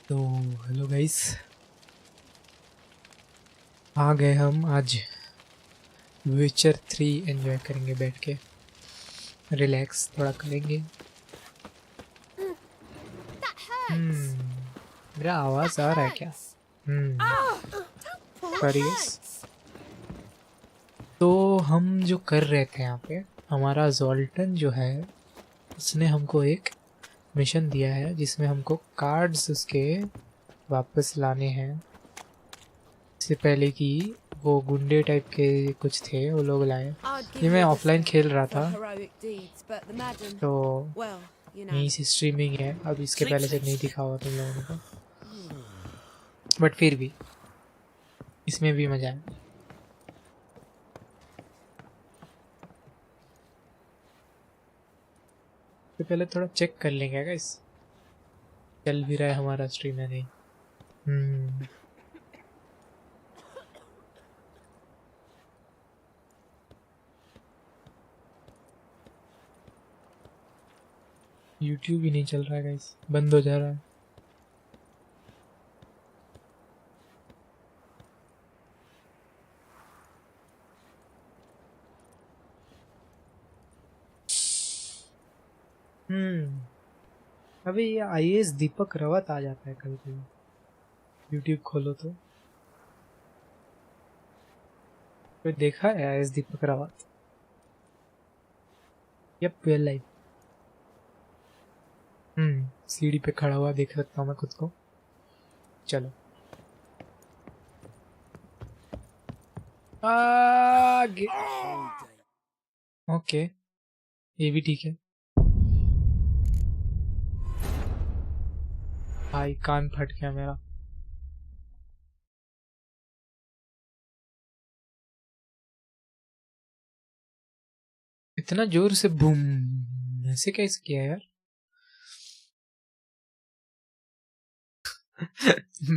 तो hello guys, आ गए हम आज विचर 3 एंजॉय करेंगे, बैठ के रिलैक्स थोड़ा करेंगे। मेरा आवाज आ रहा है क्या? Sorry guys. तो हम जो कर रहे थे यहाँ पे, हमारा जोल्टन जो है उसने हमको एक मिशन दिया है जिसमें हमको कार्ड्स उसके वापस लाने हैं। इससे पहले कि वो गुंडे टाइप के कुछ थे, वो लोग लाए। ये मैं ऑफलाइन खेल रहा था तो यहीं से स्ट्रीमिंग है, अब इसके पहले से नहीं दिखा हुआ तुम लोगों को, बट फिर भी इसमें भी मजा है। तो पहले थोड़ा चेक कर लेंगे गाइस, चल भी रहा है हमारा स्ट्रीम है नहीं। यूट्यूब ही नहीं चल रहा है गाइस, बंद हो जा रहा है। अबे ये आईएएस दीपक रावत आ जाता है कभी कभी, यूट्यूब खोलो तो। कोई देखा है IAS Deepak Rawat? Yup, real life. सीढ़ी पे खड़ा हुआ देख सकता हूँ मैं खुद को। चलो आगे। ओके, ये भी ठीक है। भाई कान फट गया मेरा। इतना जोर से बूम ऐसे कैसे किया यार?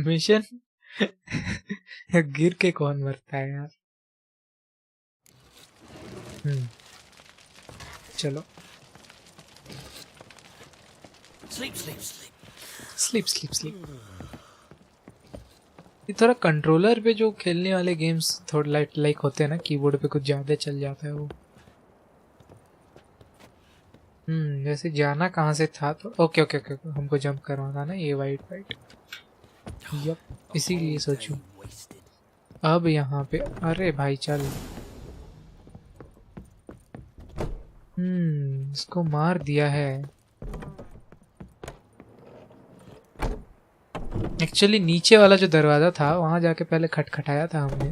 मिशन गिर के कौन मरता है यार? चलो sleep sleep sleep sleep sleep sleep. ये थोड़ा कंट्रोलर पे जो खेलने वाले गेम्स थोड़ा लाइक होते हैं ना, कीबोर्ड पे कुछ ज्यादा चल जाता है वो। जैसे जाना कहाँ से था तो ओके ओके ओके, हमको जंप करवाना ना, ये वाइट वाइट। यप, इसीलिए सोचूं अब यहाँ पे। अरे भाई चल, इसको मार दिया है। एक्चुअली नीचे वाला जो दरवाजा था वहां जाके पहले खटखटाया था हमने,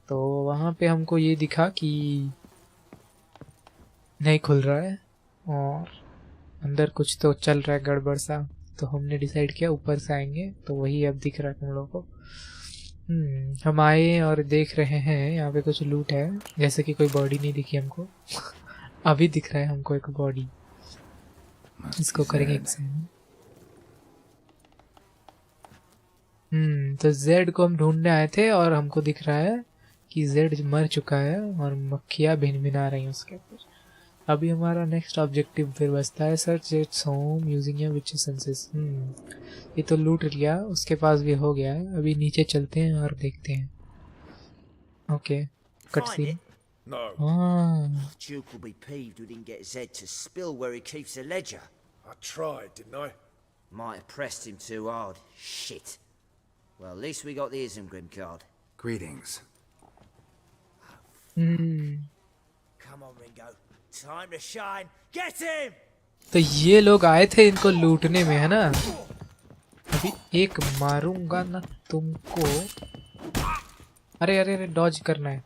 तो वहां पे हमको ये दिखा कि नहीं खुल रहा है और अंदर कुछ तो चल रहा है गड़बड़ सा। तो हमने डिसाइड किया ऊपर से आएंगे, तो वही अब दिख रहा है तुम लोगों को। हम आए और देख रहे हैं यहाँ पे कुछ लूट है, जैसे कि कोई बॉडी नहीं दिखी हमको। अभी दिख रहा है हमको एक बॉडी, इसको करेंगे एग्जामिन। तो जेड को हम ढूंढने आए थे और हमको दिख रहा है कि जेड मर चुका है और मक्खियाँ भिन-भिना रही हैं उसके ऊपर। अभी हमारा नेक्स्ट ऑब्जेक्टिव फिर बचता है, search its home using your which senses. ये तो लूट लिया, उसके पास भी हो गया है। अभी नीचे चलते हैं और देखते हैं। Okay, cut scene. No. Duke will be peeved we didn't get Zed to spill where he keeps the ledger. I tried, didn't I? Might have pressed him too hard. Shit. Well, at least we got the Isengrim card. Greetings. Come on, Ringo. Time to shine. Get him! तो ये लोग आए थे इनको लूटने में, है ना? अभी एक मारूंगा ना तुमको। अरे अरे अरे, डॉज करना है।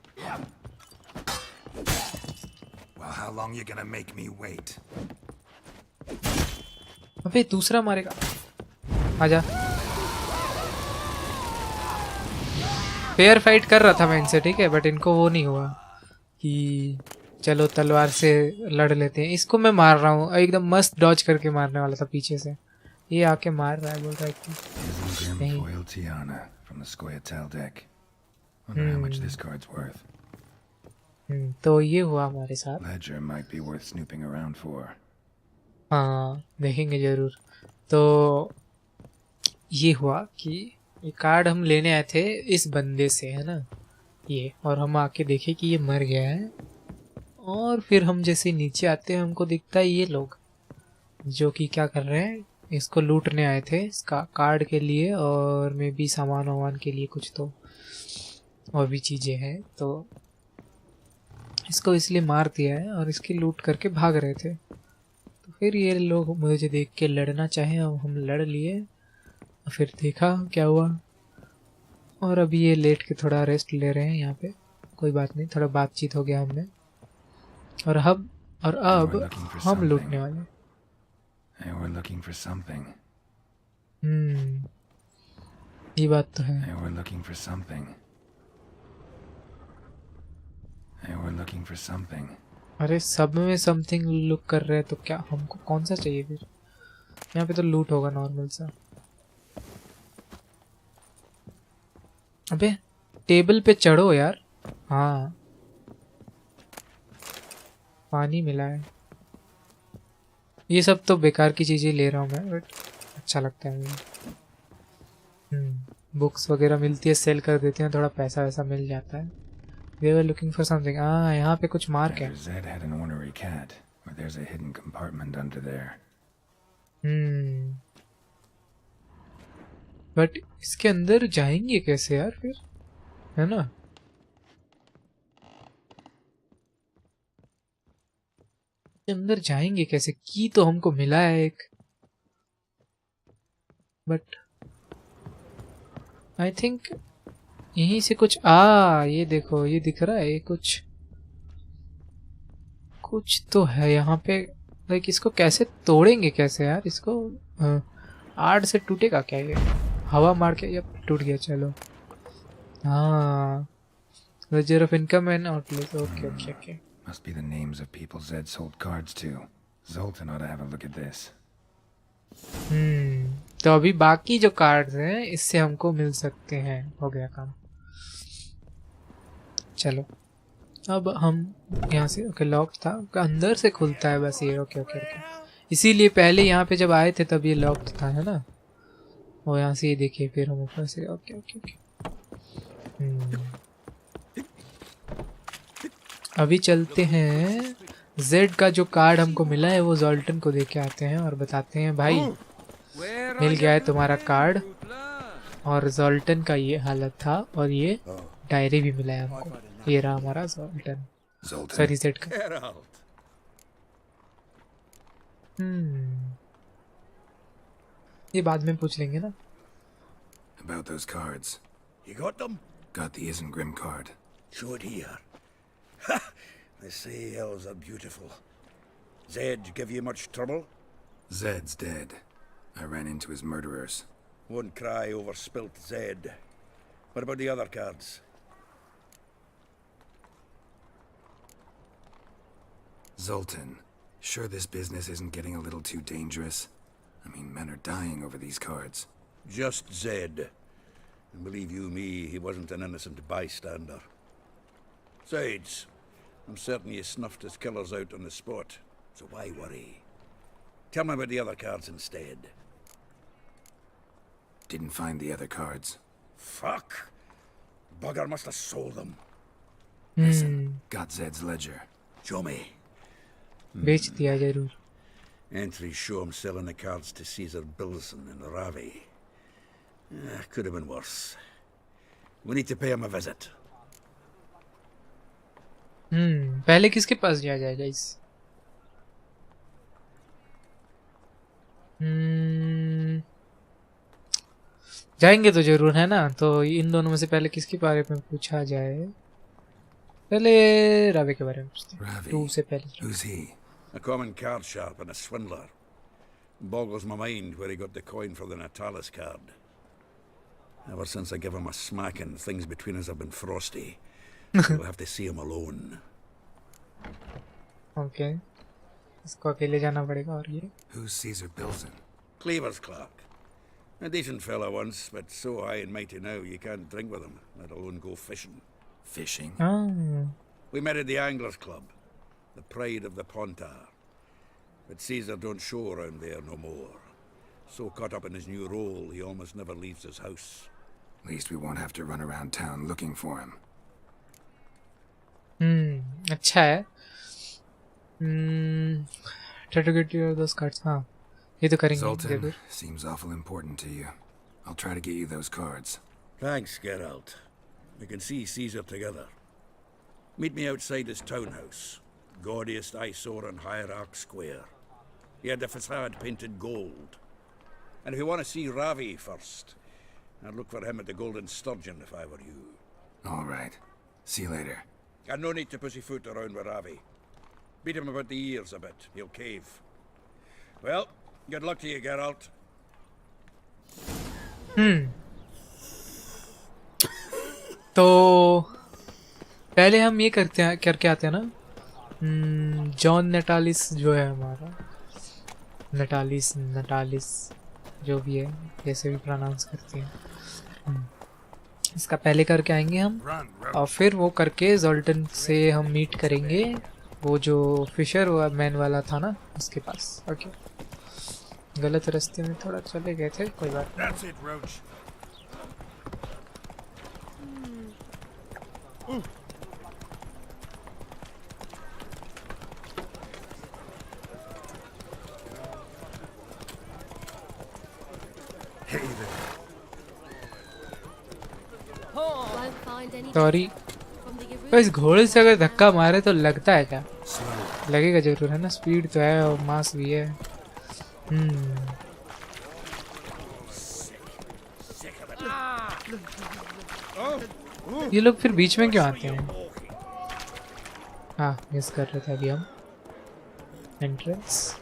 Well, how long you gonna make me wait? अबे दूसरा मारेगा, आजा। फेयर फाइट कर रहा था मैं इनसे, ठीक है, बट इनको वो नहीं हुआ कि चलो तलवार से लड़ लेते हैं। इसको मैं मार रहा हूँ, एकदम मस्त डॉज करके मारने वाला था पीछे से, ये आके मार रहा है, बोल रहा है कि नहीं। Foil Tiana from the Scoia'tael deck. Wonder how much this card's worth. तो ये हुआ हमारे साथ। Ledger might be worth snooping around for. हाँ देखेंगे जरूर। तो ये हुआ कि ये कार्ड हम लेने आए थे इस बंदे से, है ना, ये, और हम आके देखे कि ये मर गया है। और फिर हम जैसे नीचे आते हैं हमको दिखता है ये लोग जो कि क्या कर रहे हैं, इसको लूटने आए थे इसका कार्ड के लिए, और मे बी सामान वामान के लिए कुछ, तो और भी चीज़ें हैं, तो इसको इसलिए मार दिया है और इसकी लूट करके भाग रहे थे। तो फिर ये लोग मुझे देख के लड़ना चाहे और हम लड़ लिए, और फिर देखा क्या हुआ, और अभी ये लेट के थोड़ा रेस्ट ले रहे हैं यहाँ पे। कोई बात नहीं, थोड़ा बातचीत हो गया हमने, और अब They were looking for हम something. लूटने वाले। They were looking for something. ये बात तो है। They were looking for something. They were looking for something. अरे सब में समथिंग लुक कर रहे हैं तो क्या हमको कौन सा चाहिए फिर? यहाँ पे तो लूट होगा नॉर्मल सा। अबे टेबल पे चढ़ो यार। हाँ पानी मिला है। ये सब तो बेकार की चीजें ले रहा हूँ मैं, बट अच्छा लगता है मुझे। बुक्स वगैरह मिलती है, सेल कर देते हैं, थोड़ा पैसा वैसा मिल जाता है। We were looking for something. यहाँ पे कुछ मार्क है। Either Zed had an ornery cat, or there's a hidden compartment under there. But इसके अंदर जाएंगे कैसे यार फिर, है ना? अंदर जाएंगे कैसे? की तो हमको मिला है एक, बट आई थिंक यहीं से कुछ ये देखो, ये दिख रहा है, ये कुछ तो है यहाँ पे। लाइक इसको कैसे तोड़ेंगे कैसे यार इसको? आड़ से टूटेगा क्या ये? हवा मार के या टूट गया? चलो हाँ, ledger of income and outlets. Okay. Must be the names of people Zed sold cards to. Zoltan ought to have a look at this. तो अभी बाकी जो कार्ड्स हैं इससे हमको मिल सकते हैं। हो गया काम। चलो अब हम यहाँ से, ओके लॉक था, अंदर से खुलता है बस ये। ओके इसीलिए पहले यहाँ पे जब आए थे तब ये लॉक्ड था, है ना? वो यहाँ से ये देखिए, फिर हम ऊपर से। ओके अभी चलते हैं, जेड का जो कार्ड हमको मिला है वो जॉल्टन को दे के आते हैं और बताते हैं भाई मिल गया है तुम्हारा कार्ड, और जॉल्टन का ये हालत था, और ये डायरी भी मिला है हमको। ये रहा हमारा जॉल्टन, सॉरी जेड का। ये बाद में पूछ लेंगे ना। About those cards. You got them? Got the Isengrim card. Show it here. Ha! They say elves are beautiful. Zed give you much trouble? Zed's dead. I ran into his murderers. Won't cry over spilt Zed. What about the other cards? Zoltan, sure this business isn't getting a little too dangerous? I mean, men are dying over these cards. Just Zed. And believe you me, he wasn't an innocent bystander. Besides, I'm certain you snuffed his killers out on the spot, so why worry? Tell me about the other cards instead. Didn't find the other cards. Fuck! Bugger must have sold them. Listen, got Zed's ledger. Show me. बेच दिया जरूर। Entries show him selling the cards to Caesar Bilson in Ravi. Could have been worse. We need to pay him a visit. पहले किसके पास जाया जाएगा इस? जाएंगे तो जरूर, है ना? तो इन दोनों में से पहले किसके बारे में पूछा जाए? पहले रावे के बारे में पूछते हैं। टू से पहले। Who's he? A common card sharp and a swindler. Boggles my mind where he got the coin for the Natalis card. Ever since I gave him a smacking, things between us have been frosty. We'll have to see him alone. Okay. इसको अकेले जाना पड़ेगा। और ये? Who's Caesar Bilson? Cleaver's clerk. A decent fella once, but so high and mighty now you can't drink with him, let alone go fishing. Fishing? We met at the Anglers Club, the pride of the Pontar. But Caesar don't show around there no more. So caught up in his new role, he almost never leaves his house. At least we won't have to run around town looking for him. अच्छा है. Try to get your those cards. हाँ, ये तो करेंगे Zoltan, जरूर. seems awful important to you. I'll try to get you those cards. Thanks, Geralt. We can see Caesar together. Meet me outside his townhouse. Gaudiest eyesore on Hierarch Square. He had the facade painted gold. And if you want to see Ravi first, I'd look for him at the Golden Sturgeon if I were you. All right. See you later. And no need to pussyfoot around with Ravi. Beat him about the ears a bit. He'll cave. Well, good luck to you, Geralt. तो पहले हम ये करके आते हैं ना. John नेटालिस जो है हमारा, नटालिस जो भी है, जैसे भी प्रोनाउंस करते हैं, इसका पहले करके आएंगे हम. और फिर वो करके जोल्टन से हम मीट करेंगे, वो जो फिशर मैन वाला था ना, उसके पास. ओके, गलत रास्ते में थोड़ा चले गए थे, कोई बात नहीं. सॉरी, तो इस घोड़े से अगर धक्का मारे तो लगता है क्या? लगेगा जरूर है ना. स्पीड तो है और मास भी है. ये लोग फिर बीच में क्यों आते हैं? हाँ, मिस कर रहे थे अभी हम. एंट्रेंस.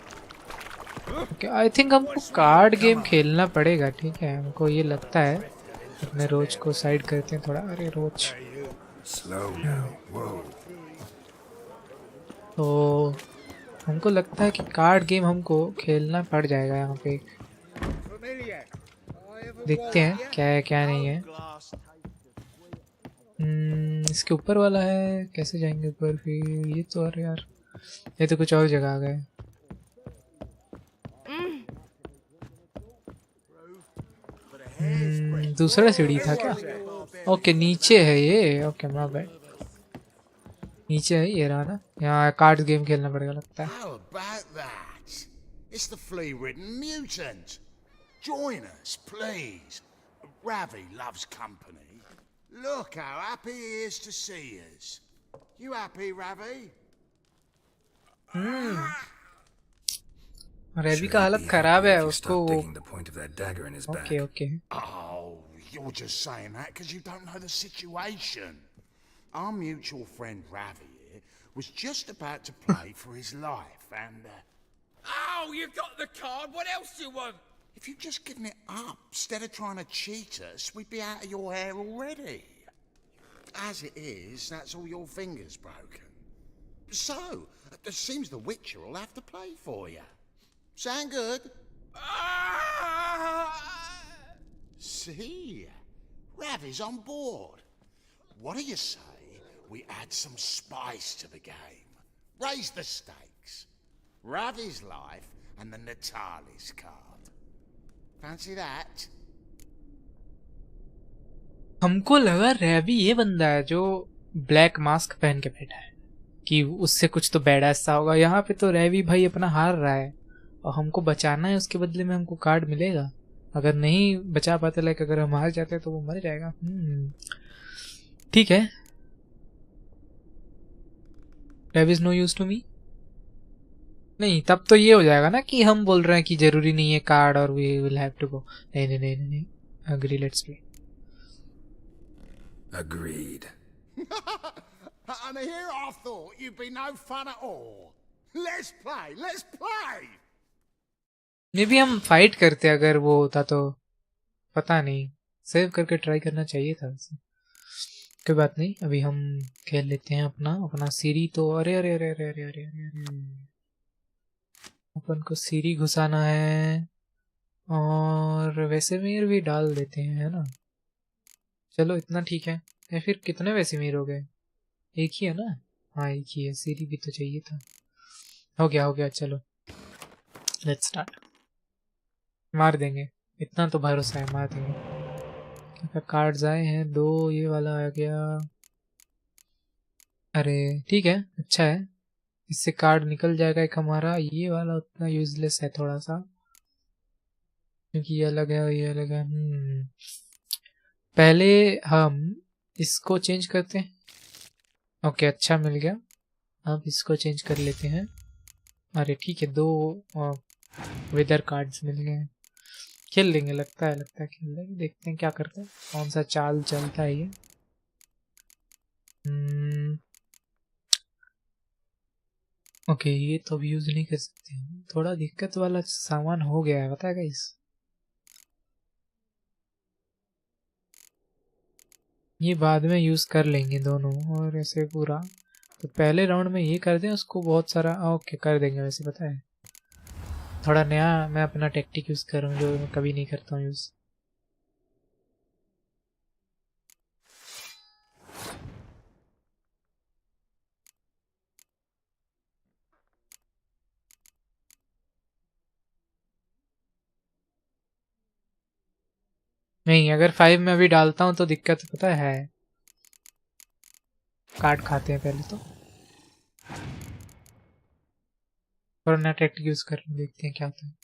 ओके, आई थिंक हमको कार्ड गेम खेलना पड़ेगा. ठीक है, हमको ये लगता है. अपने रोज को साइड करते हैं थोड़ा. अरे रोज, तो हमको लगता है कि कार्ड गेम हमको खेलना पड़ जाएगा यहाँ पे. देखते हैं क्या है क्या नहीं है. इसके ऊपर वाला है, कैसे जाएंगे ऊपर फिर? ये तो, अरे यार, ये तो कुछ और जगह आ गए. दूसरा सीढ़ी था क्या? ओके, नीचे है ये. Okay, my bad. नीचे है ये रहा ना. यहाँ कार्ड गेम खेलना पड़ेगा लगता है. How about that? It's the flea-ridden mutant. Join us, please. Ravi loves company. Look how happy he is to see us. You happy, Ravi? Ravi का हालत खराब है. उसको Okay, okay. Oh, you're just saying that because you don't know the situation. Our mutual friend Ravi here was just about to play for his life and... Oh, you got the card. What else do you want? If you'd just given it up, instead of trying to cheat us, we'd be out of your hair already. As it is, that's all your fingers broken. So, it seems the Witcher will have to play for you. Sound good? See? Ravi's on board. What do you say we add some spice to the game? Raise the stakes. Ravi's life and the Natalis card. Fancy that? हमको लगा रवि ये बंदा है जो black mask पहन के बैठा है, कि उससे कुछ तो बैड ऐसा होगा. यहाँ पे तो रवि भाई अपना हार रहा है और हमको बचाना है. उसके बदले में हमको कार्ड मिलेगा. अगर नहीं बचा पाते, लाइक अगर हम हार जाते तो वो मर जाएगा. ठीक है. Ravi is no use to me. नहीं, तब तो ये हो जाएगा ना कि हम बोल रहे हैं कि जरूरी नहीं है कार्ड और we will have to go. नहीं नहीं नहीं नहीं. Agree, let's play. Agreed. And here I thought you'd be no fun at all. Let's play, let's play. मे भी हम फाइट करते अगर वो होता तो. पता नहीं, सेव करके ट्राई करना चाहिए था वैसे. कोई बात नहीं, अभी हम खेल लेते हैं अपना सीरी. तो अरे अरे अरे अरे अरे अरे अरे, अपन को सीरी घुसाना है. और वैसे मीर भी डाल देते हैं, है ना. चलो इतना ठीक है. या फिर कितने वैसे मीर हो गए? एक ही है ना. हाँ, एक ही है. सीरी भी तो चाहिए था. हो गया. चलो लेट्स स्टार्ट. मार देंगे, इतना तो भरोसा है, मार देंगे। क्या कार्ड्स आए हैं? 2 ये वाला आ गया। अरे ठीक है, अच्छा है, इससे कार्ड निकल जाएगा एक हमारा। ये वाला उतना यूजलेस है थोड़ा सा, क्योंकि ये अलग है और ये अलग है। पहले हम इसको चेंज करते हैं। ओके, अच्छा मिल गया। अब इसको चेंज कर लेते हैं। अरे ठीक है, 2 वेदर कार्ड्स मिल गए हैं। खेल लेंगे, लगता है खेल लेंगे। देखते हैं क्या करते हैं, कौन सा चाल चलता है ये। ओके, ये तो अभी यूज नहीं कर सकते हैं। थोड़ा दिक्कत वाला सामान हो गया है, पता है गाइस। ये बाद में यूज कर लेंगे दोनों, और ऐसे पूरा तो पहले राउंड में ये कर दें उसको बहुत सारा। ओके, कर देंगे। वैसे पता है, थोड़ा नया मैं अपना टेक्टिक यूज कर रहा हूँ, जो मैं कभी नहीं करता हूँ यूज। नहीं, अगर 5 में अभी डालता हूँ तो दिक्कत पता है, कार्ड खाते हैं पहले तो। और नया टेक्टिक यूज कर रहा हूँ, देखते हैं क्या होता है।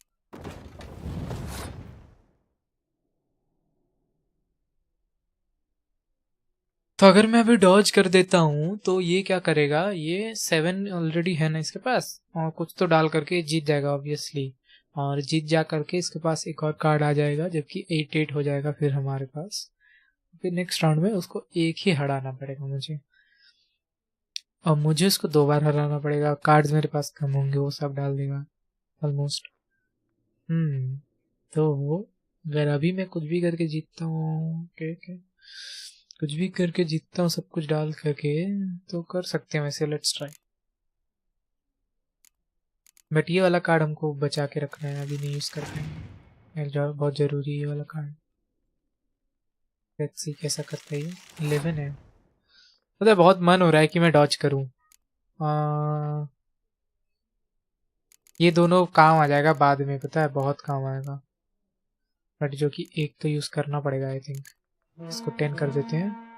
तो अगर मैं अभी डॉज कर देता हूँ तो ये क्या करेगा, ये 7 ऑलरेडी है ना इसके पास, और कुछ तो डाल करके जीत जाएगा ऑब्वियसली। और जीत जा करके इसके पास एक और कार्ड आ जाएगा, जबकि 8-8 हो जाएगा फिर हमारे पास। फिर नेक्स्ट राउंड में उसको एक ही हराना पड़ेगा मुझे, और मुझे उसको 2 बार हराना पड़ेगा। कार्ड्स मेरे पास कम होंगे, वो सब डाल देगा ऑलमोस्ट। तो वो अगर अभी मैं कुछ भी करके जीतता हूँ, कुछ भी करके जीतता हूँ सब कुछ डाल करके, तो कर सकते हैं वैसे। Let's try. बट ये वाला कार्ड हमको बचा के रखना है, अभी नहीं यूज कर पाएंगे। बहुत जरूरी है ये वाला कार्ड। लेट्स सी कैसा करता है ये। 11 है। पता है, बहुत मन हो रहा है कि मैं डॉज करूं। ये दोनों काम आ जाएगा बाद में, पता है, बहुत काम आएगा। बट जो कि एक तो यूज करना पड़ेगा आई थिंक। इसको 10 कर देते हैं।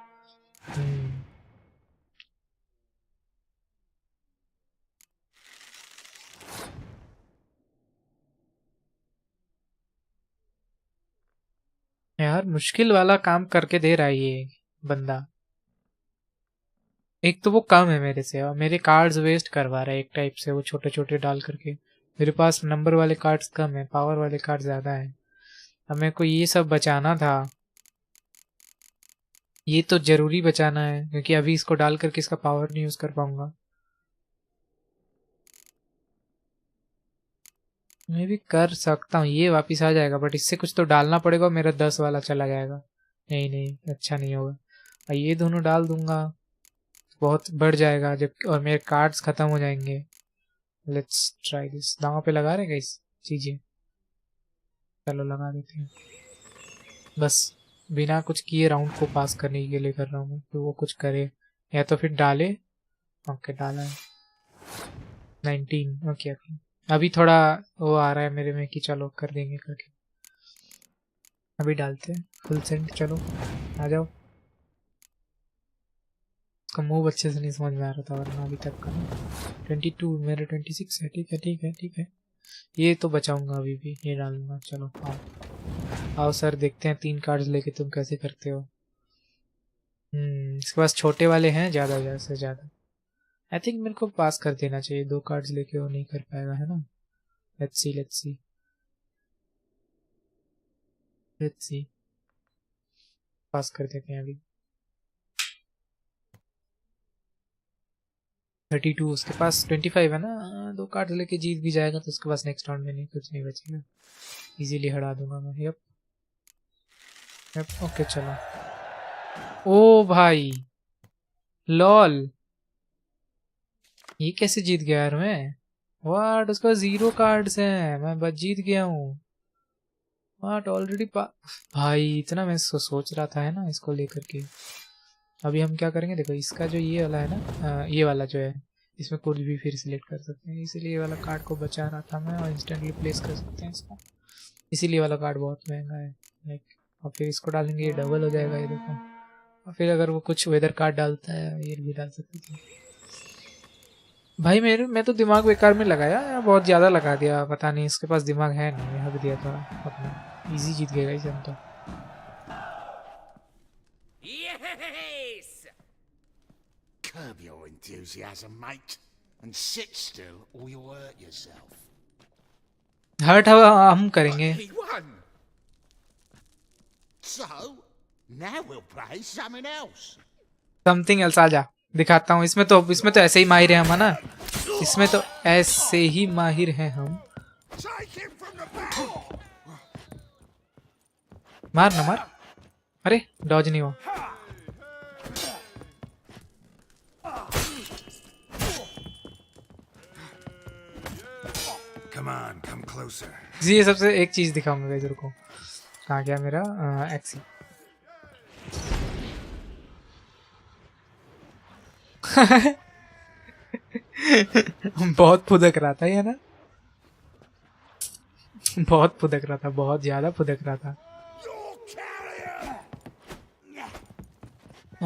यार मुश्किल वाला काम करके दे रहा है ये बंदा। एक तो वो कम है मेरे से, और मेरे कार्ड्स वेस्ट करवा रहा है एक टाइप से, वो छोटे छोटे डाल करके। मेरे पास नंबर वाले कार्ड्स कम है, पावर वाले कार्ड ज्यादा है। अब मेरे को ये सब बचाना था, ये तो जरूरी बचाना है, क्योंकि अभी इसको डाल करके इसका पावर नहीं यूज कर पाऊंगा। मैं भी कर सकता हूँ, ये वापिस आ जाएगा, बट इससे कुछ तो डालना पड़ेगा, मेरा 10 वाला चला जाएगा। नहीं नहीं, अच्छा नहीं होगा। और ये दोनों डाल दूंगा, बहुत बढ़ जाएगा जब, और मेरे कार्ड्स खत्म हो जाएंगे। Let's try this. दांव पे लगा रहे इस चीजें, चलो लगा देते हैं। बस बिना कुछ किए राउंड को पास करने के लिए कर रहा हूँ, तो वो कुछ करे या तो फिर डाले। ओके, डाला है 19। ओके ओके, अभी थोड़ा वो आ रहा है मेरे में कि चलो कर देंगे करके। अभी डालते हैं फुल सेंट। चलो आ जाओ। उसका मूव अच्छे से नहीं समझ में आ रहा था वरना अभी तक का। 22, मेरे 26 है। ठीक है ठीक है ठीक है, ये तो बचाऊंगा अभी भी, ये डालूंगा। चलो आओ आओ सर, देखते हैं 3 कार्ड्स लेके तुम कैसे करते हो। इसके पास छोटे वाले हैं ज़्यादा से ज़्यादा। आई थिंक मेरे को पास कर देना चाहिए, 2 कार्ड्स लेके वो नहीं कर पाएगा, है ना। Let's see let's see let's see, pass कर देते हैं अभी। 32, उसके पास 25 है ना। 2 कार्ड लेके जीत भी जाएगा तो उसके पास नेक्स्ट राउंड में नहीं कुछ नहीं बचेगा, इजीली हरा दूंगा मैं। यप यप, ओके चलो। ओ भाई, लॉल, ये कैसे जीत गया यार मैं। वाट, उसके पास 0 कार्ड्स हैं, मैं बस जीत गया हूँ। वाट, ऑलरेडी भाई इतना मैं इसको सोच रहा था, है ना, इसको लेकर के। अभी हम क्या करेंगे, देखो इसका जो ये वाला है ना, ये वाला जो है, इसमें कुछ भी फिर सिलेक्ट कर सकते हैं, इसलिए ये वाला कार्ड को बचा रहा था मैं, और इंस्टेंटली प्लेस कर सकते हैं इसको। इसीलिए वाला कार्ड बहुत महंगा है लाइक। और फिर इसको डालेंगे ये डबल हो जाएगा ये देखो। और फिर अगर वो कुछ वेदर कार्ड डालता है ये भी डाल सकते थे। भाई मैं तो दिमाग बेकार में लगाया या बहुत ज़्यादा लगा दिया, पता नहीं इसके पास दिमाग है नहीं, हक दिया था अपना। इजी जीत गएगा इसे हम तो। Yes! Curb your enthusiasm, mate, and sit still or you'll hurt yourself. Hurt हम करेंगे। He won! So, now we'll play something else. Something else आ जा दिखाता हूँ। इसमें तो ऐसे ही माहिर हैं हम, है ना? इसमें तो ऐसे ही माहिर हैं हम। Take him from the back. मार ना मार। अरे डॉज नहीं हुआ। Come on, come closer. जी ये सबसे एक चीज दिखाऊंगा इधर को। कहाँ गया मेरा एक्सी? बहुत फुदक रहा था ये ना, बहुत फुदक रहा था, बहुत ज्यादा फुदक रहा था।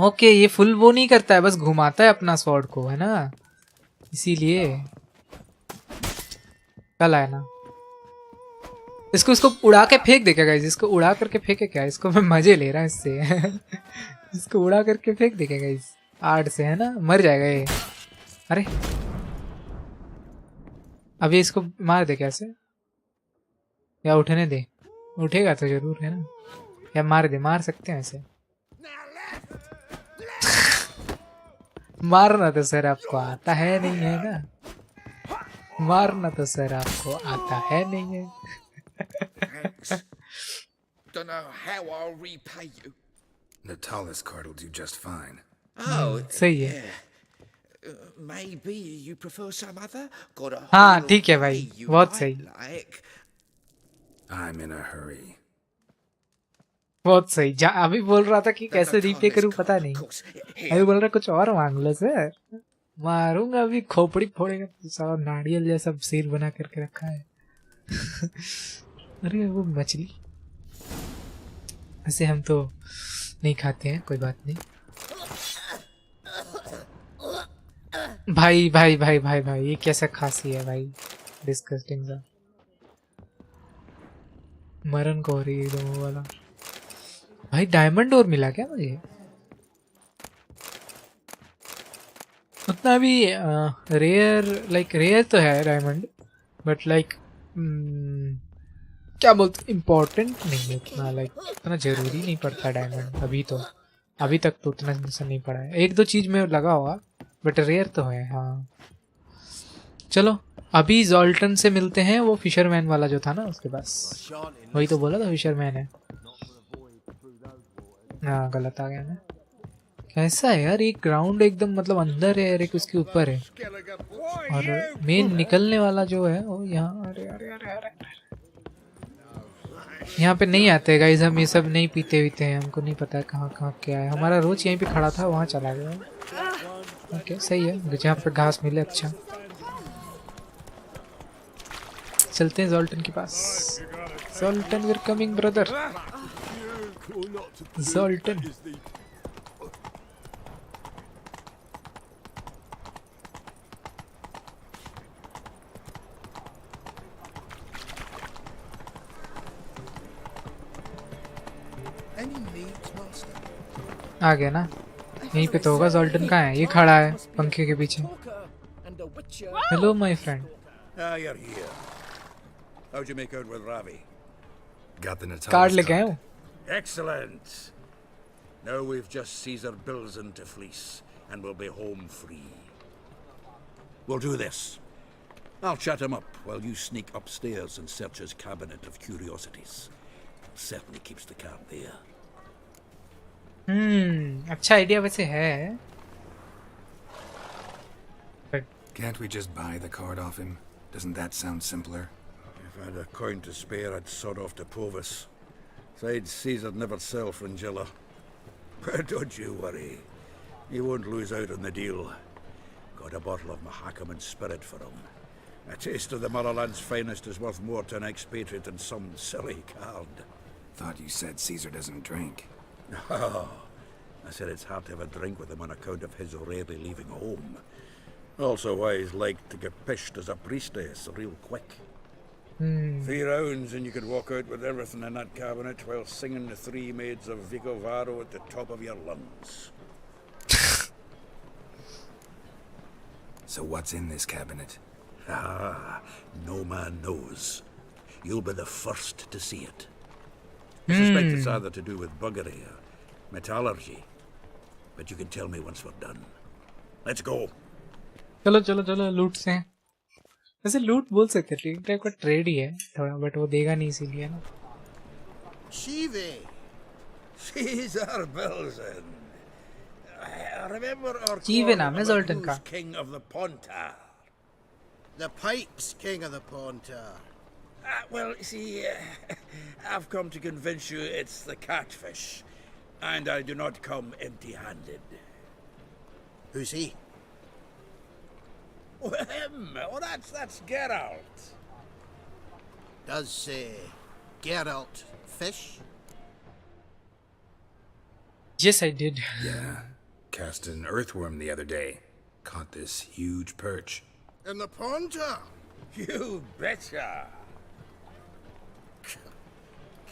ओके ये फुल वो नहीं करता है, बस घुमाता है अपना स्वॉर्ड को, है ना? इसीलिए कल आया ना। इसको उड़ा के फेंक दे क्या गाइस? इसको उड़ा करके फेंके क्या? इसको मैं मजे ले रहा हूँ इससे। इसको उड़ा करके फेंक दे क्या गाइस? आर्ट से, है ना? मर जाएगा ये। अरे अभी इसको मार दे कैसे? या उठने दे? उठेगा तो जरूर, है ना? या मार दे, मार सकते हैं ऐसे। मारना तो सर आपको आता है नहीं, है ना? मारना तो सर आपको आता है नहीं है। Thanks. Don't know how I'll repay you. The tallest card will do just fine. Oh, सही है। maybe you prefer some other? Got a हाँ whole ठीक है भाई, array you बहुत might सही, like. I'm in a hurry. बहुत सही। अभी बोल रहा था कि कैसे रीप्ले करूं पता नहीं, अभी बोल रहा कुछ और मांग लो सर। मारूंगा अभी, खोपड़ी फोड़ेगा सारा, नारियल जैसा सिर बना करके रखा है। अरे वो मछली ऐसे हम तो नहीं खाते हैं, कोई बात नहीं। भाई भाई भाई भाई भाई ये कैसा खांसी है भाई, डिस्गस्टिंग सा। मरण को हो रही है दोनों वाला। भाई डायमंड और मिला क्या मुझे? उतना भी रेयर, लाइक रेयर तो है डायमंड, बट लाइक क्या बोलते, इम्पोर्टेंट नहीं है उतना, लाइक उतना जरूरी नहीं पड़ता डायमंड अभी तो। अभी तक तो उतना नहीं पड़ा है, एक दो चीज में लगा हुआ, बट रेयर तो है। हाँ चलो अभी जॉल्टन से मिलते हैं, वो फिशरमैन वाला जो था ना उसके पास, वही तो बोला था फिशरमैन है। हाँ गलत आ गया मैं। कैसा है यार, एक ग्राउंड एकदम मतलब अंदर है और एक उसके ऊपर है, और मेन निकलने वाला जो है वो यहाँ। अरे अरे अरे अरे यहाँ पे नहीं आते गाइस, हम ये सब नहीं पीते वीते हैं, हमको नहीं पता है कहाँ कहाँ क्या है। हमारा रोज यहीं पे खड़ा था, वहाँ चला गया। ओके सही है, जहाँ पे घास मिले। अच्छा चलते हैं जॉल्टन के पास। जॉल्टन वी आर कमिंग ब्रदर, जॉल्टन। आ गया ना, यहीं पे तो होगा। जॉल्टन कहाँ है? ये खड़ा है पंखे के पीछे। Hello my friend. Ah, you're here. How'd you make out with Ravi? Got the card Natalis लेके आए card. हो? Excellent. Now we've just Caesar Bilzen to fleece, and we'll be home free. We'll do this. I'll chat him up while you sneak upstairs and search his cabinet of curiosities. Certainly keeps the card there. अच्छा idea वैसे है। Can't we just buy the card off him? Doesn't that sound simpler? If I had a coin to spare, I'd sod off to Provis. Besides, Caesar never sell Fringilla. But don't you worry. He won't lose out on the deal. Got a bottle of Mahakaman spirit for him. A taste of the motherland's finest is worth more to an expatriate than some silly card. Thought you said Caesar doesn't drink. Oh, I said it's hard to have a drink with him on account of his rarely leaving home. Also why he's like to get pished as a priestess real quick. 3 rounds and you could walk out with everything in that cabinet while singing the 3 Maids of Vicovaro at the top of your lungs. So what's in this cabinet? Ah, no man knows. You'll be the first to see it. I suspect it's either to do with buggery or metallurgy. But you can tell me once we're done. Let's go. चलो चलो चलो लूट से हैं। वैसे लूट बोल सकते हैं, एक टाइप का ट्रेड ही है थोड़ा, बट वो देगा नहीं इसीलिए ना। Shivi! Caesar Belzen. I remember our Chive naam hai Zoltan ka. King of the Pontar. The Pike's king of the Pontar. Well, see, I've come to convince you it's the catfish. And I do not come empty-handed. Who's he? Oh, him! Oh, that's Geralt. Does Geralt fish? Yes, I did. Yeah. Cast an earthworm the other day. Caught this huge perch. In the Pontar? You betcha.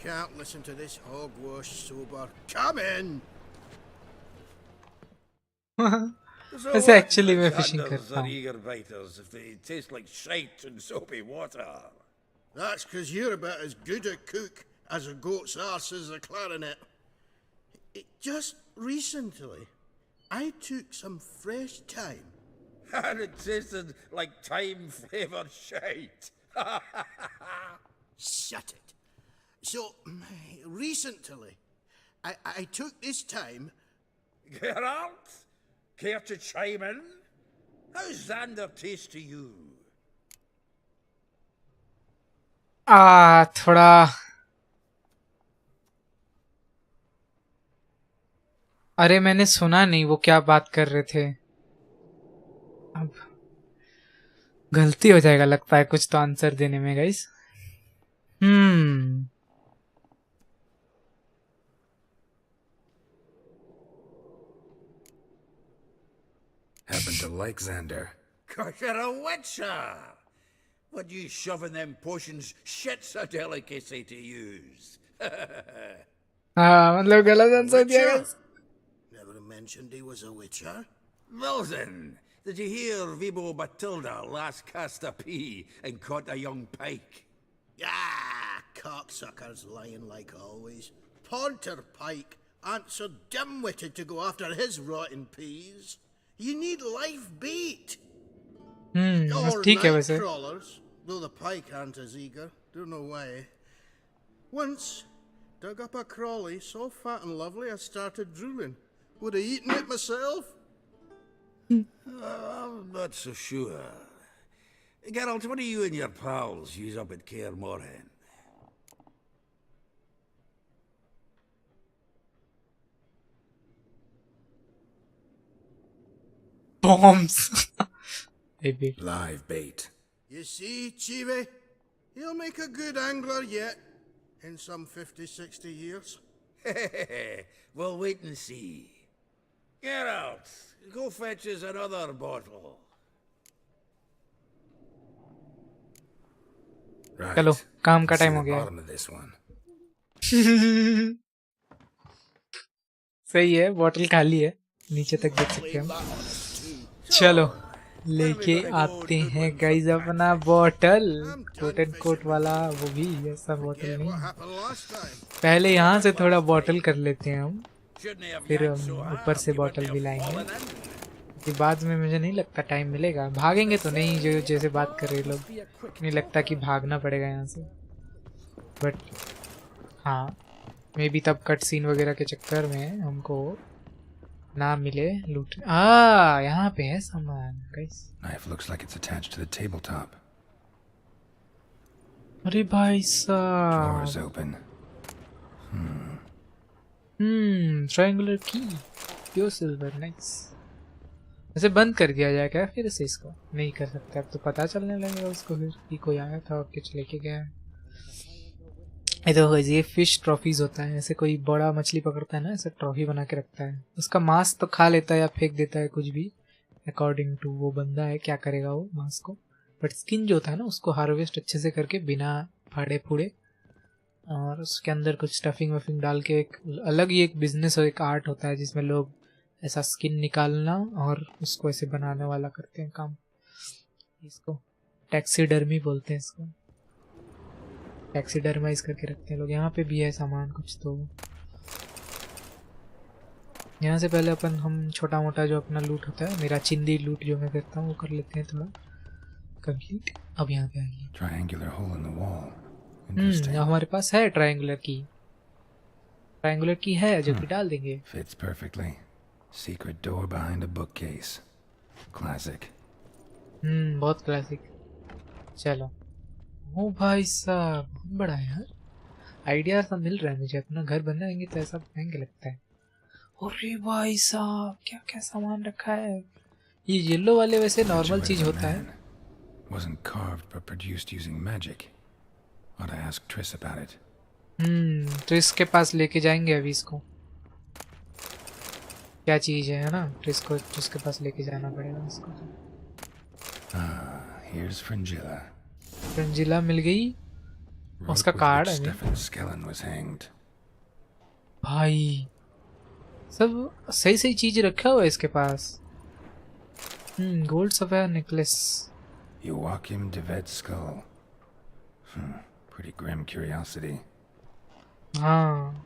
Can't listen to this hogwash sober. Come in! So That's what actually मैं fishing pretenders करता are हूँ। eager biters if they taste like shite and soapy water? That's 'cause you're about as good a cook as a goat's arse is a clarinet. Just recently, I took some fresh thyme. And it tasted like thyme-flavoured shite. Shut it. So, recently, I took this thyme. Geralt, care to chime in? How's Xander taste to you? थोड़ा अरे मैंने सुना नहीं वो क्या बात कर रहे थे। अब गलती हो जाएगा लगता है कुछ तो आंसर देने में guys. Happen to like Xander. 'Cause you're a witcher. What you shoving them potions? Shit's a delicacy to use. हाँ मतलब गलत आंसर दिया Witcher? Guys. Never mentioned he was a witcher. Milton, did you hear Vibo Batilda last cast a pea and caught a young pike? Ah, cocksuckers lying like always. Pontar Pike aren't so dim-witted to go after his rotten peas. You need live bait. Or ठीक है night वैसे। crawlers, though the pike aren't as eager. Don't know why. Once, dug up a crawly so fat and lovely I started drooling. Would have eaten it myself. I'm not so sure. Geralt, what do you and your pals use up at Kaer Morhen? Bombs. Maybe. Live bait. You see, Chive, he'll make a good angler yet. In some 50, 60 years. We'll wait and see. Geralt, go fetch us another bottle. Right. चलो काम का See time the हो गया। bottom of this one. सही है, bottle खाली है, नीचे तक देख सकते हैं हम। चलो लेके आते हैं गाइस अपना बॉटल, कोट एंड कोट वाला, वो भी ऐसा बॉटल What नहीं। happened last time? पहले यहाँ से थोड़ा बॉटल कर लेते हैं हम, Shouldn't he have फिर yanked हम so hard ऊपर से you बॉटल wouldn't भी have लाएंगे। fallen in? कि बाद में मुझे नहीं लगता टाइम मिलेगा, भागेंगे तो नहीं, जो जैसे बात कर रहे लोग, नहीं लगता कि भागना पड़ेगा यहाँ से। बट हाँ, मे बी तब कट सीन वगैरह के चक्कर में हमको ना मिले लूट। यहाँ पे है सामान guys. Knife looks like it's attached to the tabletop. अरे भाई साहब। Drawers open. triangular key, pure silver, nice. ऐसे बंद कर दिया जाए क्या फिर से इसको? नहीं कर सकते अब तो पता चलने लगेगा उसको फिर कि कोई आया था और कुछ लेके गया है। ये तो ये फिश ट्रॉफीज होता है, ऐसे कोई बड़ा मछली पकड़ता है ना ऐसे ट्रॉफी बना के रखता है, उसका मांस तो खा लेता है या फेंक देता है कुछ भी अकॉर्डिंग टू वो बंदा है क्या करेगा वो मांस को, बट स्किन जो होता है ना उसको हार्वेस्ट अच्छे से करके बिना फाड़े फूड़े और उसके अंदर कुछ स्टफिंग वफिंग डाल के एक अलग ही एक बिजनेस और एक आर्ट होता है जिसमें लोग ऐसा स्किन निकालना और उसको ऐसे बनाने वाला करते हैं काम। इसको टैक्सीडर्मी बोलते हैं, इसको टैक्सीडर्माइज करके रखते हैं लोग। यहाँ पे भी है सामान कुछ, तो यहाँ से पहले अपन हम छोटा मोटा जो अपना लूट होता है, मेरा चिंदी लूट जो मैं करता हूँ वो कर लेते हैं थोड़ा कंप्लीट। अब यहाँ पे आइए, Triangular hole in the wall. Interesting. हमारे पास है ट्रायंगुलर की है जो कि डाल देंगे। Fits perfectly. Secret door behind a bookcase. Classic. बहुत क्लासिक। चलो ओ भाई साहब बहुत बड़ा है यार, आइडिया सा मिल रहा है मुझे, अपना घर बनाएंगे तो ऐसा बनाएंगे लगता है। अरे भाई साहब क्या क्या सामान रखा है, ये येलो वाले वैसे नॉर्मल चीज होता है। Wasn't carved but produced using magic. Ought to ask Triss about it. तो इसके पास लेके जाएंगे अभी इसको, क्या चीज है ना, ट्रिस को इसके पास लेके जाना पड़ेगा इसको। Here's Fringilla. रंजीला मिल गई, उसका Rope with कार्ड which है Stefan Skellen was hanged. भाई, सब सही सही चीज रखा हुआ है इसके पास। Gold sapphire necklace, Joachim de Vet's skull. Pretty grim curiosity. हाँ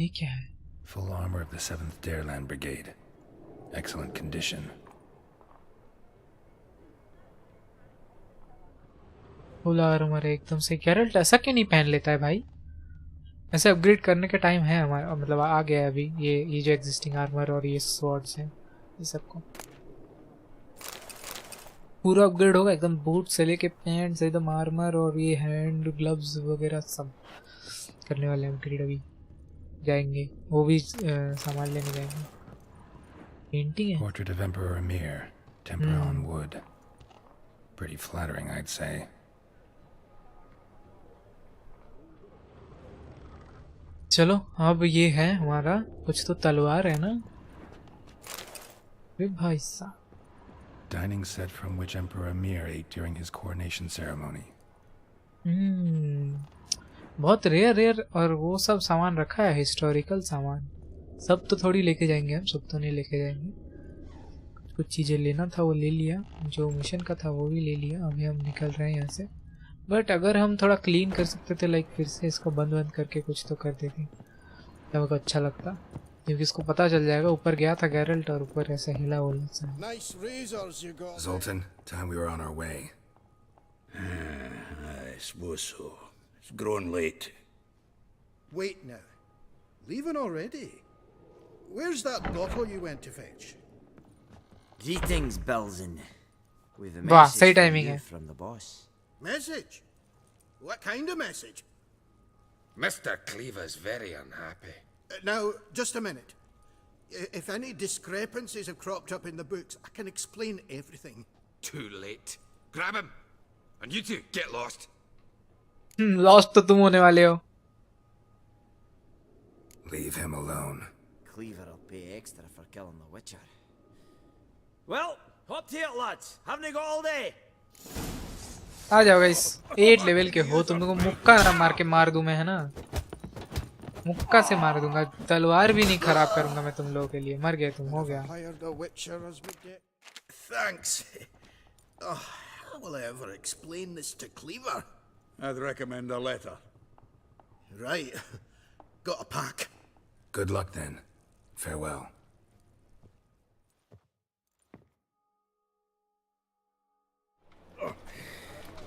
ये क्या है? Full armor of the 7th Dareland Brigade. Excellent condition. Full armour एकदम से। गैरल्ट ऐसा क्यों नहीं पहन लेता है भाई? ऐसे अपग्रेड करने का टाइम है हमारा, मतलब आ गया है अभी ये जो एग्जिस्टिंग आर्मर और ये स्वॉर्ड्स हैं ये सबको पूरा अपग्रेड होगा एकदम, बूट से लेके पैंट से एकदम आर्मर और ये हैंड ग्लव्स वगैरह सब करने वाले हैं अपग्रेड। अभी जाएंगे वो भी सामान लेने जाएंगे। पेंटिंग है, Portrait of Emperor Emir. Tempera on wood. Pretty flattering, I'd say. चलो अब ये है हमारा कुछ तो तलवार है ना। अरे भाई साहब, Dining set from which Emperor Emir ate during his coronation ceremony. बहुत रेयर और वो सब सामान रखा है, हिस्टोरिकल सामान। सब तो थोड़ी लेके जाएंगे हम, सब तो नहीं लेके जाएंगे। कुछ चीज़ें लेना था वो ले लिया, जो मिशन का था वो भी ले लिया। अभी हम निकल रहे हैं यहाँ से, बट अगर हम थोड़ा क्लीन कर सकते थे, लाइक फिर से इसको बंद करके कुछ तो कर देते तो मेरे को अच्छा लगता, क्योंकि इसको पता चल जाएगा ऊपर गया था गैरल्ट और ऊपर ऐसा हिला बोलना सा। Nice razors you got. Zoltan, time we were on our way. I suppose so. It's grown late. Wait now. Leaving already? Where's that bottle you went to fetch? Greetings, Belzen. With a वाह, message सही for timing you है। from the boss. Message? What kind of message? Mr. Cleaver's very unhappy. Now, just a minute. If any discrepancies have cropped up in the books, I can explain everything. Too late. Grab him. And you two, get lost. Lost तो तुम होने वाले हो। Leave him alone. Cleaver will pay extra for killing the Witcher. Well, hop to it, lads. Haven't you got all day? आ जाओ guys, 8 level के हो तुम लोगों को मुक्का ना मार के मार दूं मैं, है ना, मुक्का से मार दूंगा, तलवार भी नहीं खराब करूंगा मैं तुम लोगों के लिए। मर गए तुम, हो गया। Hired a witcher as we get. Thanks. Oh, how will I ever explain this to Cleaver? I'd recommend a letter. Right. Got a pack. Good luck then. Farewell.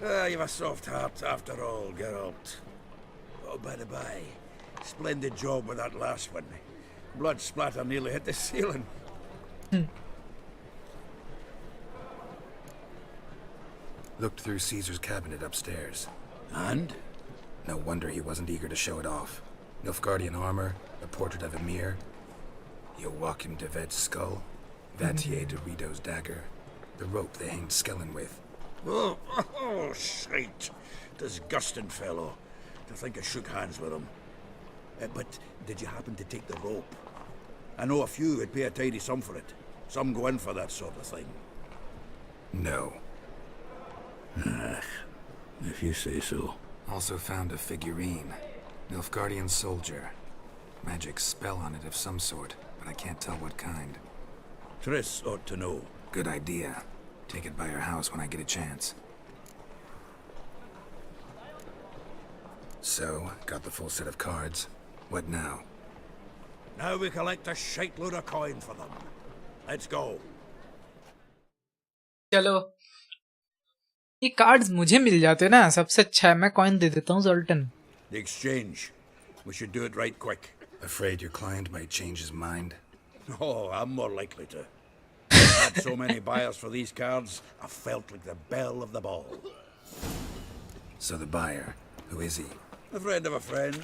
You've a soft heart after all, Geralt. Oh, by the by, splendid job with that last one. Blood splatter nearly hit the ceiling. Looked through Caesar's cabinet upstairs. And? No wonder he wasn't eager to show it off. Nilfgaardian armor, a portrait of Emir, Joachim de Ved's skull. Vatier Dorito's dagger. The rope they hanged Skellen with. Oh, shite. Disgusting fellow. To think I shook hands with him. But did you happen to take the rope? I know a few would pay a tidy sum for it. Some go in for that sort of thing. No. If you say so. Also found a figurine. Nilfgaardian soldier. Magic spell on it of some sort, but I can't tell what kind. Triss ought to know. Good idea. Take it by her house when I get a chance. So, got the full set of cards. What now? Now we collect a shite load of coin for them. Let's go. चलो ये cards मुझे मिल जाते ना सबसे अच्छा है मैं coin दे देता हूँ जोल्टन The exchange. We should do it right quick. Afraid your client might change his mind? Oh, I'm more likely to. I've had so many buyers for these cards, I felt like the belle of the ball. So the buyer, who is he? A friend of a friend.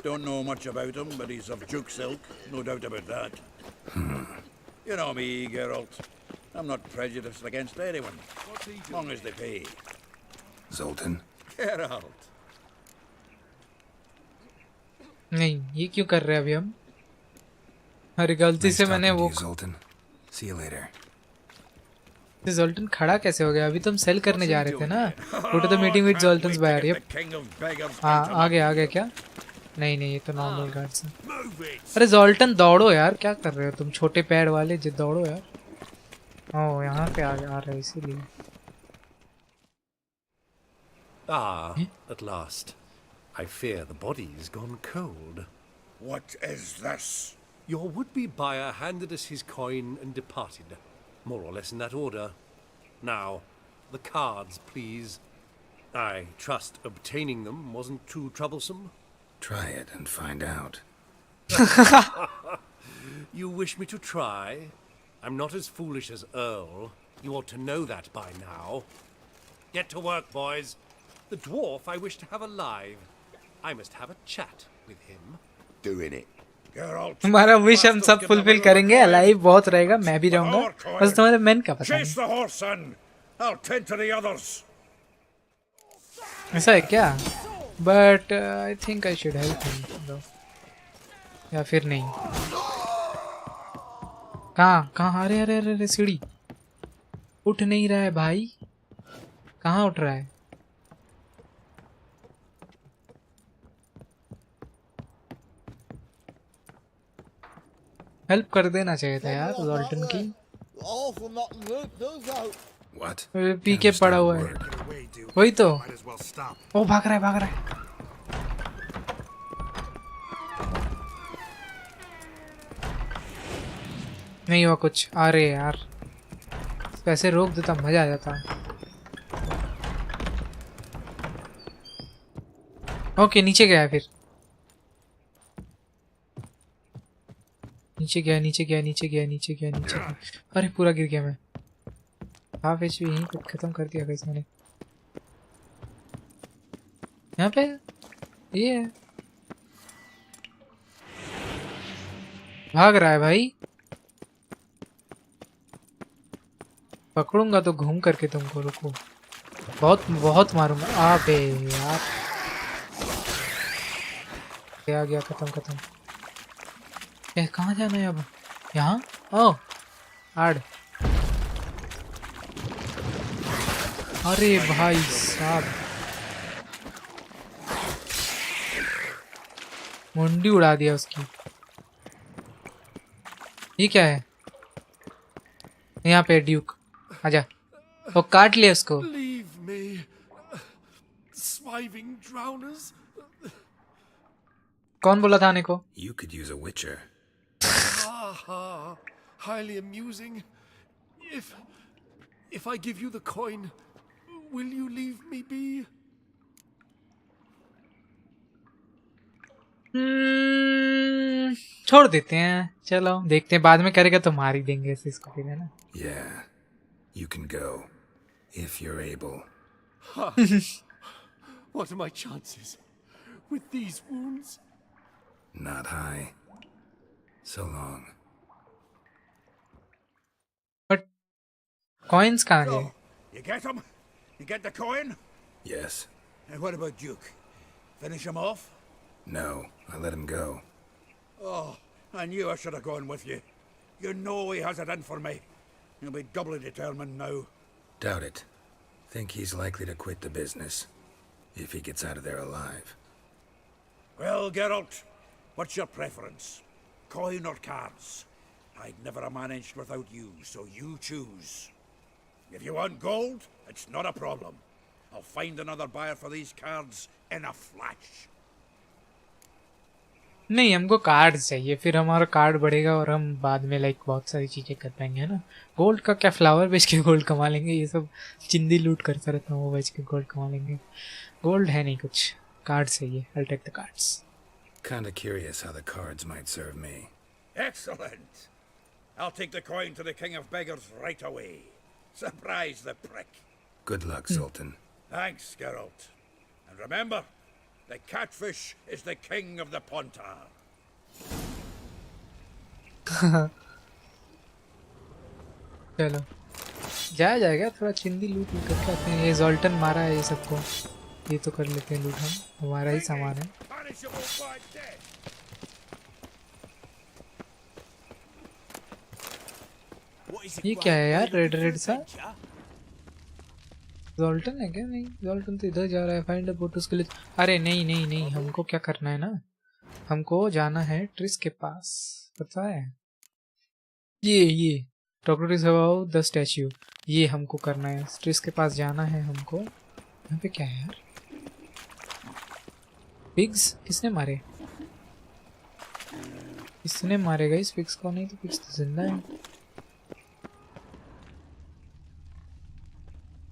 Don't know much about him, but he's of Duke silk, no doubt about that. You know me, Geralt. I'm not prejudiced against anyone, as long as they pay. Zoltan? Geralt. नहीं ये क्यों कर रहे हैं अभी हम अरे गलती से मैंने वो Zoltan. See you later. जोल्टन खड़ा कैसे हो गया अभी तुम सेल करने जा रहे थे ना go to the meeting with Zoltan's buyer ये हाँ आ गया क्या नहीं ये तो नॉर्मल गार्ड्स हैं अरे जोल्टन दौड़ो यार क्या कर रहे हो तुम छोटे पैर वाले जो दौड़ो यार ओह यहाँ पे आ रहे हो इसीलिए Ah, at last. I fear the body's gone cold. What is this? Your would-be buyer handed us his coin and departed. More or less in that order. Now, the cards, please. I trust obtaining them wasn't too troublesome. Try it and find out. You wish me to try? I'm not as foolish as Earl. You ought to know that by now. Get to work, boys. The dwarf I wish to have alive. I must have a chat with him. Doing it. Geralt. तुम्हारा wish हम सब fulfil करेंगे live बहुत रहेगा मैं भी रहूंगा बस तुम्हारे मेन का पता Chase the horse, son. I'll tend to the others. ऐसा है क्या but I think I should help him या फिर नहीं कहाँ अरे सीढ़ी उठ नहीं रहा है भाई कहाँ उठ रहा है हेल्प कर देना चाहिए था यार जोल्टन की What? पी के पड़ा हुआ है वही तो ओ भाग रहा है नहीं हुआ कुछ अरे यार कैसे रोक देता मजा आ जाता ओके नीचे गया फिर नीचे गया अरे पूरा गिर गया मैं हाफ एचपी यहीं पे खत्म कर दिया गाइस मैंने यहाँ पे ये है भाग रहा है भाई पकड़ूंगा तो घूम करके तुमको रुको बहुत मारूंगा अबे यार आ गया खत्म कहाँ जाना है अब यहाँ ओ आड़ अरे भाई साहब मुंडी उड़ा दिया उसकी ये क्या है यहाँ पे ड्यूक आजा वो काट लिया उसको Leave me, swiving drowners. कौन बोला था आने को You could use a witcher. Ha! Highly amusing. If I give you the coin, will you leave me be? छोड़ देते हैं चलो देखते हैं बाद में करेगा तो मार ही देंगे ऐसे इसको फिर है ना Yeah, you can go. If you're able. What are my chances with these wounds? Not high. So long. Coins कहाँ गए? So, you get him? You get the coin? Yes. And what about Duke? Finish him off? No, I let him go. Oh, I knew I should have gone with you. You know he has it in for me. He'll be doubly determined now. Doubt it. Think he's likely to quit the business. If he gets out of there alive. Well, Geralt, what's your preference? Coin or cards? I'd never have managed without you, so you choose. If you want gold, it's not a problem. I'll find another buyer for these cards in a flash. नहीं, हमको card चाहिए, फिर हमारा card बढ़ेगा और हम बाद में लाइक बहुत सारी चीज़ें कर पाएंगे, है ना. गोल्ड का क्या, फ्लावर बेच के गोल्ड कमा लेंगे, ये सब चिंदी लूट करता रहता हूँ, वो बेच के गोल्ड कमा लेंगे. गोल्ड है नहीं कुछ, कार्ड चाहिए. I'll take the cards. Kinda curious how the cards might serve me. Excellent. I'll take the coin to the King of Beggars right away. Surprise the prick. Good luck, Sultan. Thanks, Geralt. And remember, the catfish is the king of the Pontar. चलो जाया जाएगा, थोड़ा चिंदी लूट लूट करके आते हैं. ये जोल्टन मारा है ये सबको, ये तो कर लेते हैं लूट हम, हमारा ही सामान है. Punishable by death. ये क्या है यार, रेड रेड सा? जोल्टन है क्या? नहीं, जोल्टन तो इधर जा रहा है. फाइंड अ बोट उसके लिए. अरे नहीं नहीं नहीं, हमको क्या करना है ना, हमको जाना है ट्रिस के पास, पता है. ये talk to Tris about the statue, ये हमको करना है. ट्रिस के पास जाना है हमको. यहाँ पे क्या है यार? पिग्स किसने मारे? किसने मारेगा इस पिग्स को? नहीं तो पिग्स तो जिंदा है.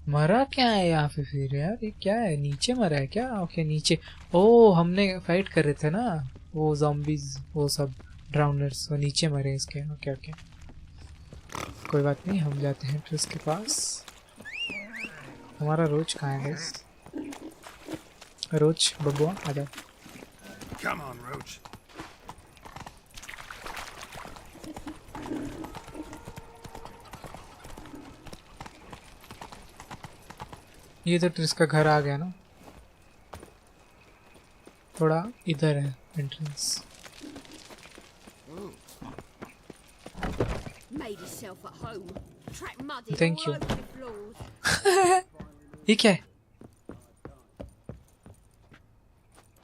मरा क्या है यहाँ पे फिर यार? ये क्या है, नीचे मरा है क्या? ओके नीचे. ओ हमने फाइट कर रहे थे ना वो ज़ॉम्बीज, वो सब ड्राउनर्स, वो नीचे मरे इसके. ओके ओके, कोई बात नहीं, हम जाते हैं ट्रिस के पास. हमारा रोज कहाँ है गाइस? रोज बबुआ आ जाओ. Come on, Roach. ये तो ट्रिस का घर आ गया ना, थोड़ा इधर है entrance. Made yourself at home. Track mud Thank all you. over the floors. ये क्या है?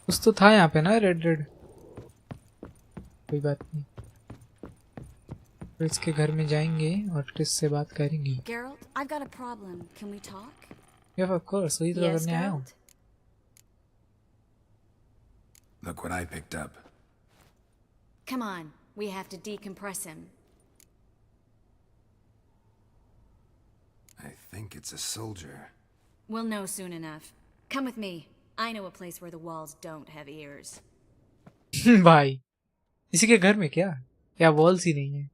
कुछ तो था यहाँ पे ना, रेड रेड. कोई बात नहीं, ट्रिस के घर में जाएंगे और ट्रिस से बात करेंगे. Geralt, I've got a problem. Can we talk? Yeah, of course. वही तो Yes, करने आया हूँ. Geralt? Look what I picked up. Come on, we have to decompress him. I think it's a soldier. We'll know soon enough. Come with me. I know a place where the walls don't have ears. भाई इसी के घर में क्या, या walls ही नहीं है?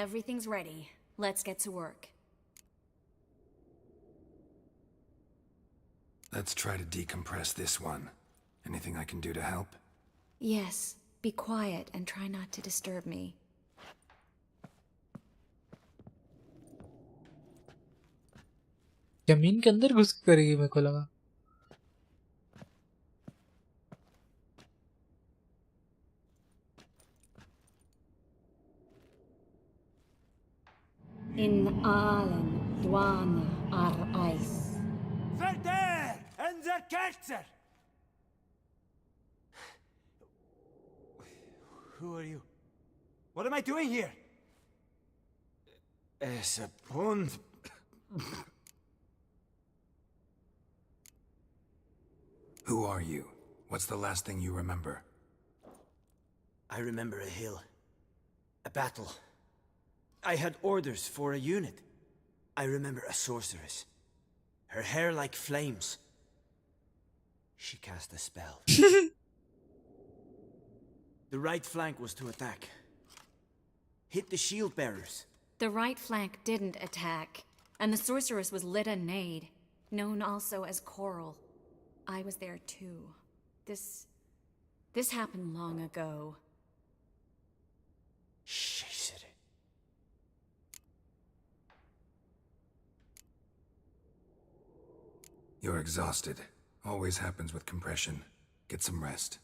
Everything's ready. Let's get to work. Let's try to decompress this one. Anything I can do to help? Yes, be quiet and try not to disturb me. जमीन के अंदर घुस के करेगी, मेरे को लगा. In Allen, Dwana, ar Eis. Verder! In the Kerzer! Who are you? What am I doing here? Es a pond. Who are you? What's the last thing you remember? I remember a hill. A battle. I had orders for a unit. I remember a sorceress. Her hair like flames. She cast a spell. The right flank was to attack. Hit the shield bearers. The right flank didn't attack, and the sorceress was Lita Nade, known also as Coral. I was there too. This happened long ago. Shit. You're exhausted. Always happens with compression. Get some rest.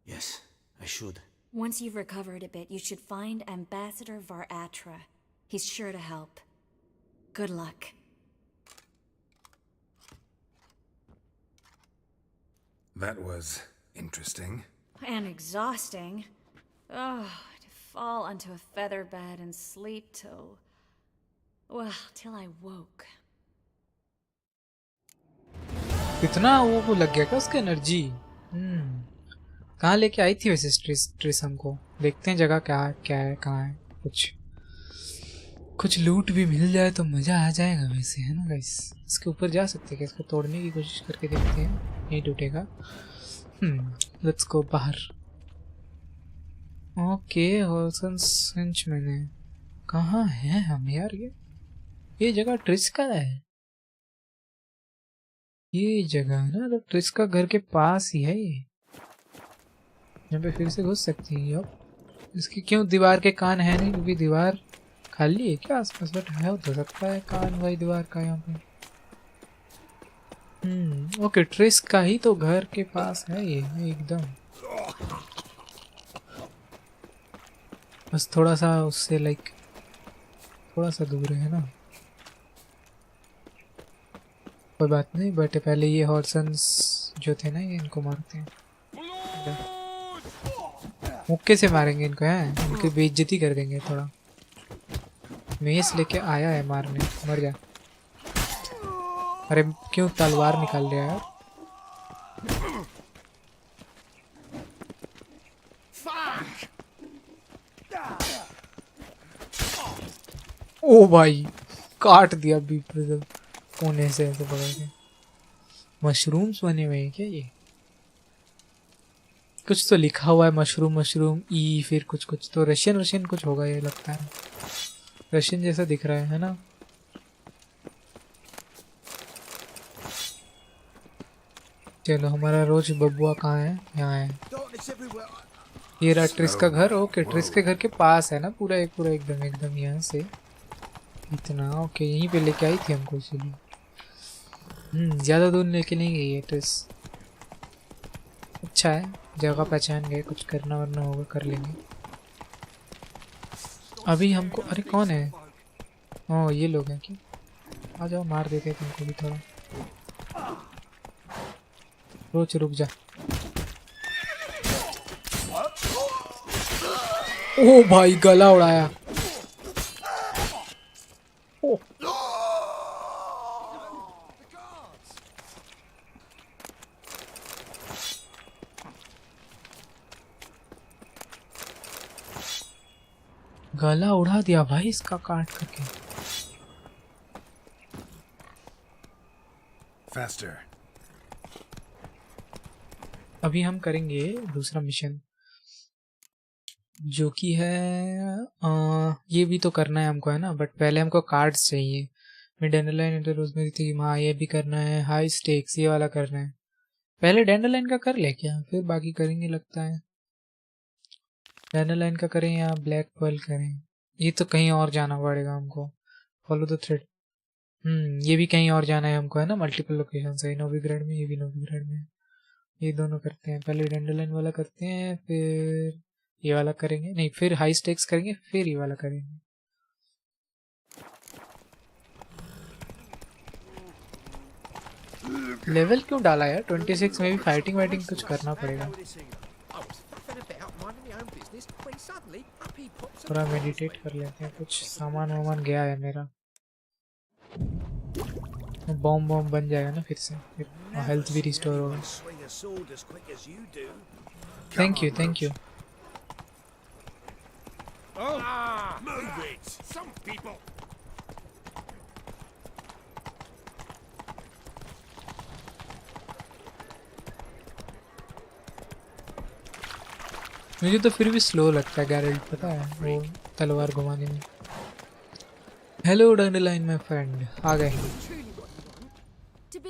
Yes, I should. Once you've recovered a bit, you should find Ambassador Varatra. He's sure to help. Good luck. That was interesting. And exhausting. Oh, to fall onto a feather bed and sleep till... well, till I woke. कितना वो लग गया क्या उसका energy? कहाँ लेके आई थी वैसे स्ट्रेस हमको? देखते हैं जगह क्या क्या है, कहाँ है। कुछ लूट भी मिल जाए तो मजा आ जाएगा वैसे, है ना गाइस? इसके ऊपर जा सकते हैं क्या? इसको तोड़ने की कोशिश करके देखते हैं, नहीं टूटेगा। लेट्स गो बाहर। ओके, हॉल्सन्स हेंचमैन है। कहाँ है हम यार? ये जगह ट्रिस का है। ये जगह ना तो ट्रिस का घर के पास ही है। ये यहाँ पे फिर से घुस सकती है अब। इसकी क्यों दीवार के कान है नहीं? क्योंकि दीवार खाली है क्या आसपास? बट है, हो सकता है कान भाई दीवार का यहाँ पे। ओके, ट्रिस का ही तो घर के पास है ये एकदम। बस थोड़ा सा उससे लाइक थोड़ा सा दूर है ना। कोई बात नहीं, बट पहले ये हॉर्सन्स जो थे ना, ये इनको मारते हैं। मुक्के से मारेंगे इनको, हैं इनकी बेइज्जती कर देंगे थोड़ा। मेस लेके आया है मारने, मर जा। अरे क्यों तलवार निकाल लिया यार? ओ भाई, काट दिया बीच में कोने से ऐसे पकड़ के। मशरूम्स बने हुए हैं क्या ये? कुछ तो लिखा हुआ है मशरूम मशरूम ई, फिर कुछ तो रशियन कुछ होगा ये लगता है। रशियन जैसा दिख रहा है ना? चलो, हमारा रोज बबुआ कहाँ है? यहाँ है। ये रहा ट्रिस का घर। ओके, ट्रिस के घर के पास है ना पूरा एकदम यहाँ से इतना। ओके, यहीं पे लेके आई थी हमको इसीलिए। ज़्यादा दूर लेके नहीं गई है ट्रिस। अच्छा है, जगह पहचान गए। कुछ करना वरना होगा कर लेंगे अभी हमको। अरे कौन है? ओह, ये लोग हैं क्या? आ जाओ, मार देते हैं तुमको भी थोड़ा। रोच रुक जा। ओ भाई, गला उड़ाया। ओ गला उड़ा दिया भाई इसका काट करके। Faster. अभी हम करेंगे दूसरा मिशन, जो कि है ये भी तो करना है हमको, है ना? बट पहले हमको कार्ड्स चाहिए। मैं डैंडरलाइन रोजमेरी थी, हाँ ये भी करना है। हाई स्टेक्स ये वाला करना है। पहले डैंडरलाइन का कर ले क्या, फिर बाकी करेंगे लगता है। डैंडरलाइन का करें या ब्लैक पर्ल करें? ये तो कहीं और जाना पड़ेगा हमको। Follow the thread. ये भी कहीं और जाना है हमको, है ना? मल्टीपल लोकेशन है, नोविग्रेड में, ये भी नोविग्रेड में। ये दोनों करते हैं। पहले डैंडरलाइन वाला करते हैं, फिर ये वाला करेंगे। नहीं, फिर हाई स्टेक्स करेंगे, फिर ये वाला करेंगे। लेवल क्यों डाला यार? 26 में भी फाइटिंग वाइटिंग कुछ करना पड़ेगा। थोड़ा मेडिटेट कर लेते हैं। कुछ सामान वामान गया है मेरा। बॉम्ब बन जाएगा ना फिर से, फिर हेल्थ भी रिस्टोर होगा। Thank you. मुझे तो फिर भी स्लो लगता है गैरेल्ट, पता है, वो तलवार घुमाने में। हेलो डैंडरलाइन माय फ्रेंड, आ गए।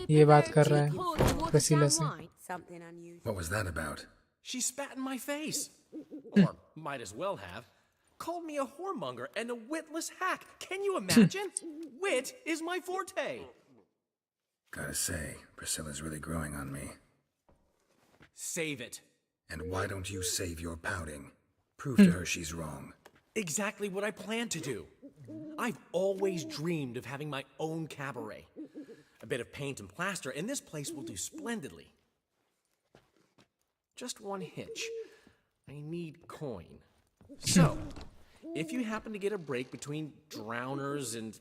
ये बात कर रहा है वसीला से। What was that about? She spat in my face. Or might as well have. Called me a whoremonger and a witless hack. Can you imagine? Wit is my forte. Gotta say, Priscilla's really growing on me. Save it. And why don't you save your pouting? Prove to her she's wrong. Exactly what I plan to do. I've always dreamed of having my own cabaret. A bit of paint and plaster, and this place will do splendidly. Just one hitch. I need coin. So, if you happen to get a break between drowners and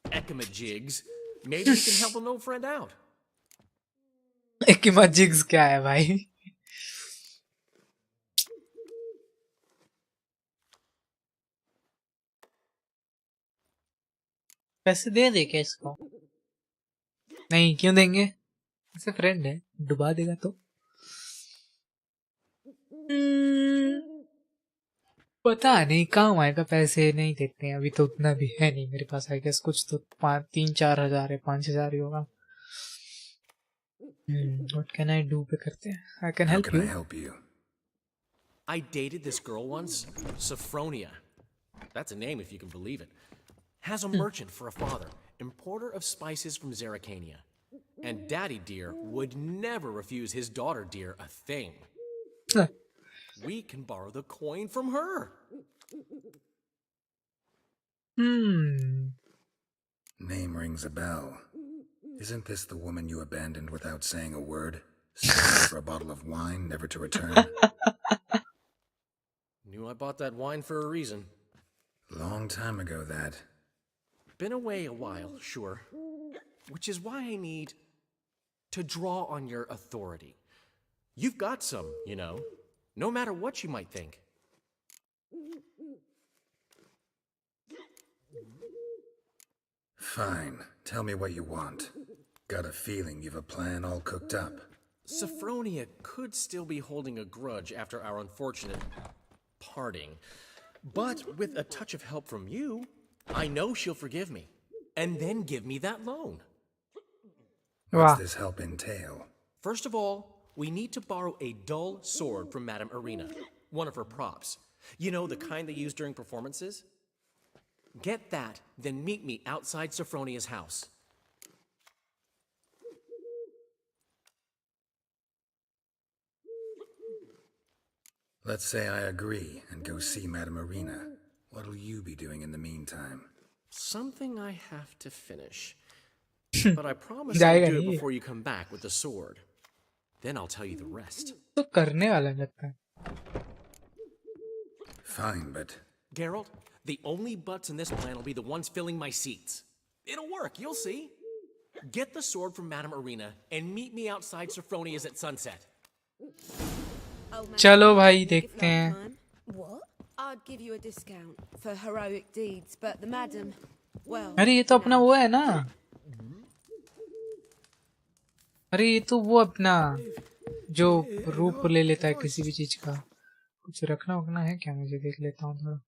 ekamajigs, maybe you can help an old friend out. एकमाजिग्स क्या है भाई? पैसे दे दे क्या इसको? नहीं, क्यों देंगे? ऐसे फ्रेंड है, डुबा देगा तो? पता नहीं कहाँ आएगा, पैसे नहीं देते हैं अभी तो, उतना भी है नहीं मेरे पास। आई गेस कुछ तो 3-4 हजार है, 5,000 ही होगा। What can I do पे करते हैं? I can help you. How can I help you? I dated this girl once, Sophronia. That's a name if you can believe it. Has a merchant for a father, importer of spices from Zerrikania. And Daddy Dear would never refuse his daughter Dear a thing. We can borrow the coin from her. Name rings a bell. Isn't this the woman you abandoned without saying a word? Selling for a bottle of wine, never to return? Knew I bought that wine for a reason. Long time ago, that. Been away a while, sure. Which is why I need to draw on your authority. You've got some, you know, no matter what you might think. Fine. Tell me what you want. Got a feeling you've a plan all cooked up. Sophronia could still be holding a grudge after our unfortunate parting. But with a touch of help from you, I know she'll forgive me. And then give me that loan. What's this help entail? First of all, we need to borrow a dull sword from Madame Arena, one of her props. You know, the kind they use during performances? Get that, then meet me outside Sophronia's house. Let's say I agree and go see Madame Arena. What'll you be doing in the meantime? Something I have to finish. But I promise I'll do it before you come back with the sword. Then I'll tell you the rest. तो करने वाला लगता है. Fine, but... Geralt, the only butts in this plan will be the ones filling my seats. It'll work, you'll see. Get the sword from Madame Arena and meet me outside Sophronia's at sunset. चलो भाई देखते हैं. What? I'd give you a discount for heroic deeds, but the madam, well. अरे ये तो अपना वो है ना. अरे ये तो वो अपना जो रूप ले लेता है किसी भी चीज का. कुछ रखना वखना है क्या? मुझे देख लेता हूँ थोड़ा.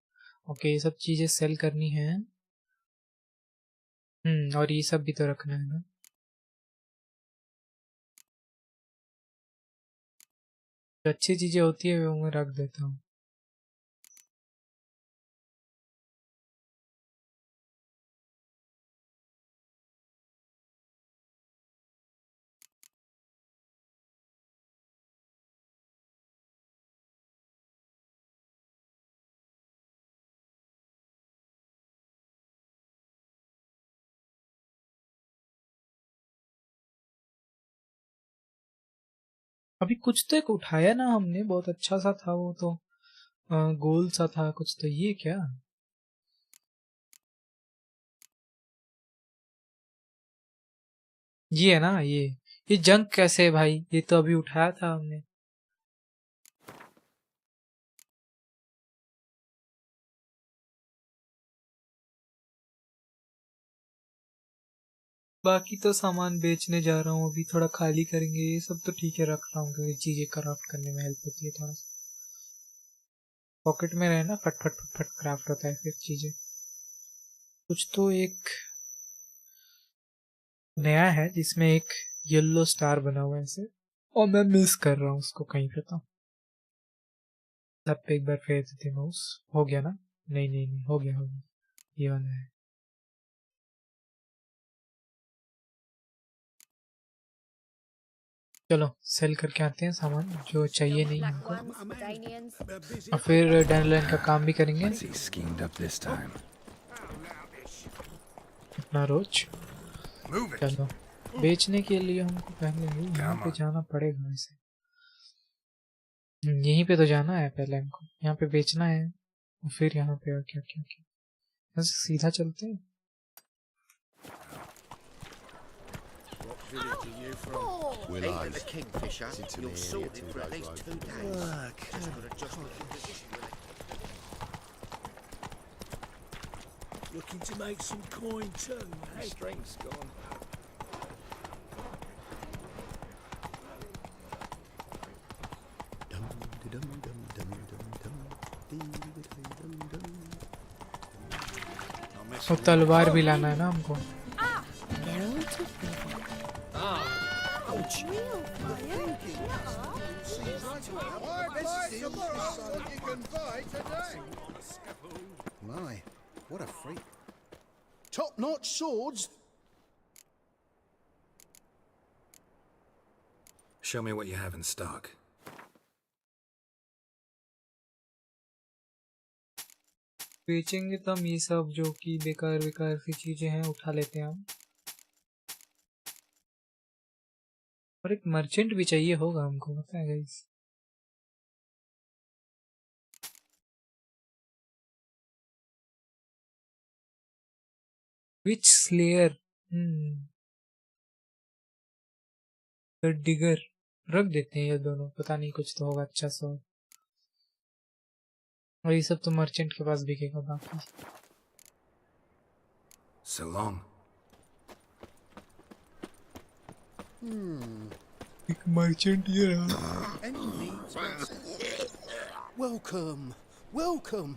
ओके, ये सब चीजें सेल करनी है. और ये सब भी तो रखना है ना. जो अच्छी चीजें होती है वो मैं रख देता हूँ. अभी कुछ तो एक उठाया ना हमने, बहुत अच्छा सा था वो तो. गोल सा था कुछ तो. ये क्या? ये है ना. ये जंक कैसे है भाई? ये तो अभी उठाया था हमने. बाकी तो सामान बेचने जा रहा हूँ अभी. थोड़ा खाली करेंगे. ये सब तो ठीक है, रख रहा हूँ क्योंकि चीजें क्राफ्ट करने में हेल्प होती है. थोड़ा पॉकेट में रहे ना, फट फट फट फट क्राफ्ट होता है फिर चीजें. कुछ तो एक नया है जिसमें एक येलो स्टार बना हुआ है ऐसे, और मैं मिस कर रहा हूँ उसको कहीं पे. तो तब पे एक बार फेर देते माउस. हो गया ना? नहीं नहीं नहीं, हो गया. ये वाला है. चलो सेल करके आते हैं सामान जो चाहिए नहीं Black हमको, ones for Danians. और फिर डैनलाइन का काम भी करेंगे He schemed up this time. अपना रोज। Move it. चलो बेचने के लिए हमको पहले यहाँ पे जाना पड़ेगा वैसे। यहीं पे तो जाना है पहले हमको, यहाँ पे बेचना है और फिर यहाँ पे और क्या क्या क्या। यहाँ से सीधा चलते हैं। Will I? The Kingfisher, you're sorted for at least 2 days. Just gotta adjust your position with it. Looking to make some coin too, eh? Strength's gone. और तलवार भी लाना है ना हमको। My, what a freak. Top-notch swords. Show me what you have in stock. बेचेंगे तो हम ये सब जो कि बेकार बेकार सी चीजें हैं उठा लेते हैं हम। और एक मर्चेंट भी चाहिए होगा हमको, पता है guys. Which slayer, the digger रख देते हैं ये दोनों, पता नहीं कुछ तो होगा अच्छा सा। और ये सब तो मर्चेंट के पास बिकेगा बाकी। So long. एक मर्चेंट ये रहा। Any needs? Welcome, welcome.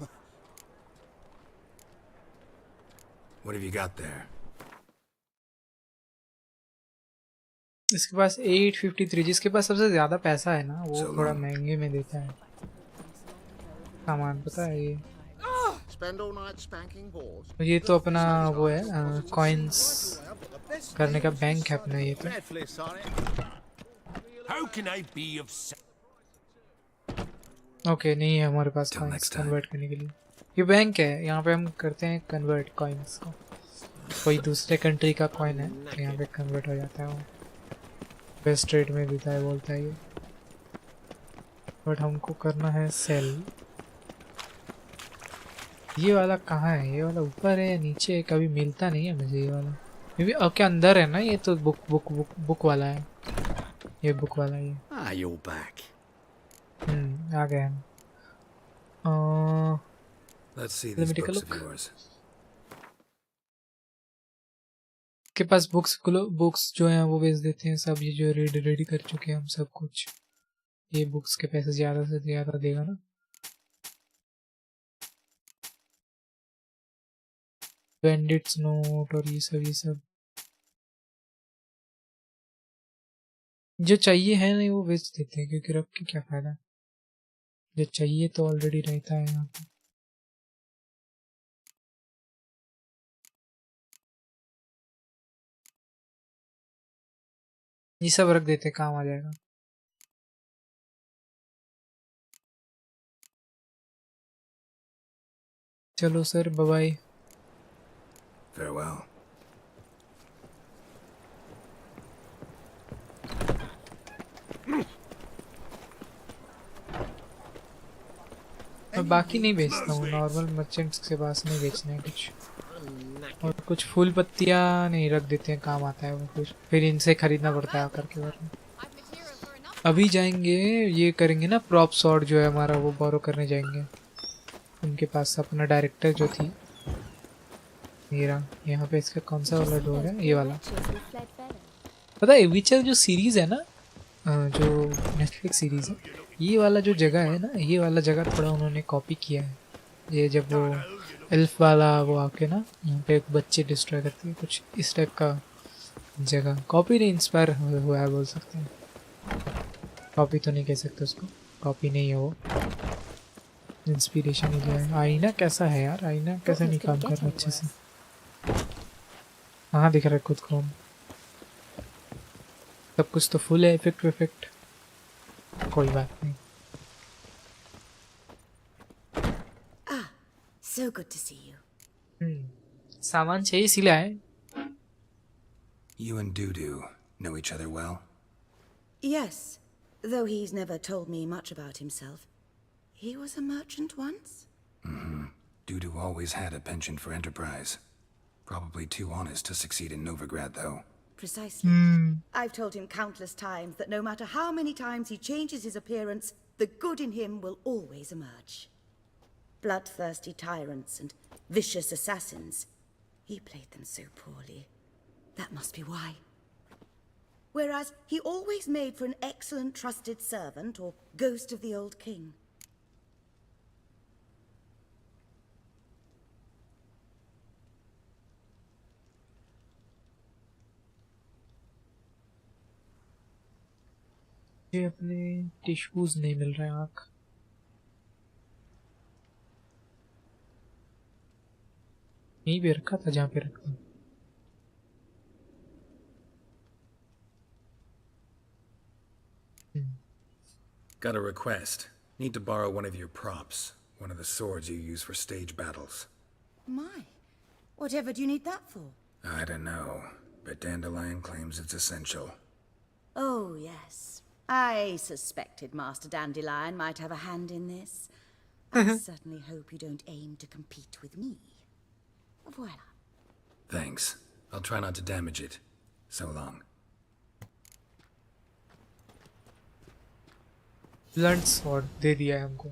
What have you got there? इसके पास 853, जिसके पास सबसे ज्यादा पैसा है ना वो थोड़ा महंगे में देता है सामान, पता है ये। Spend all night spanking balls. ये तो अपना वो है कॉइन्स करने का बैंक है अपना ये तो। How can I be of okay नहीं है हमारे पास कॉइन्स कन्वर्ट करने के लिए। ये बैंक है, यहाँ पे हम करते हैं कन्वर्ट कॉइन्स को। कोई दूसरे कंट्री का कॉइन है तो यहाँ पे कन्वर्ट हो जाता है वो। बेस्ट रेट में देता है बोलता है ये। बट हमको करना है सेल। ये वाला कहाँ है? ये वाला ऊपर है या नीचे है? कभी मिलता नहीं है मुझे ये वाला। ये भी क्या अंदर है ना? ये तो बुक वाला है। ये बुक वाला है ये। You're back. आ गए हम। Let's see Let these me take a books of look. yours. के पास बुक्स जो हैं वो बेच देते हैं सब। ये जो रेडी कर चुके हैं हम सब कुछ। ये बुक्स के पैसे ज्यादा से ज्यादा देगा ना। बैंडिट्स नोट और ये सब जो चाहिए है नहीं वो बेच देते हैं, क्योंकि रख के क्या फायदा। जो चाहिए तो ऑलरेडी रहता है यहाँ पे। ये सब रख देते, काम आ जाएगा। चलो सर, बाय बाय। Farewell. मैं बाकी नहीं बेचता हूँ, नॉर्मल मर्चेंट्स के पास नहीं बेचना है कुछ। और कुछ फूल पत्तियाँ नहीं रख देते हैं, काम आता है वो। फिर इनसे खरीदना पड़ता है आकर के बारे में। अभी जाएंगे ये करेंगे ना, प्रॉप शॉट जो है हमारा वो बोरो करने जाएंगे उनके पास। अपना डायरेक्टर जो थी मेरा, यहाँ पे इसका कौन सा वाला डोर है? ये वाला। पता है विचर जो सीरीज है ना, जो नेटफ्लिक्स सीरीज है, ये वाला जो जगह है ना, ये वाला जगह थोड़ा उन्होंने कॉपी किया है। ये जब वो एल्फ वाला वो आके ना यहाँ पे एक बच्चे डिस्ट्रॉय करते हैं, कुछ इस टाइप का जगह कॉपी नहीं, इंस्पायर हुआ है बोल सकते हैं। कॉपी तो नहीं कह सकते उसको, कॉपी नहीं है वो, इंस्पिरेशन ही लिया है। आईना कैसा है यार? आईना कैसे नहीं काम कर रहा अच्छे से? हाँ दिख रहा है खुद को। सब कुछ तो फुल है, इफेक्ट इफेक्ट, कोई बात नहीं। So good to see you. सामान चाहिए इसीलिए आए। You and Dudu know each other well? Yes, though he's never told me much about himself. He was a merchant once? Dudu always had a penchant for enterprise. Probably too honest to succeed in Novigrad, though. Precisely. I've told him countless times that no matter how many times he changes his appearance, the good in him will always emerge. Bloodthirsty tyrants and vicious assassins. He played them so poorly. That must be why. Whereas he always made for an excellent trusted servant or ghost of the old king. ये अपने tissues नहीं मिल रहे, आँख यहीं पे रखा था जहाँ पे रखा। Got a request. Need to borrow one of your props. One of the swords you use for stage battles. My, whatever do you need that for? I don't know, but Dandelion claims it's essential. Oh, yes. I suspected Master Dandelion might have a hand in this. I certainly hope you don't aim to compete with me. Voila. Thanks. I'll try not to damage it. So long. Blunt sword दे दिया है हमको,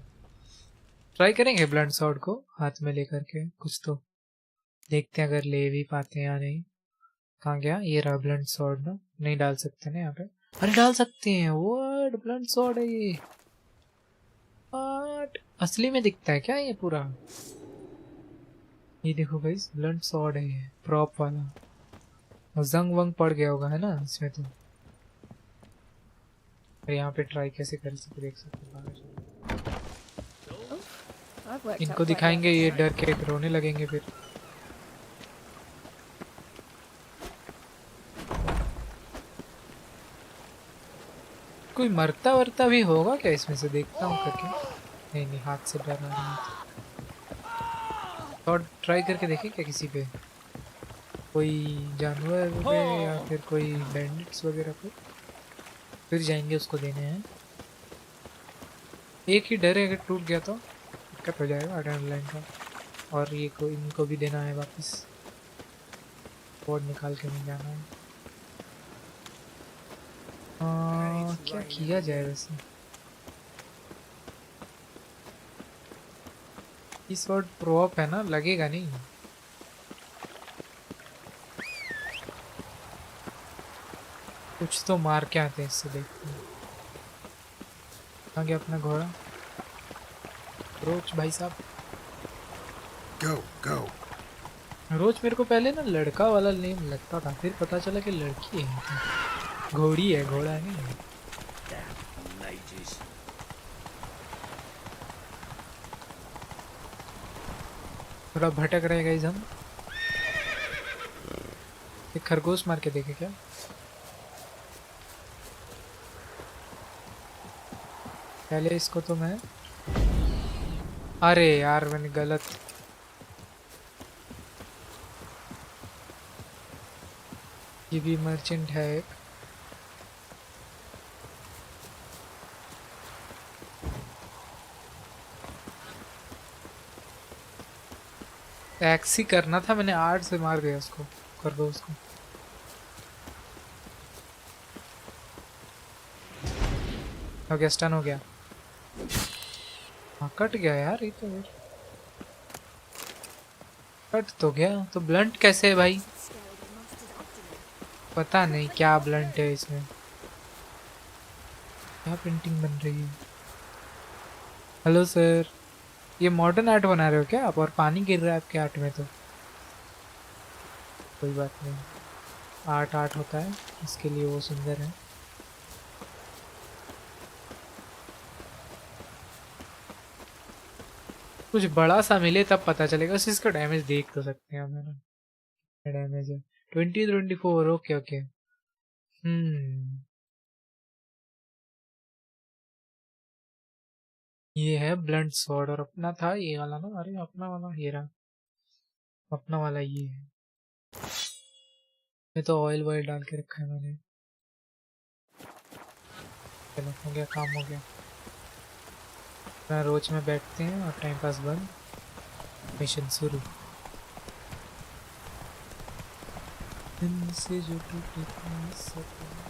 try करेंगे blunt sword को हाथ में लेकर के, कुछ तो देखते हैं अगर ले भी पाते हैं या नहीं। कहाँ गया ये रहा ब्लंट सॉर्ड ना, नहीं डाल सकते ना यहाँ पे, अरे डाल सकते हैं, वर्ड ब्लंट सॉर्ड है ये। बट असली में दिखता है क्या ये पूरा? ये देखो गाइस ब्लंट सॉर्ड है ये, प्रॉप वाला, और जंग वंग पड़ गया होगा है ना इसमें तो। यहाँ पे ट्राई कैसे कर सकते, देख सकते इनको दिखाएंगे, ये डर के रोने लगेंगे फिर। कोई मरता वरता भी होगा क्या इसमें से, देखता हूँ करके। नहीं नहीं, हाथ से डर रहा है। और ट्राई करके देखें क्या किसी पे, कोई जानवर पे या फिर कोई बैंडिट्स वगैरह पे, फिर जाएंगे उसको देने हैं। एक ही डर है, अगर टूट गया तो दिक्कत हो जाएगा एड्रेनलाइन का। और ये को इनको भी देना है वापस, बोर्ड निकाल के नहीं जाना है। क्या किया जाए वैसे, इस वर्ड प्रोप है ना, लगेगा नहीं। कुछ तो मार के आते हैं इससे, देखते हैं। कहाँ गया अपना घोड़ा? रोज भाई साहब, Go, go. रोज मेरे को पहले ना लड़का वाला नेम लगता था, फिर पता चला कि लड़की है, घोड़ी है, घोड़ा नहीं है। थोड़ा भटक रहे गाइस हम। एक खरगोश मार के देखे क्या? पहले इसको तो मैं, अरे यार मैंने गलत, ये भी मर्चेंट है एक। एक्स ही करना था, मैंने 8 से मार दिया उसको, खरगोश को। हो गया, स्टन हो गया। हाँ कट गया यार, ये तो कट तो गया। तो ब्लंट कैसे है भाई? पता नहीं क्या ब्लंट है इसमें, क्या पेंटिंग बन रही है। हेलो सर, ये मॉडर्न आर्ट बना रहे हो क्या आप? और पानी गिर रहा है आपके आर्ट में तो। कोई बात नहीं, आर्ट आर्ट होता है, इसके लिए वो सुंदर है। कुछ बड़ा सा मिले तब पता चलेगा। बस इसका डैमेज देख तो सकते हैं हम, है ना? डैमेज है 20-24। Okay okay. ये है ब्लंट स्वॉर्ड और अपना था ये वाला ना। अरे अपना वाला ये रहा, अपना वाला ये है। ये तो ऑयल वॉयल डाल के रखा है मैंने। चलो हो गया, काम हो गया। अपना रोज में बैठते हैं और टाइम पास बंद। मिशन शुरू। दिन से जो टूटे सपने।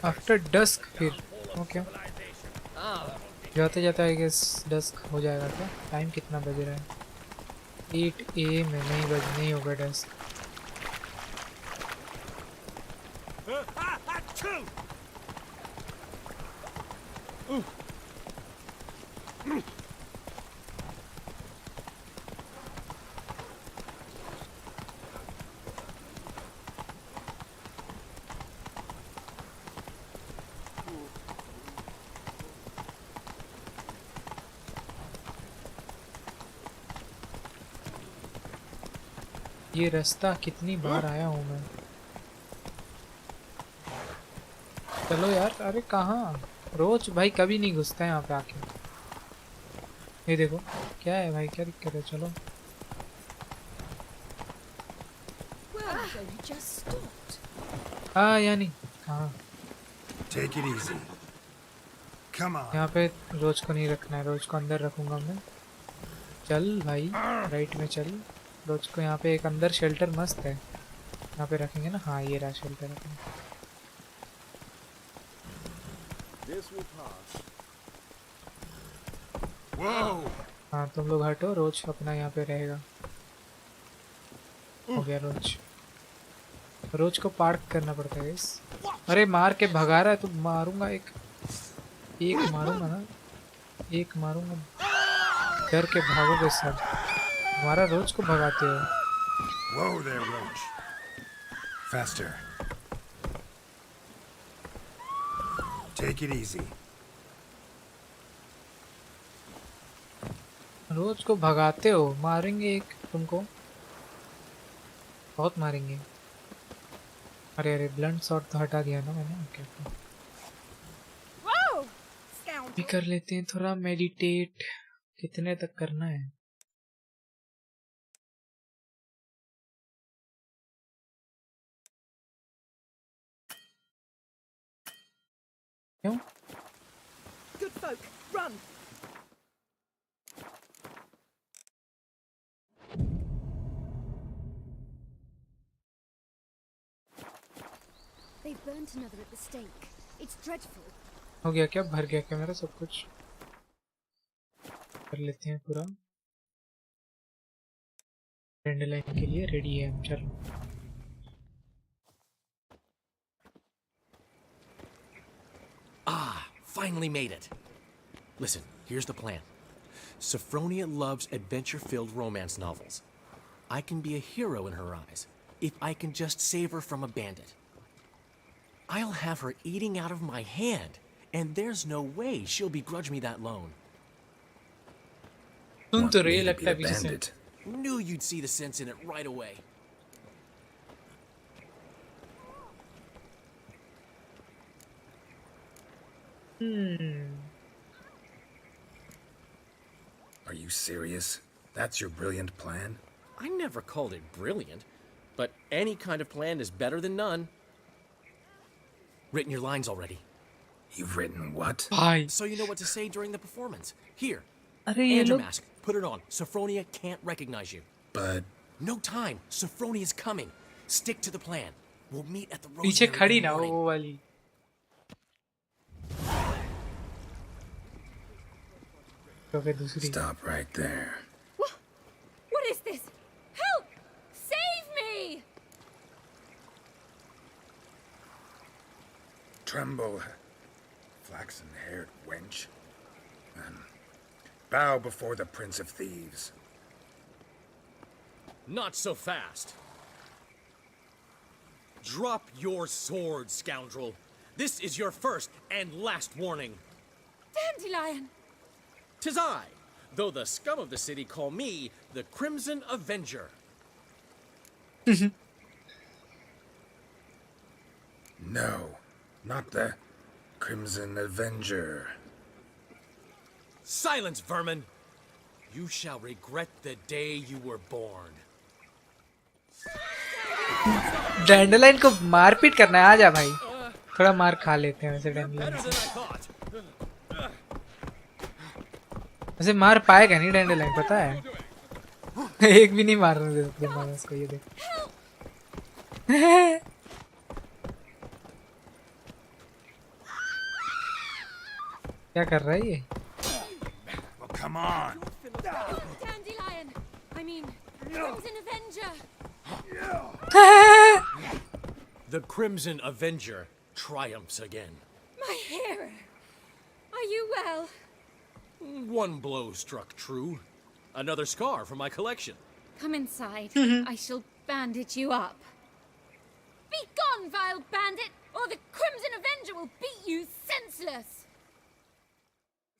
आफ्टर डस्क फिर ओके। जाते जाते आई गेस डस्क हो जाएगा क्या? टाइम कितना बज रहा है? 8 AM में नहीं होगा डस्क। ये रास्ता कितनी बार आया हूँ मैं। चलो यार, अरे कहाँ रोज भाई कभी नहीं घुसता है यहाँ पे आके। ये देखो क्या है भाई, क्या दिक्कत है? चलो हाँ या नहीं कहाँ। Take it easy. Come on. यहाँ पे रोज को नहीं रखना है, रोज को अंदर रखूंगा मैं। चल भाई राइट में चल। रोज को यहाँ पे एक अंदर शेल्टर मस्त है, यहाँ पे रखेंगे ना। हाँ ये रहा शेल्टर अपना। हाँ तुम लोग हटो, रोज अपना यहाँ पे रहेगा। हो गया रोज। रोज को पार्क करना पड़ता है इस। अरे मार के भगा रहा है तो मारूंगा। एक मारूंगा ना, एक मारूंगा। डर के भागोगे सब, हमारा रोज को भगाते हो। Whoa there, Roach. Faster. Take it easy. रोज को भगाते हो, मारेंगे एक तुमको, बहुत मारेंगे। अरे अरे ब्लंट शॉट तो हटा दिया ना मैंने। ओके भी कर लेते हैं थोड़ा मेडिटेट। कितने तक करना है? क्यों? Good folk, run! They burnt another at the stake. It's dreadful. हो गया क्या? भर गया क्या मेरा सब कुछ? कर लेते हैं पूरा। रेंड लाइन के लिए रेडी है हम। चलो Finally made it. Listen, here's the plan. Sophronia loves adventure-filled romance novels. I can be a hero in her eyes if I can just save her from a bandit. I'll have her eating out of my hand, and there's no way she'll begrudge me that loan. सुन तो Want रही me to लगता है be a पीछे से। bandit? Knew you'd see the sense in it right away. Are you serious? That's your brilliant plan? I never called it brilliant, but any kind of plan is better than none. Written your lines already. You've written what? भाई So you know what to say during the performance. Here, अरे ये and your लोग mask. Put it on. Sophronia can't recognize you. But No time. Sophronia's coming. Stick to the plan. We'll meet at the पीछे rosemary खड़ी in the ना morning. वो वाली। तो फिर दूसरी। stop right there. What is this? Help! Save me! Tremble, flaxen-haired wench. Bow before the Prince of Thieves. Not so fast. Drop your sword, scoundrel. This is your first and last warning. Dandelion! 'Tis I, though the scum of the city call me the Crimson Avenger. No, not the Crimson Avenger. Silence, vermin! You shall regret the day you were born. डैंडलाइन को मारपीट करना है, आजा भाई, थोड़ा मार खा लेते हैं वैसे डैंडलाइन से। वैसे मार पाएगा नहीं डैंडलाइन, पता है। एक भी नहीं मारने दे सकते मार उसको, ये देख। क्या कर रहा है ये? Come on. Dandelion! I mean, Crimson Avenger! The Crimson Avenger triumphs again. My hero! Are you well? One blow struck true. Another scar from my collection. Come inside. I shall bandage you up. Be gone, vile bandit, or the Crimson Avenger will beat you senseless!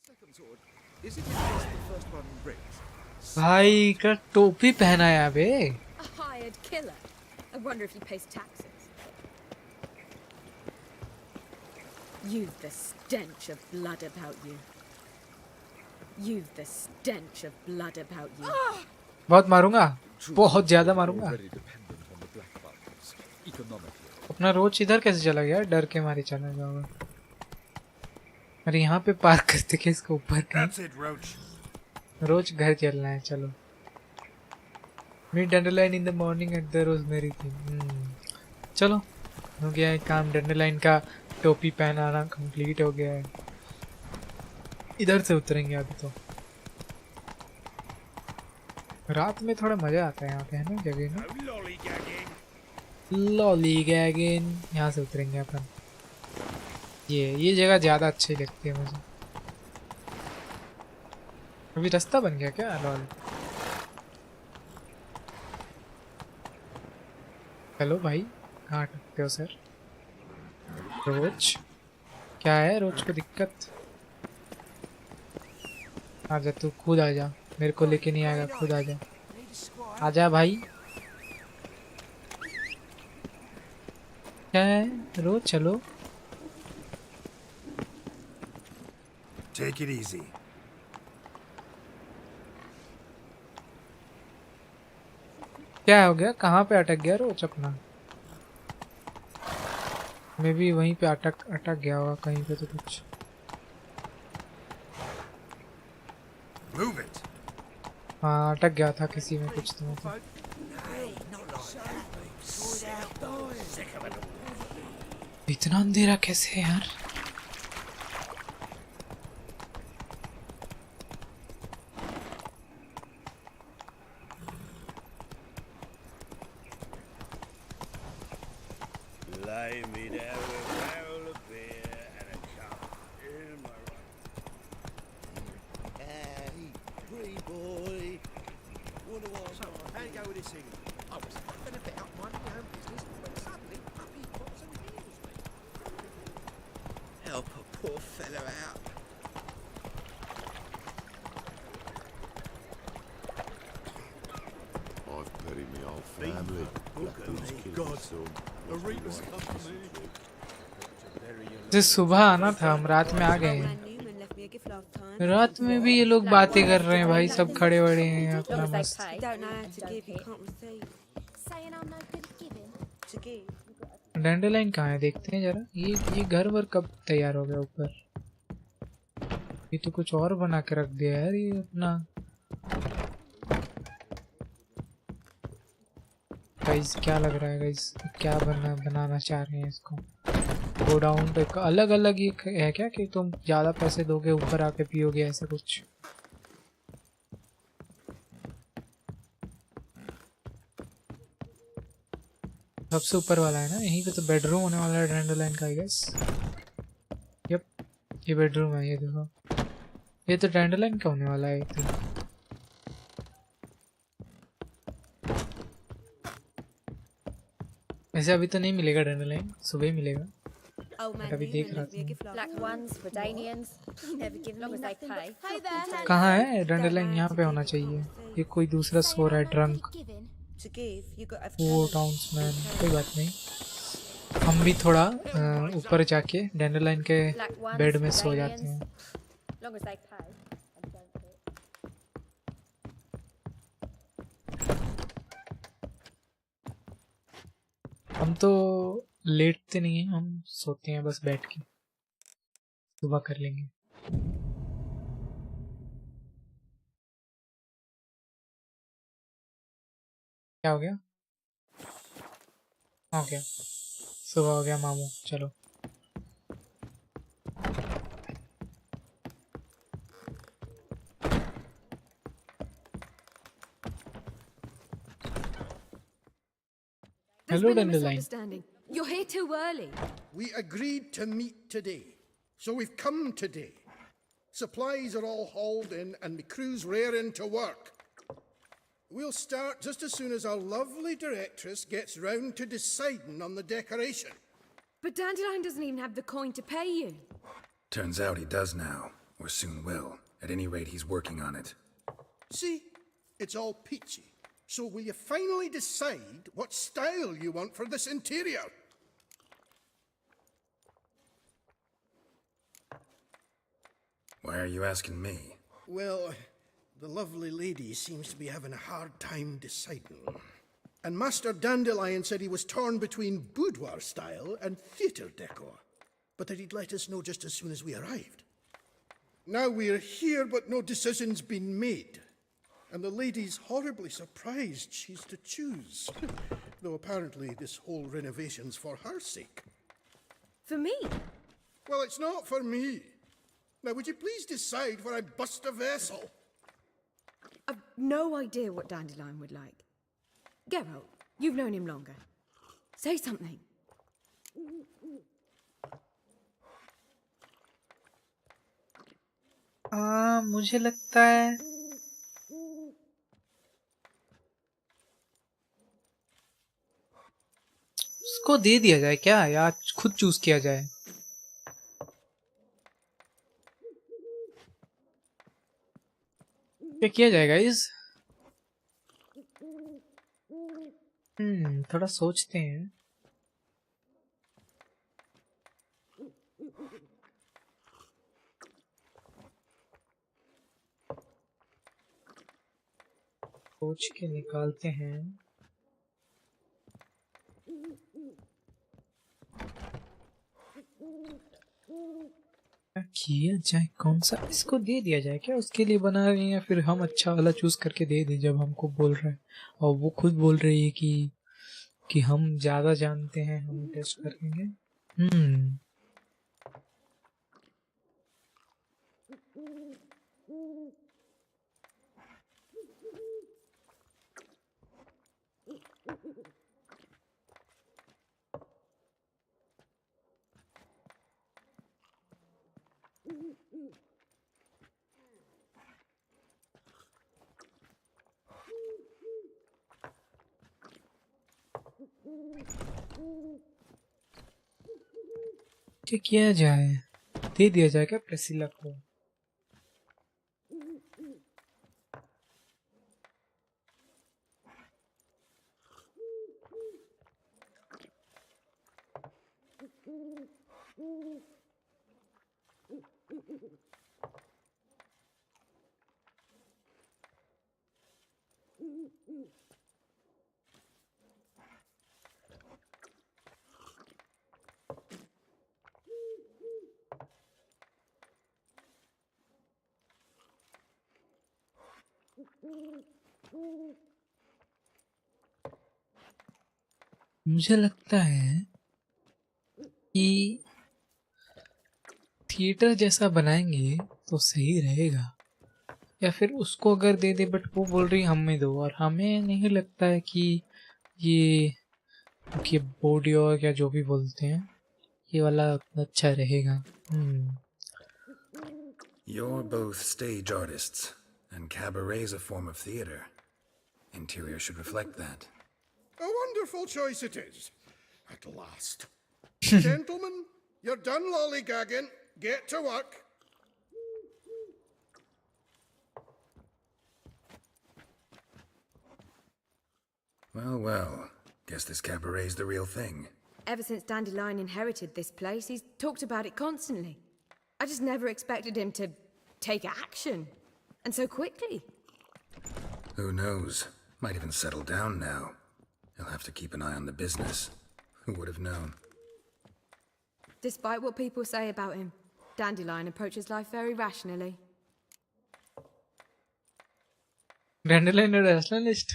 Second sword. Is it the first one brings? भाई का टोपी पहना है अबे। A hired killer. I wonder if he pays taxes. You've the stench of blood about you. You've the stench of blood about you. बहुत मारूंगा, बहुत ज्यादा मारूंगा। अपना रोज इधर कैसे चला गया? डर के मारे चला गया होगा। अरे यहाँ पे पार्क करते के इसको ऊपर कहीं। रोज घर चलना है, चलो। Meet Dandelion in the morning at the Rosemary thing. चलो, हो गया है काम। डैंडलाइन का टोपी पहनाना कंप्लीट हो गया है। इधर से उतरेंगे अभी तो। रात में थोड़ा मजा आता है यहाँ पे, है ना जगह ना। लॉलीगैगिंग। यहाँ से उतरेंगे अपन। ये जगह ज्यादा अच्छी लगती है मुझे। अभी रास्ता बन गया क्या? लॉल। हेलो भाई, कहाँ अटकते हो सर? रोज क्या है? रोज को दिक्कत? आजा तू, खुद आजा, मेरे को लेके नहीं आएगा, खुद आजा। आजा भाई। क्या है? रोज चलो। Take it easy. क्या हो गया? कहाँ पे अटक गया रोज अपना? मैं भी वहीं पे अटक गया होगा कहीं पे तो कुछ। Move it. हाँ, अटक गया था किसी में कुछ तो। इतना अंधेरा कैसे है यार? Lay me down with a barrel of beer and a cup in my right. Hey, free boy. Wonder what? So, how you go with this thing? I was fucking about minding my own business, but suddenly up he pops and heals me. Help a poor fellow out. I've buried my old family. God, a reaper's come to me. जैसे सुबह आना था, हम रात में आ गए हैं। रात में भी ये लोग बातें कर रहे हैं भाई, सब खड़े बड़े हैं अपना मस्त। डैंडलाइन कहाँ है? देखते हैं जरा। ये घर वर कब तैयार हो गया ऊपर? ये तो कुछ और बना के रख दिया यार ये अपना। गाइस क्या लग रहा है गाइस? क्या बनाना चाह रहे हैं इसको? गोडाउन पे अलग अलग ये है क्या कि तुम ज्यादा पैसे दोगे ऊपर आके पियोगे, ऐसा कुछ? सबसे ऊपर वाला है ना, यहीं पे तो बेडरूम होने वाला है डैंडलाइन का, आई गेस। यप, ये बेडरूम है, ये देखो। ये तो डैंडलाइन का होने वाला है तो। ऐसे अभी तो नहीं मिलेगा डैंडलाइन, सुबह ही मिलेगा। बट अभी देख रहा था। Black ones, Redanians. Never give long as they pay. Hey there, कहाँ है डैंडलाइन? यहाँ पे होना चाहिए। ये कोई दूसरा सो रहा है drunk. To give, you got to वो टाउन्समैन, कोई बात नहीं। हम भी थोड़ा ऊपर जाके डैंडलाइन के बेड में सो जाते हैं। Long as they pay. And don't hit. हम तो लेटते नहीं हैं, हम सोते हैं बस बैठ के। सुबह कर लेंगे। क्या हो गया? हो गया, सुबह हो गया मामू। चलो There's hello been a डैंडलाइन। misunderstanding. You're here too early. We agreed to meet today, so we've come today. Supplies are all hauled in and the crew's raring to work. We'll start just as soon as our lovely directress gets round to deciding on the decoration. But Dandelion doesn't even have the coin to pay you. Turns out he does now, or soon will. At any rate, he's working on it. See? It's all peachy. So will you finally decide what style you want for this interior? Why are you asking me? Well, the lovely lady seems to be having a hard time deciding. And Master Dandelion said he was torn between boudoir style and theatre decor, but that he'd let us know just as soon as we arrived. Now we're here, but no decision's been made. And the lady's horribly surprised she's to choose. Though apparently this whole renovation's for her sake. For me? Well, it's not for me. Now, would you please decide where I bust a vessel? I've no idea what Dandelion would like. Geralt, you've known him longer. Say something. मुझे लगता है उसको दे दिया जाए क्या, या खुद choose किया जाए? क्या किया जाएगा इस? थोड़ा सोचते हैं। सोच के निकालते हैं। क्या किया जाए, कौन सा इसको दे दिया जाए क्या? उसके लिए बना रहे हैं या फिर हम अच्छा वाला चूज करके दे दें जब हमको बोल रहे हैं और वो खुद बोल रही है कि हम ज्यादा जानते हैं, हम टेस्ट करेंगे। क्या किया जाए? दे दिया जाए क्या प्रेसिला को? मुझे लगता है कि थिएटर जैसा बनाएंगे तो सही रहेगा, या फिर उसको अगर दे दे, बट वो बोल रही हमें दो, और हमें नहीं लगता है कि ये बोडियो या जो भी बोलते हैं ये वाला अच्छा रहेगा। You're both stage artists, and cabaret's a form of theater. Interior should reflect that. A wonderful choice it is. At last. Gentlemen, you're done lollygagging. Get to work. Well, well. Guess this cabaret's the real thing. Ever since Dandelion inherited this place, he's talked about it constantly. I just never expected him to take action. And so quickly. Who knows? Might even settle down now. He'll have to keep an eye on the business. Who would have known? Despite what people say about him, Dandelion approaches life very rationally. Dandelion a rationalist.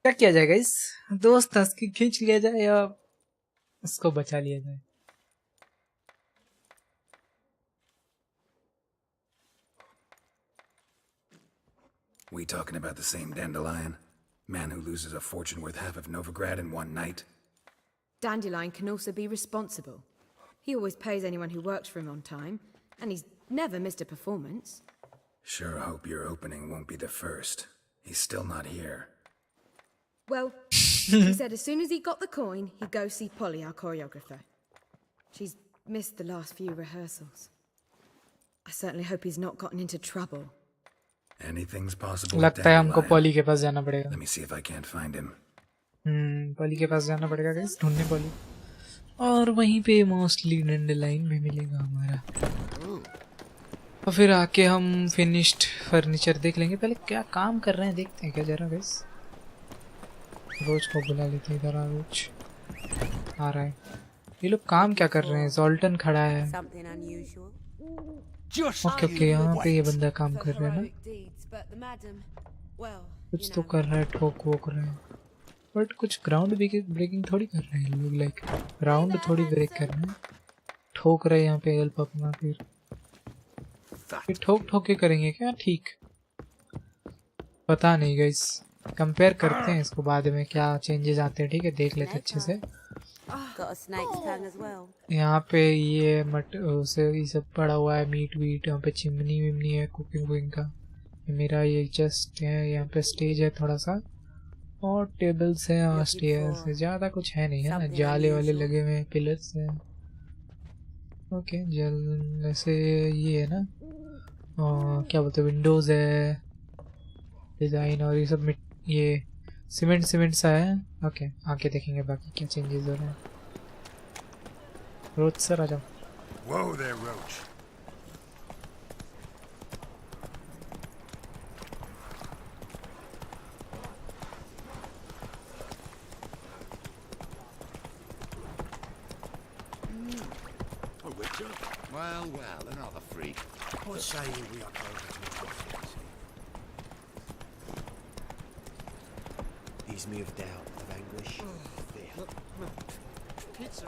क्या किया जाएगा इस दोस्त उसकी खींच लिया जाए या उसको बचा लिया जाए? We talking about the same Dandelion? Man who loses a fortune worth half of Novigrad in one night? Dandelion can also be responsible. He always pays anyone who works for him on time, and he's never missed a performance. Sure hope your opening won't be the first. He's still not here. Well, he said as soon as he got the coin, he'd go see Polly, our choreographer. She's missed the last few rehearsals. I certainly hope he's not gotten into trouble. Anything's possible. लगता है हमको poly के पास जाना पड़ेगा. Let me see if I can't find him. Poly के पास जाना पड़ेगा guys, ढूंढने पॉली. और वहीं पे मोस्टली डैंडलाइन में मिलेगा हमारा. और फिर आके हम फिनिश्ड फर्नीचर देख लेंगे. पहले क्या काम कर रहे हैं देखते हैं क्या जरा गाइस. रोज को बुला लेते हैं इधर. रोज आ रहा है. ये लोग काम क्या कर रहे हैं? जॉल्टन खड़ा है. ओके ओके, यहाँ पे ये बंदा काम कर रहा है ना. कुछ तो कर रहा है, ठोक वोक रहा है. बट कुछ ग्राउंड ब्रेकिंग थोड़ी कर रहे हैं लोग. लाइक ग्राउंड थोड़ी ब्रेक कर रहे हैं. ठोक रहे हैं यहाँ पे हेल्प अपना. फिर ठोक ठोक के करेंगे क्या? ठीक, पता नहीं गाइस. कंपेयर करते हैं इसको बाद में क्या चेंजेस आते हैं. ठीक है, देख लेते अच्छे से. यहाँ पे ये मट से ये सब पड़ा हुआ है. मीट वीट यहाँ पे चिमनी विमनी है कुकिंग वुकिंग का. मेरा ये जस्ट है. यहाँ पे स्टेज है थोड़ा सा और टेबल्स हैं और स्टेयर्स है. ज़्यादा कुछ है नहीं है ना. जाले वाले लगे हुए हैं, पिलर्स हैं. ओके, जल ऐसे ये है ना. और क्या बोलते हैं, विंडोज़ है, डिज़ाइन और ये सब ये सीमेंट सा है. ओके, आके देखेंगे बाकी क्या चेंजेस हो रहे हैं. रोज सर आ जाओ. Whoa there, Roach. Well, well, another freak. What say you we up over to the coffee? Ease me of doubt, of anguish. There. Pizza.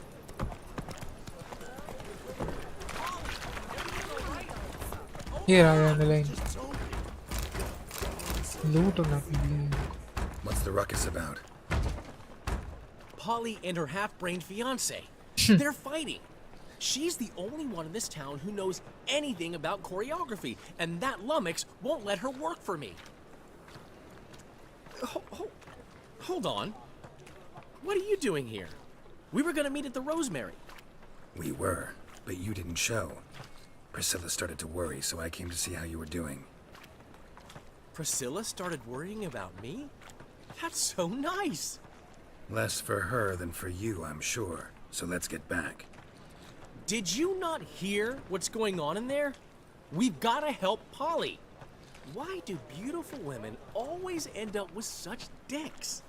Here I am, Elaine. Loot or nothing. What's the ruckus about? Polly and her half-brained fiance. They're fighting. She's the only one in this town who knows anything about choreography, and that lummox won't let her work for me. Hold on. What are you doing here? We were gonna meet at the Rosemary. We were, but you didn't show. Priscilla started to worry, so I came to see how you were doing. Priscilla started worrying about me? That's so nice. Less for her than for you, I'm sure. So let's get back. Did you not hear what's going on in there? We've gotta help Polly. Why do beautiful women always end up with such dicks?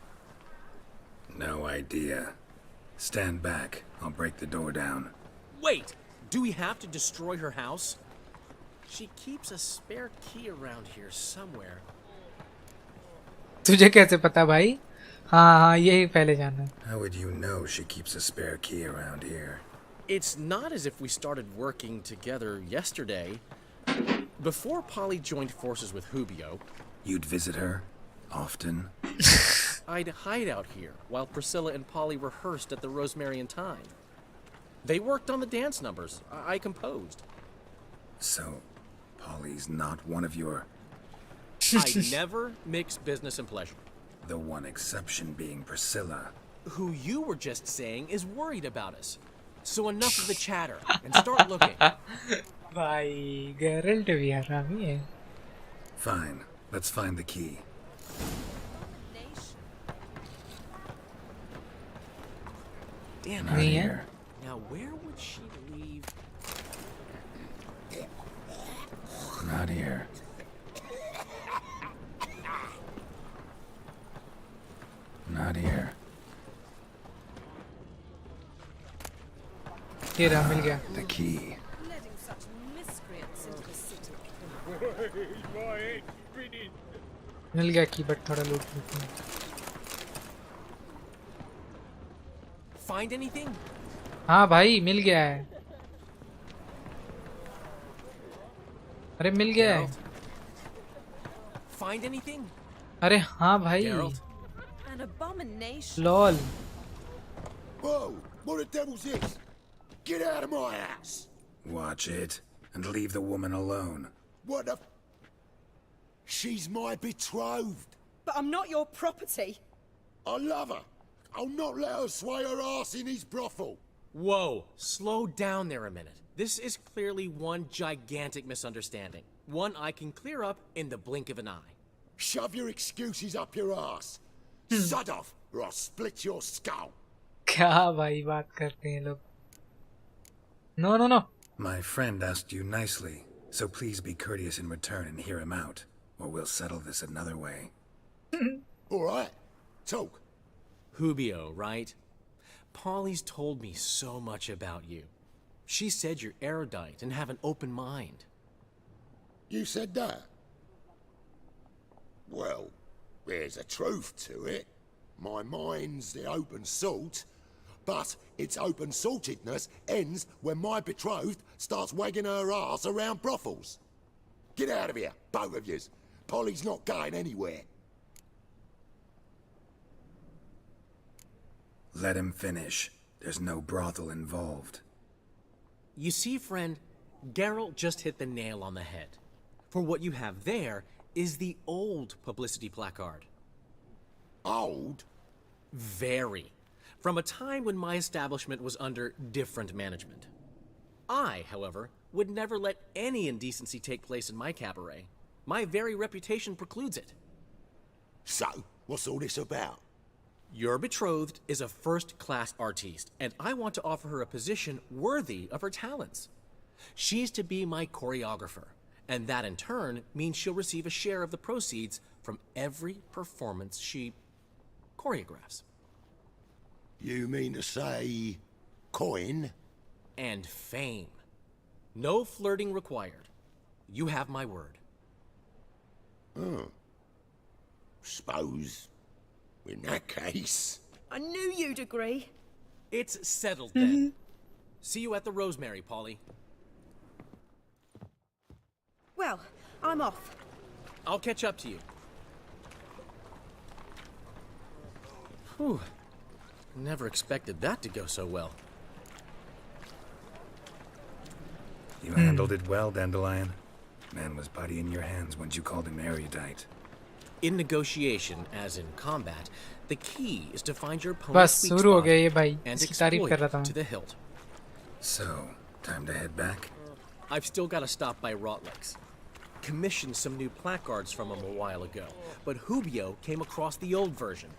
No idea. Stand back. I'll break the door down. Wait! Do we have to destroy her house? She keeps a spare key around here somewhere. तुझे कैसे पता भाई? हाँ, यही पहले जानना. How would you know she keeps a spare key around here? It's not as if we started working together yesterday. Before Polly joined forces with Hubio... You'd visit her? Often? I'd hide out here while Priscilla and Polly rehearsed at the Rosemary and Thyme. They worked on the dance numbers. I composed. So, Polly's not one of your... I never mix business and pleasure. The one exception being Priscilla. Who you were just saying is worried about us. So enough of the chatter and start looking. भाई Geralt भी हरामी है. Fine, let's find the key. Damn Not it. here. Now where would she leave? Not here. Not here. ये रहा मिल गया. The key. Letting such miscreants into the city. मिल गया की but थोड़ा लूट लेते हैं. Find anything? हाँ भाई मिल गया है. अरे मिल गया है. Find anything? अरे हाँ भाई. Geralt? An abomination. Lol. Whoa! What the devil's this? Get out of my house! Watch it, and leave the woman alone. What the... She's my betrothed. But I'm not your property. I love her. I'll not let her sway her ass in his brothel. Whoa, slow down there a minute. This is clearly one gigantic misunderstanding. One I can clear up in the blink of an eye. Shove your excuses up your ass. Sod off, or I'll split your skull. क्या भाई बात करते हैं लोग. No, no, no. My friend asked you nicely, so please be courteous in return and hear him out, or we'll settle this another way. All right, talk. Hubio, right? Polly's told me so much about you. She said you're erudite and have an open mind. You said that? Well, there's a truth to it. My mind's the open salt, but its open saltedness ends when my betrothed starts wagging her ass around brothels. Get out of here, both of yous. Polly's not going anywhere. Let him finish. There's no brothel involved. You see, friend, Geralt just hit the nail on the head. For what you have there is the old publicity placard. Old? Very. From a time when my establishment was under different management. I, however, would never let any indecency take place in my cabaret. My very reputation precludes it. So, what's all this about? Your betrothed is a first-class artiste, and I want to offer her a position worthy of her talents. She's to be my choreographer, and that in turn means she'll receive a share of the proceeds from every performance she choreographs. You mean to say... coin? And fame. No flirting required. You have my word. Oh. Suppose... in that case... I knew you'd agree. It's settled then. See you at the Rosemary, Polly. Well, I'm off. I'll catch up to you. Whew. Never expected that to go so well. You handled it well, Dandelion. Man was putty in your hands once you called him erudite. In negotiation, as in combat, the key is to find your opponent's बस weak शुरू हो spot गया ये भाई. and इसकी तारीफ exploit कर रहा it था to मैं. the hilt. So, time to head back? I've still got to stop by Rotlick's. Commissioned some new placards from him a while ago, but Hubio came across the old version.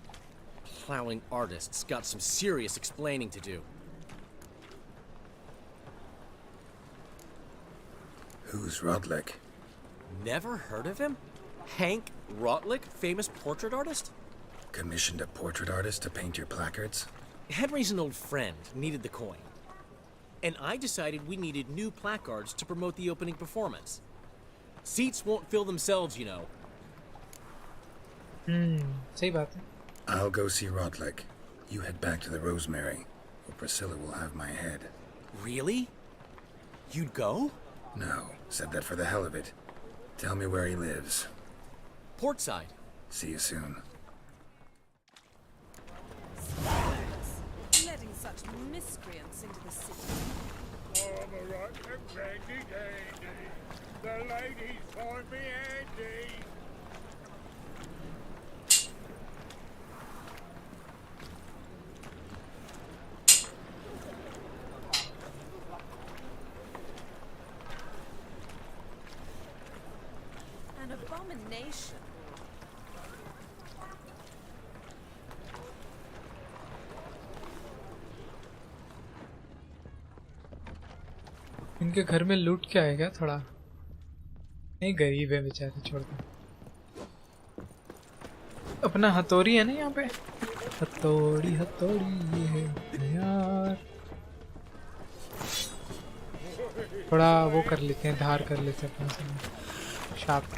Plowing artists got some serious explaining to do. Who's Rodlick? Never heard of him? Hank Rotlick, famous portrait artist? Commissioned a portrait artist to paint your placards? Henry's an old friend, needed the coin. And I decided we needed new placards to promote the opening performance. Seats won't fill themselves, you know. सही बात है. I'll go see Rodlick. You head back to the Rosemary, or Priscilla will have my head. Really? You'd go? No, said that for the hell of it. Tell me where he lives. Portside. See you soon. Letting such miscreants into the city. I'm a rotten dandy dandy. The ladies find me handy. An abomination. इनके घर में लूट क्या है क्या थोड़ा? नहीं, गरीब है बेचारे, छोड़ दो। अपना हथौड़ी है ना यहाँ पे, हथौड़ी हथौड़ी ये है यार। थोड़ा वो कर लेते हैं, धार कर लेते हैं अपना से शार्प।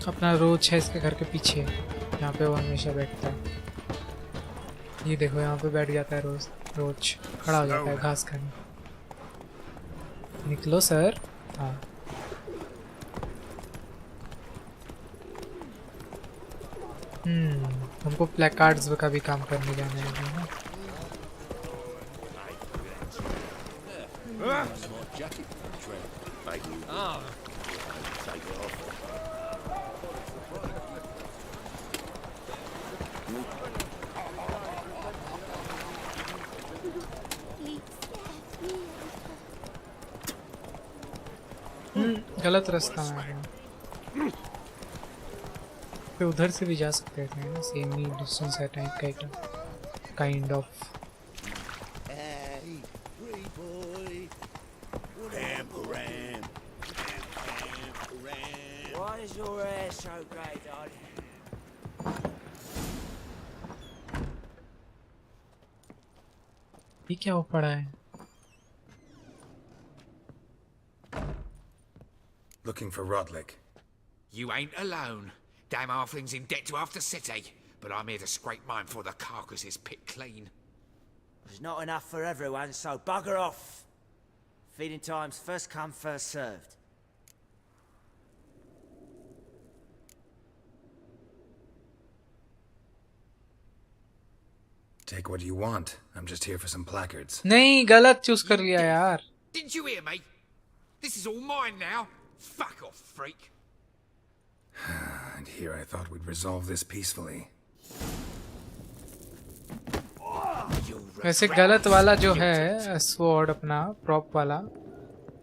अपना रोज है इसके घर के पीछे, यहाँ पे वो हमेशा बैठता है। ये देखो यहाँ पे बैठ जाता है रोज, रोज खड़ा हो जाता है घास खाने। निकलो सर। हाँ, हमको प्लेकार्ड्स का भी काम करने जाना है ना। गलत रास्ता है, पे उधर से भी जा सकते थे ना, सेम ही डिस्टेंस है टाइप का काइंड ऑफ। ये क्या हो पड़ा है? Looking for Rodlick. You ain't alone. Damn halfling's in debt to half the city, but I'm here to scrape mine before the carcass is picked clean. There's not enough for everyone, so bugger off. Feeding time's first come, first served. Take what you want. I'm just here for some placards. नहीं, गलत choose कर लिया यार। Didn't you hear me? This is all mine now. Fuck off, freak. And here I thought we'd resolve this peacefully. वैसे गलत वाला जो है स्वॉर्ड अपना प्रॉप वाला,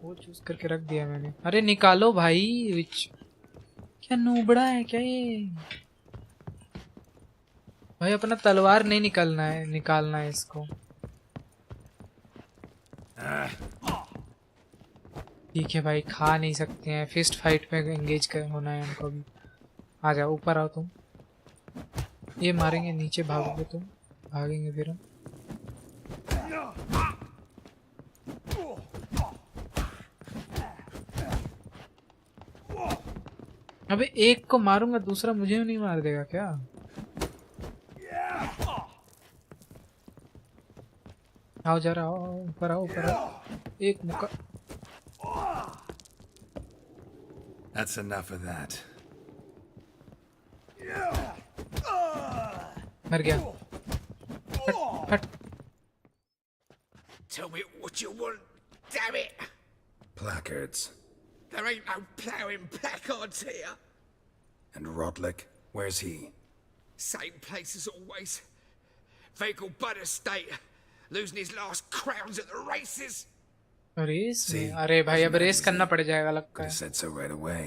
वो चूज करके रख दिया मैंने। अरे निकालो भाई, विच क्या नूबड़ा है क्या ये? भाई अपना तलवार नहीं निकालना है, निकालना है इसको। ठीक है भाई, खा नहीं सकते हैं, फिस्ट फाइट में एंगेज कर होना है हमको भी। आ जाओ, ऊपर आओ तुम। ये मारेंगे, नीचे भागोगे तुम, भागेंगे फिर हम। अबे एक को मारूंगा, दूसरा मुझे नहीं मार देगा क्या? आओ जा रहा, आओ ऊपर आओ, ऊपर आओ। एक मुक्का। That's enough of that. मर गया। हट, हट। Tell me what you want, damn it. Placards. There ain't no ploughing placards here. And Rodlick, where's he? Same place as always. Vehicle butter state. Losing his last crowns at the races. Race में? अरे भाई अब race करना पड़ जाएगा लगता है। Said so right away.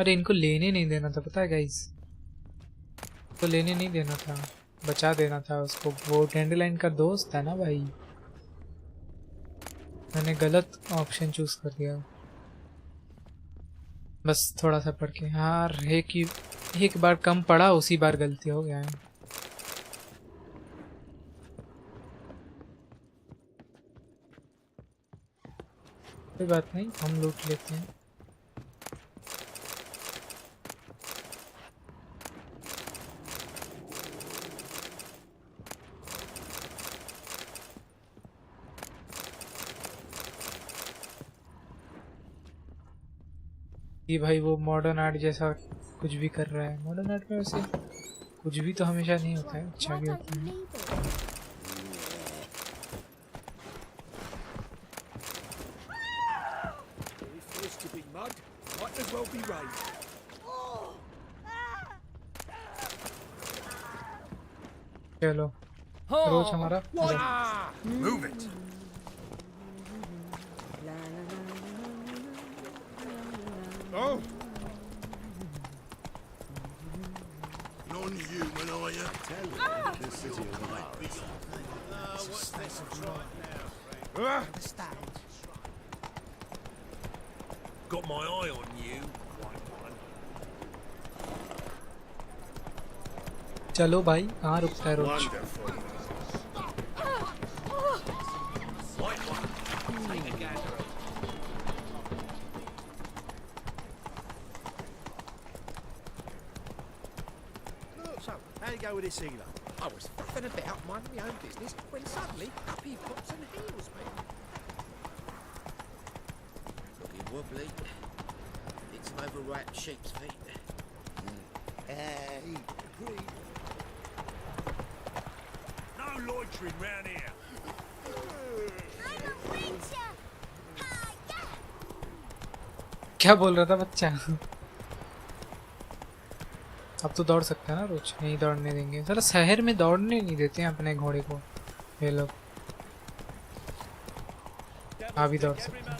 अरे इनको लेने नहीं देना था, पता है गाइस? तो लेने नहीं देना था, बचा देना था उसको। वो डैंडलाइन का दोस्त है ना भाई, मैंने गलत ऑप्शन चूज कर दिया। बस थोड़ा सा पढ़ के, हाँ एक बार कम पढ़ा, उसी बार गलती हो गया है। कोई बात नहीं, हम लूट लेते हैं। ये भाई वो मॉडर्न आर्ट जैसा कुछ भी कर रहा है। मॉडर्न आर्ट में वैसे कुछ भी तो हमेशा नहीं होता है, अच्छा भी होता है। चलो रोज हमारा Move it. Oh, Non-human, are you? This city will be ours. Got my eye on you. चलो भाई, कहाँ रुकता है रोज? So, how you go with this healer? I was faffing about minding my own business when suddenly up he pops and heals me. Looking wobbly. Need some overripe sheep's feet. Hey, agreed. No loitering round here. I'm a preacher. क्या बोल रहा था बच्चा? अब तो दौड़ सकता है ना रोज? नहीं दौड़ने देंगे साला, शहर में दौड़ने नहीं देते हैं अपने घोड़े को ये लोग। आ भी दौड़ सकते हैं।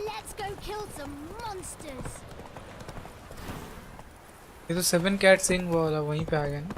Let's go kill some monsters. ये तो 7 कैट सिंग वो वाला वहीं पे आ गया ना।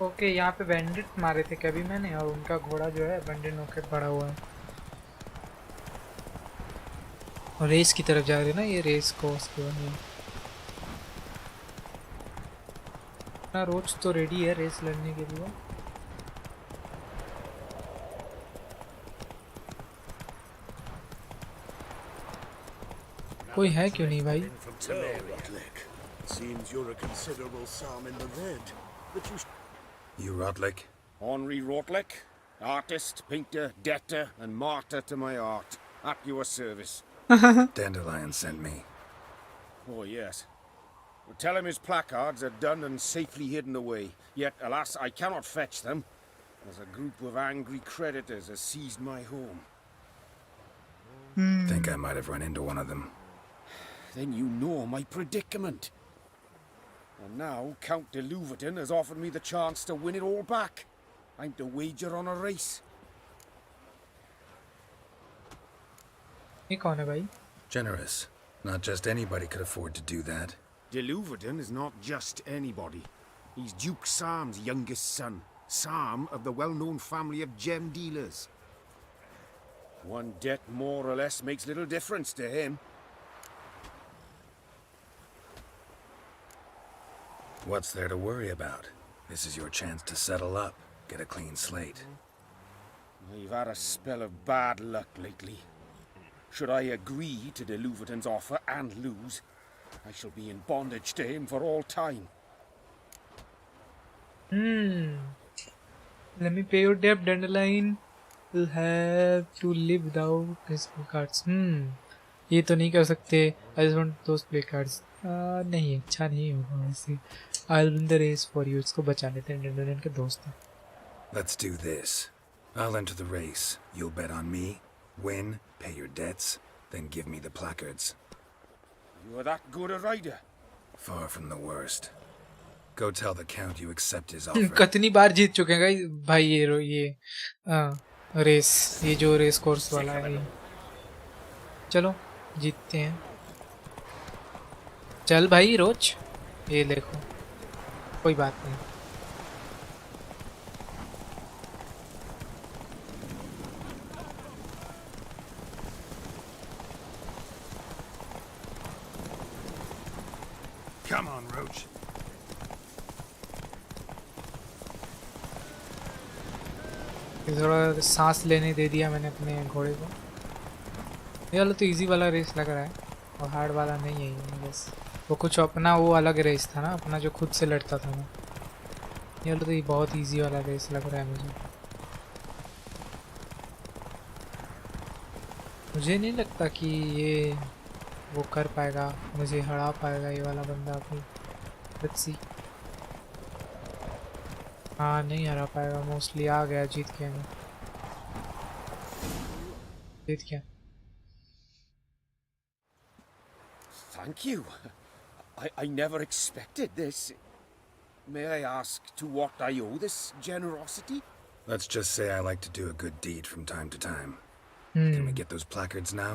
ओके, यहाँ पे बैंडिट मारे थे कभी मैंने, और उनका घोड़ा जो है बैंडिट होकर पड़ा हुआ है और रेस की तरफ जा रहे ना ये रेस कोर्स के लिए ना। रोज तो रेडी है रेस लड़ने के लिए। कोई है क्यों नहीं भाई? Seems you're a considerable psalm in the red, but You Rodlick? Henri Rotlick, artist, painter, debtor, and martyr to my art. At your service. Dandelion sent me. Oh, yes. Well, tell him his placards are done and safely hidden away. Yet, alas, I cannot fetch them, as a group of angry creditors has seized my home. Think I might have run into one of them. Then you know my predicament. And now Count de Louverton has offered me the chance to win it all back. I'm to wager on a race. ये कौन है भाई? Generous. Not just anybody could afford to do that. De Louverton is not just anybody. He's Duke Sam's youngest son. Sam of the well-known family of gem dealers. One debt more or less makes little difference to him. What's there to worry about? This is your chance to settle up, get a clean slate. I've had a spell of bad luck lately. Should I agree to de Louverton's offer and lose, I shall be in bondage to him for all time. Let me pay your debt, Dandelion. We'll have to live without his play cards. ये तो नहीं कर सकते. I just want those play cards. नहीं, अच्छा नहीं होगा वैसे. I'll win the race for you. इसको बचा लेते हैं, Dandelion के दोस्त हैं. Let's do this. I'll enter the race. You'll bet on me, win, pay your debts, then give me the placards. You're that good a rider? Far from the worst. Go tell the Count you accept his offer. कितनी बार जीत चुके हैं भाई ये race, ये जो race course वाला है. चलो जीतते हैं। चल भाई रोच, ये देखो, कोई बात नहीं। Come on, Roach. थोड़ा सांस लेने दे दिया मैंने अपने घोड़े को। ये वाला तो इजी वाला रेस लग रहा है और हार्ड वाला नहीं है ये, बस वो कुछ अपना वो अलग रेस था ना अपना, जो खुद से लड़ता था मैं। ये वाला तो ये बहुत इजी वाला रेस लग रहा है मुझे नहीं लगता कि ये वो कर पाएगा, मुझे हरा पाएगा ये वाला बंदा अभी। Let's see. हाँ नहीं हरा पाएगा मोस्टली। आ गया, जीत गया मैं, जीत गया। Thank you. I never expected this. May I ask to what I owe this generosity? Let's just say I like to do a good deed from time to time. Can we get those placards now?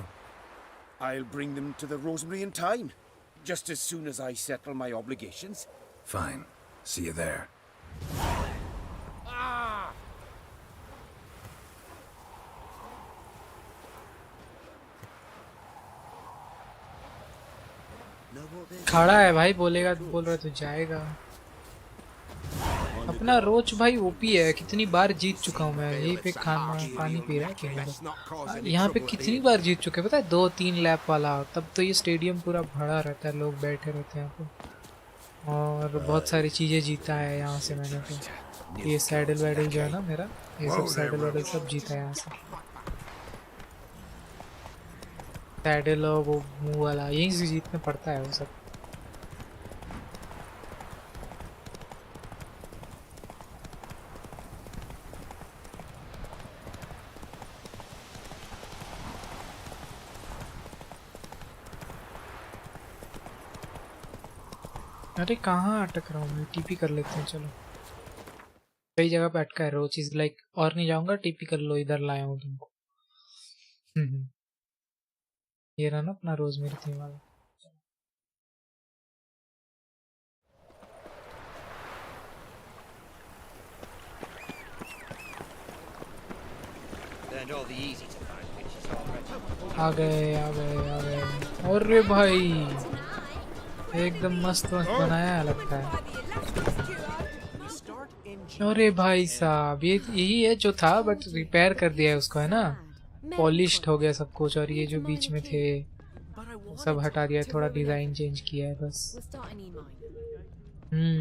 I'll bring them to the Rosemary in time, just as soon as I settle my obligations. Fine. See you there. Ah! खड़ा है भाई, बोलेगा बोल रहा तो जाएगा। अपना रोच भाई ओपी है, कितनी बार जीत चुका हूँ मैं। यही पे खाना पानी पी रहा है कि यहाँ पे कितनी बार जीत चुके हैं पता है, 2-3 लैप वाला। तब तो ये स्टेडियम पूरा भरा रहता है, लोग बैठे रहते हैं यहाँ पे, और बहुत सारी चीज़ें जीता है यहाँ से मैंने। तो ये सैडल वैडल जो है ना मेरा, ये सब सैडल वैडल सब जीता है यहाँ से। सैडल और वो मुँह वाला यहीं से जीतने पड़ता है वो सब। अरे कहाँ अटक रहा हूँ मैं, टीपी कर लेते हैं चलो। कई जगह पे अटका है रोच, इज लाइक और नहीं जाऊंगा, टीपी कर लो, इधर लाया हूँ तुमको। ये रहा ना अपना रोज मेरी थीम वाला। आ गए आ गए आ गए। अरे भाई एकदम मस्त मस्त बनाया लगता है। अरे भाई साहब ये यही है जो था, बट रिपेयर कर दिया है उसको, है ना, पॉलिश्ड हो गया सब कुछ। और ये जो बीच में थे सब हटा दिया है, थोड़ा डिजाइन चेंज किया है बस।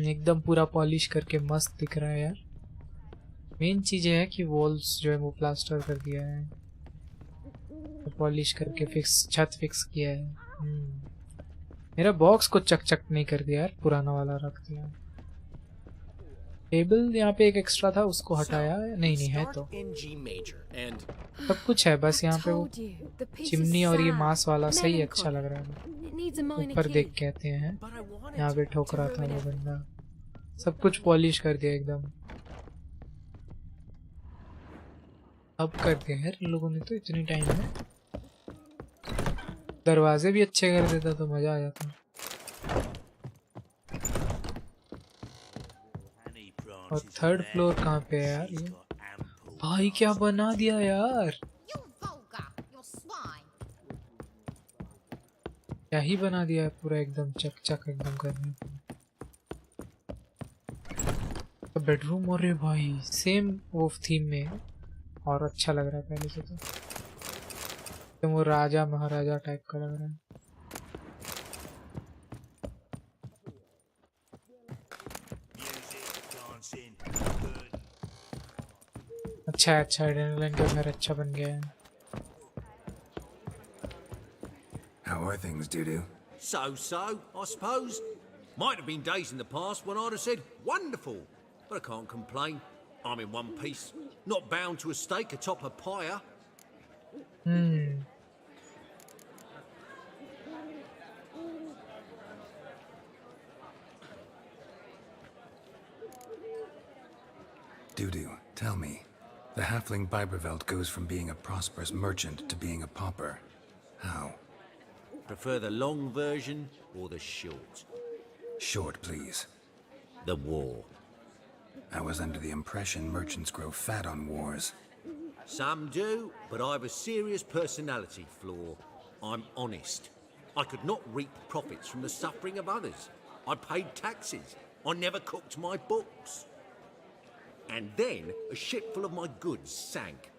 एकदम पूरा पॉलिश करके मस्त दिख रहा है यार। मेन चीज है कि वॉल्स जो है वो प्लास्टर कर दिया है, पॉलिश करके फिक्स छत फिक्स किया है। मेरा बॉक्स को चक चक नहीं कर दिया यार, पुराना वाला रख दिया। टेबल यहाँ पे एक एक्स्ट्रा था, उसको हटाया। नहीं नहीं है तो सब कुछ है, बस यहाँ पे वो चिमनी और ये मांस वाला सही अच्छा लग रहा है। ऊपर देख कहते हैं यहाँ पे ठोक रहा था वो बंदा। सब कुछ पॉलिश कर दिया एकदम। अब कर दिया यार इन लोगों ने तो इतनी टाइम में। दरवाजे भी अच्छे कर देता तो मजा आ जाता। और थर्ड फ्लोर कहाँ पे है यार ये? भाई क्या बना दिया यार, क्या ही बना दिया है पूरा एकदम चक चक एकदम करने। बेडरूम और रे भाई सेम वो थीम में और अच्छा लग रहा है पहले से तो वो राजा महाराजा टाइप का लग रहा है। अच्छा अच्छा एडरेनालिन का घर अच्छा बन गया है। How are things, Dudu? So, I suppose. Might have been days in the past when I'd have said wonderful, but I can't complain. I'm in one piece, not bound to a stake atop a pyre. Dudu, tell me. The halfling Biberveld goes from being a prosperous merchant to being a pauper. How? Prefer the long version or the short? Short, please. The war. I was under the impression merchants grow fat on wars. Some do, but I have a serious personality flaw. I'm honest. I could not reap profits from the suffering of others. I paid taxes. I never cooked my books. And then a ship full of my goods sank.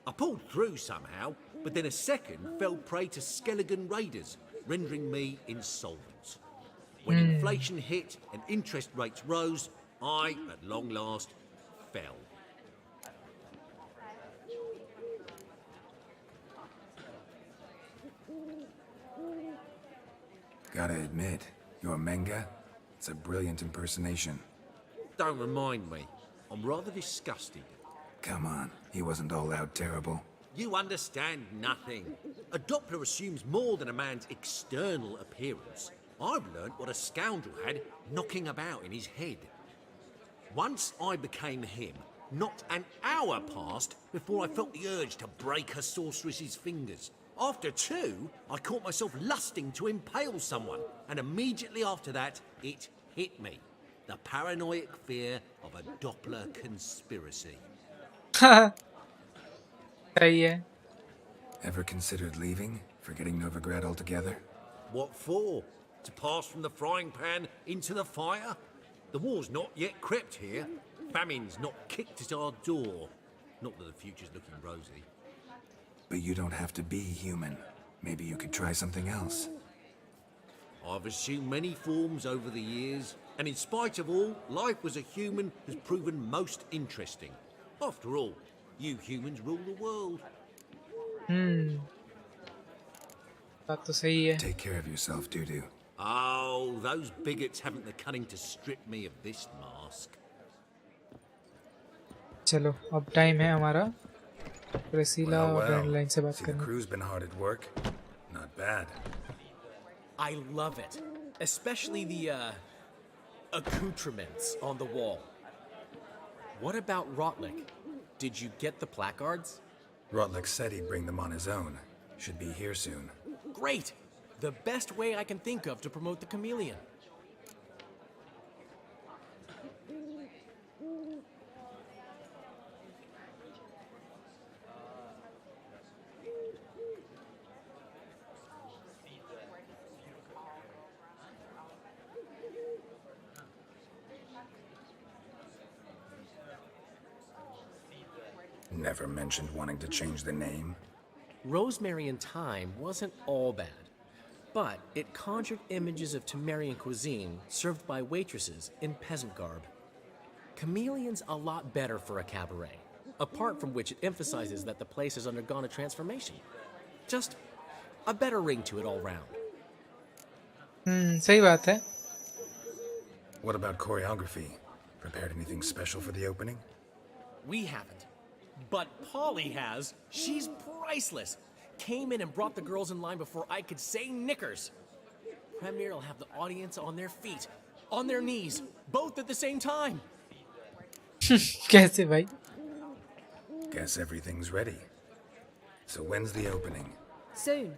I pulled through somehow, but then a second fell prey to Skelligan raiders, rendering me insolvent. When inflation hit and interest rates rose, I, at long last, fell. Gotta admit, your Menga, it's a brilliant impersonation. Don't remind me. I'm rather disgusted. Come on, he wasn't all out terrible. You understand nothing. A Doppler assumes more than a man's external appearance. I've learnt what a scoundrel had knocking about in his head. Once I became him, not an hour passed before I felt the urge to break a sorceress's fingers. After two, I caught myself lusting to impale someone, and immediately after that, it hit me. The paranoid fear of a Doppler conspiracy. Ever considered leaving? Forgetting Novigrad altogether? What for? To pass from the frying pan into the fire? The war's not yet crept here. Famine's not kicked at our door. Not that the future's looking rosy. But you don't have to be human. Maybe you could try something else. I've assumed many forms over the years, and in spite of all, life as a human has proven most interesting. After all, you humans rule the world. बात तो सही है. Take care of yourself, Dudu. Oh, those bigots haven't the cunning to strip me of this mask. चलो अब time है हमारा Priscilla और ब्रैंडलाइन से बात See, the करने. crew's been hard at work. Not bad. I love it. Especially the, accoutrements on the wall. What about Rotlick? Did you get the placards? Rotlick said he'd bring them on his own. Should be here soon. Great! The best way I can think of to promote the chameleon. Never mentioned wanting to change the name. Rosemary and Thyme wasn't all bad, but it conjured images of Temerian cuisine served by waitresses in peasant garb. Chameleon's a lot better for a cabaret, apart from which it emphasizes that the place has undergone a transformation. Just a better ring to it all round. सही बात है. What about choreography? Prepared anything special for the opening? We haven't. But Polly has. She's priceless. Came in and brought the girls in line before I could say knickers. Premier will have the audience on their feet, on their knees, both at the same time. कैसे भाई? Guess everything's ready. So when's the opening? Soon.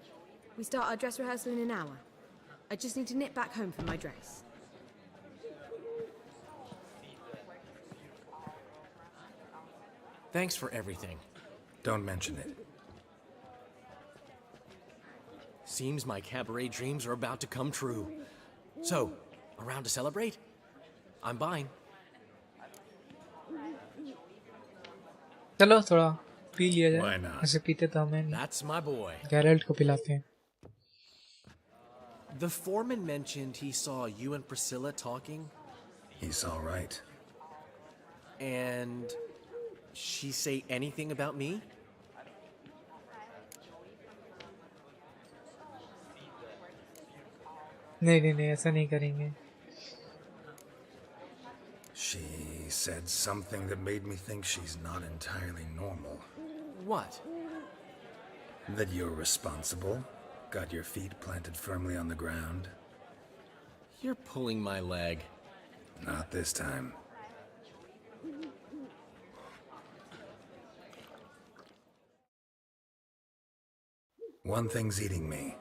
We start our dress rehearsal in an hour. I just need to nip back home for my dress. Thanks for everything. Don't mention it. Seems my cabaret dreams are about to come true. So, around to celebrate? I'm buying. चलो थोड़ा P लिया Why जाए. not? ऐसे पीते तो हमें नहीं. That's my boy. गैरल्ट को पिलाते हैं. The foreman mentioned he saw you and Priscilla talking. He's all right. And she say anything about me? नहीं ऐसा नहीं करेंगे. She said something that made me think she's not entirely normal. What? That you're responsible, got your feet planted firmly on the ground. You're pulling my leg. Not this time. One thing's eating me.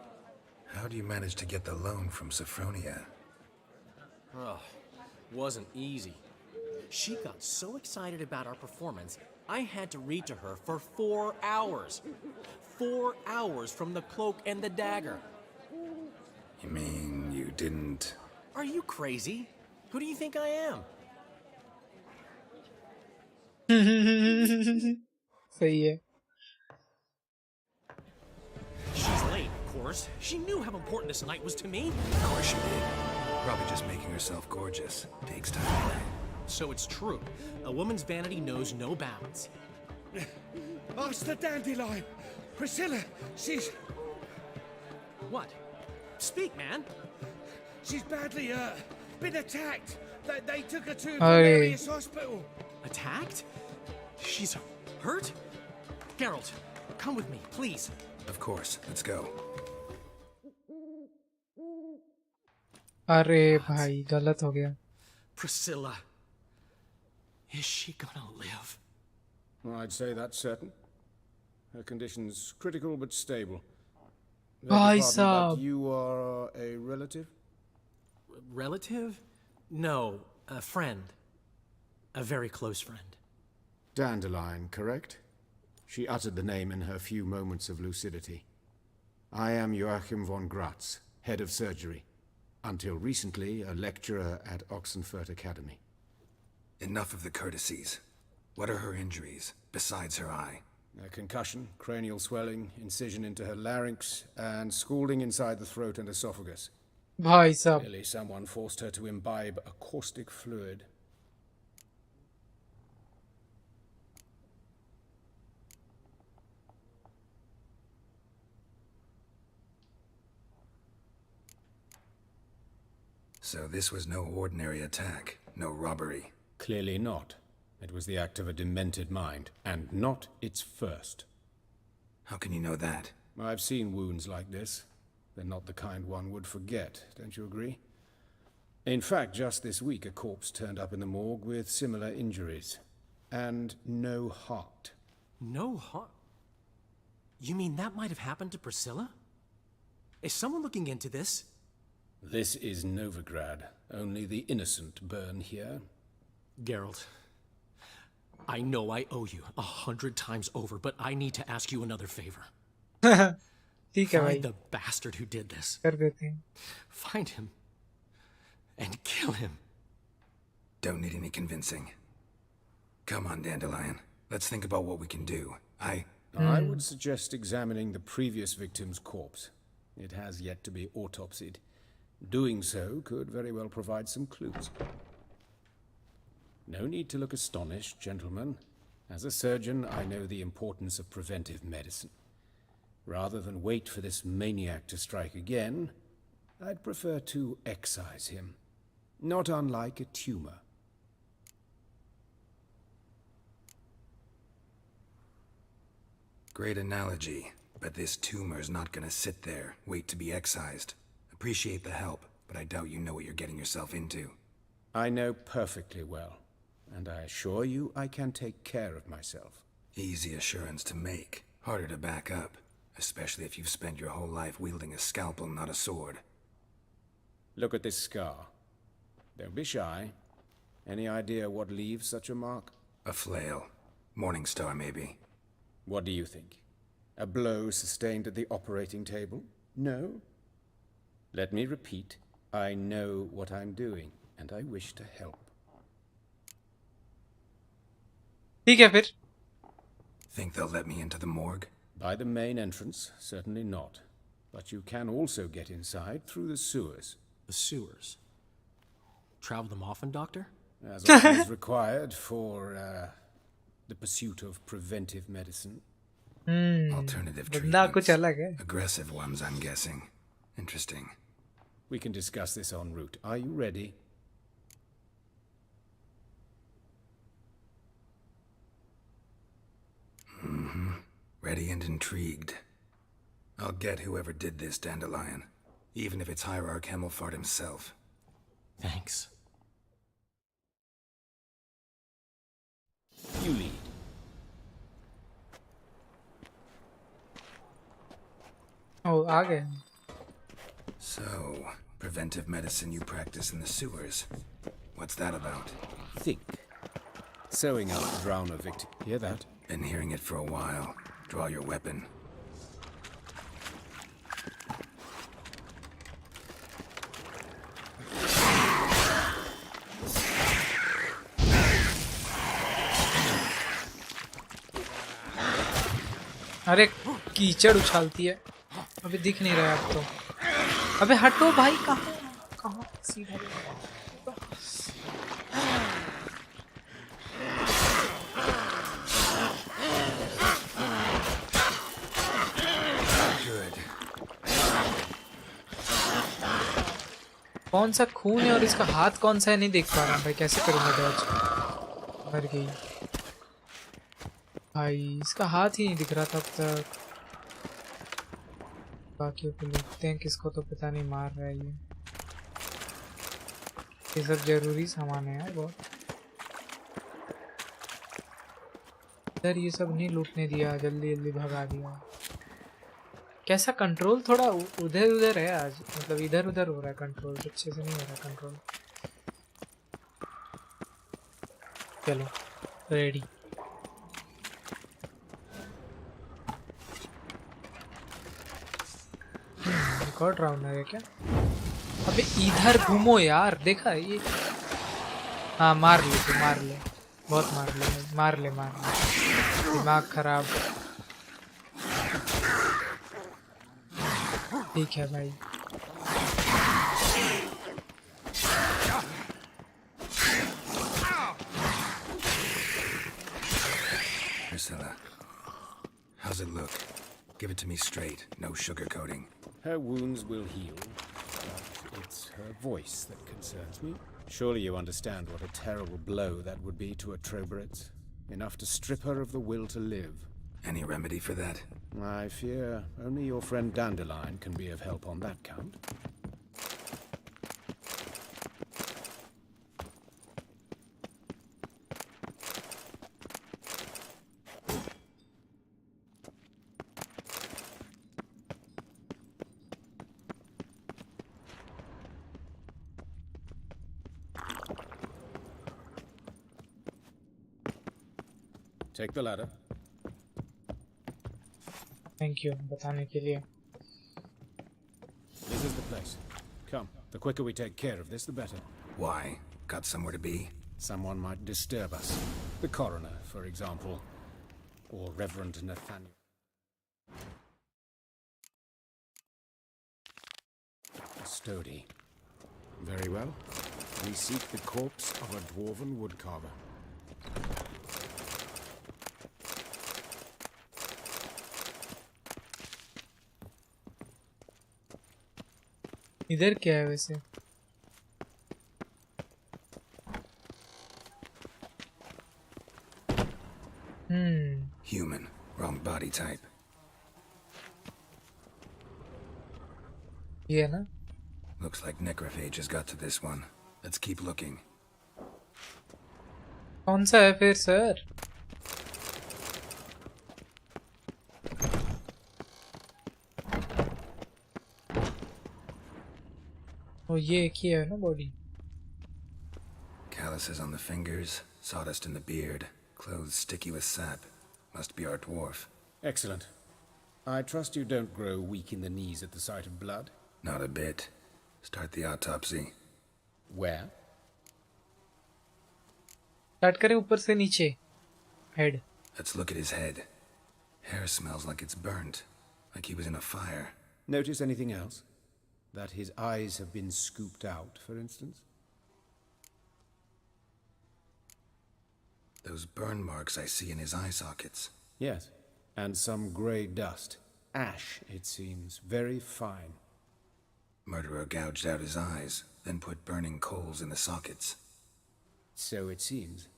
How do you manage to get the loan from Sophronia? Oh, wasn't easy. She got so excited about our performance, I had to read to her for 4 hours. 4 hours from the cloak and the dagger. You mean you didn't... Are you crazy? Who do you think I am? सही है. She's late, of course. She knew how important this night was to me. Of course she did. Probably just making herself gorgeous. Takes time. So it's true. A woman's vanity knows no bounds. Master Dandelion! Priscilla, she's... What? Speak, man. She's badly, been attacked. They took her to Aye. various hospital. Attacked? She's hurt? Geralt, come with me, please. Of course. Let's go. अरे भाई गलत हो गया. Priscilla. Is she gonna live? I'd say that's certain. Her condition's critical but stable. Bhai Pardon, but sahab. you are a relative? Relative? No, a friend. A very close friend. Dandelion, correct? She uttered the name in her few moments of lucidity. I am Joachim von Gratz, head of surgery. Until recently, a lecturer at Oxenfurt Academy. Enough of the courtesies. What are her injuries, besides her eye? A concussion, cranial swelling, incision into her larynx, and scalding inside the throat and esophagus. भाई साहब. Clearly someone forced her to imbibe a caustic fluid. So this was no ordinary attack, no robbery. Clearly not. It was the act of a demented mind, and not its first. How can you know that? I've seen wounds like this. They're not the kind one would forget, don't you agree? In fact, just this week a corpse turned up in the morgue with similar injuries. And no heart. No heart? You mean that might have happened to Priscilla? Is someone looking into this? This is Novigrad. Only the innocent burn here. Geralt, I know I owe you 100 times over, but I need to ask you another favor. ठीक है भाई. Find the bastard who did this. कर देते हैं. Find him. And kill him. Don't need any convincing. Come on, Dandelion. Let's think about what we can do. I would suggest examining the previous victim's corpse. It has yet to be autopsied. Doing so could very well provide some clues. No need to look astonished, gentlemen. As a surgeon, I know the importance of preventive medicine. Rather than wait for this maniac to strike again, I'd prefer to excise him. Not unlike a tumor. Great analogy, but this tumor's not gonna sit there, wait to be excised. Appreciate the help, but I doubt you know what you're getting yourself into. I know perfectly well, and I assure you I can take care of myself. Easy assurance to make, harder to back up, especially if you've spent your whole life wielding a scalpel, not a sword. Look at this scar. Don't be shy. Any idea what leaves such a mark? A flail. Morningstar, maybe. What do you think? A blow sustained at the operating table? No? Let me repeat. I know what I'm doing, and I wish to help. ठीक है फिर. Think they'll let me into the morgue? By the main entrance, certainly not. But you can also get inside through the sewers. The sewers? Travel them often, Doctor? As often is required for the pursuit of preventive medicine. Alternative बंदा कुछ treatments. अलग है. Aggressive ones, I'm guessing. Interesting. We can discuss this en route. Are you ready? Ready and intrigued. I'll get whoever did this, Dandelion. Even if it's Hierarch Hemmelfart himself. Thanks. You lead. Lead. ओ आ गए. So, preventive medicine you practice in the sewers. What's that about? Think. Sewing up drowner victim. Hear that? Been hearing it for a while. Draw your weapon. अरे कीचड़ उछालती है. अबे दिख नहीं रहा अब तो. अबे हटो भाई. कहाँ सीधा. कौन सा खून है और इसका हाथ कौन सा है नहीं देख पा रहा भाई. कैसे करूँगा डॉज. मर गई भाई. इसका हाथ ही नहीं दिख रहा तब तक. बाकियों को देखते हैं. किसको तो पता नहीं मार रहा है ये सब जरूरी सामान है यार बहुत. इधर ये सब नहीं लूटने दिया. जल्दी जल्दी भगा दिया. कैसा कंट्रोल थोड़ा उधर उधर है आज. मतलब इधर उधर हो रहा है कंट्रोल. अच्छे से नहीं हो रहा कंट्रोल. चलो रेडी. रिकॉर्ड राउंड है क्या. अबे इधर घूमो यार. देखा ये. हाँ मार ले तू. मार ले. बहुत मार ले. मार ले. मार ले. दिमाग खराब. ठीक है भाई. Priscilla, how's it look? Give it to me straight, no sugarcoating. Her wounds will heal, but it's her voice that concerns me. Surely you understand what a terrible blow that would be to a Troberet. Enough to strip her of the will to live. Any remedy for that? I fear only your friend Dandelion can be of help on that count. Take the ladder. Thank you बताने के लिए. This is the place. Come, the quicker we take care of this, the better. Why? Got somewhere to be? Someone might disturb us. The coroner, for example. Or Reverend Nathaniel. Custody. Very well. We seek the corpse of a dwarven woodcarver. इधर क्या है वैसे. Human, wrong body type. ये है ना. Looks like necrophage has got to this one. Let's keep looking. कौन सा है फिर सर. ओ ये एक ही है ना body. Calluses on the fingers, sawdust in the beard, clothes sticky with sap. Must be our dwarf. Excellent. I trust you don't grow weak in the knees at the sight of blood? Not a bit. Start the autopsy. Where? Start करें ऊपर से नीचे. Head. Let's look at his head. Hair smells like it's burnt, like he was in a fire. Notice anything else? That his eyes have been scooped out, for instance? Those burn marks I see in his eye sockets. Yes, and some grey dust. Ash, it seems. Very fine. Murderer gouged out his eyes, then put burning coals in the sockets. So it seems.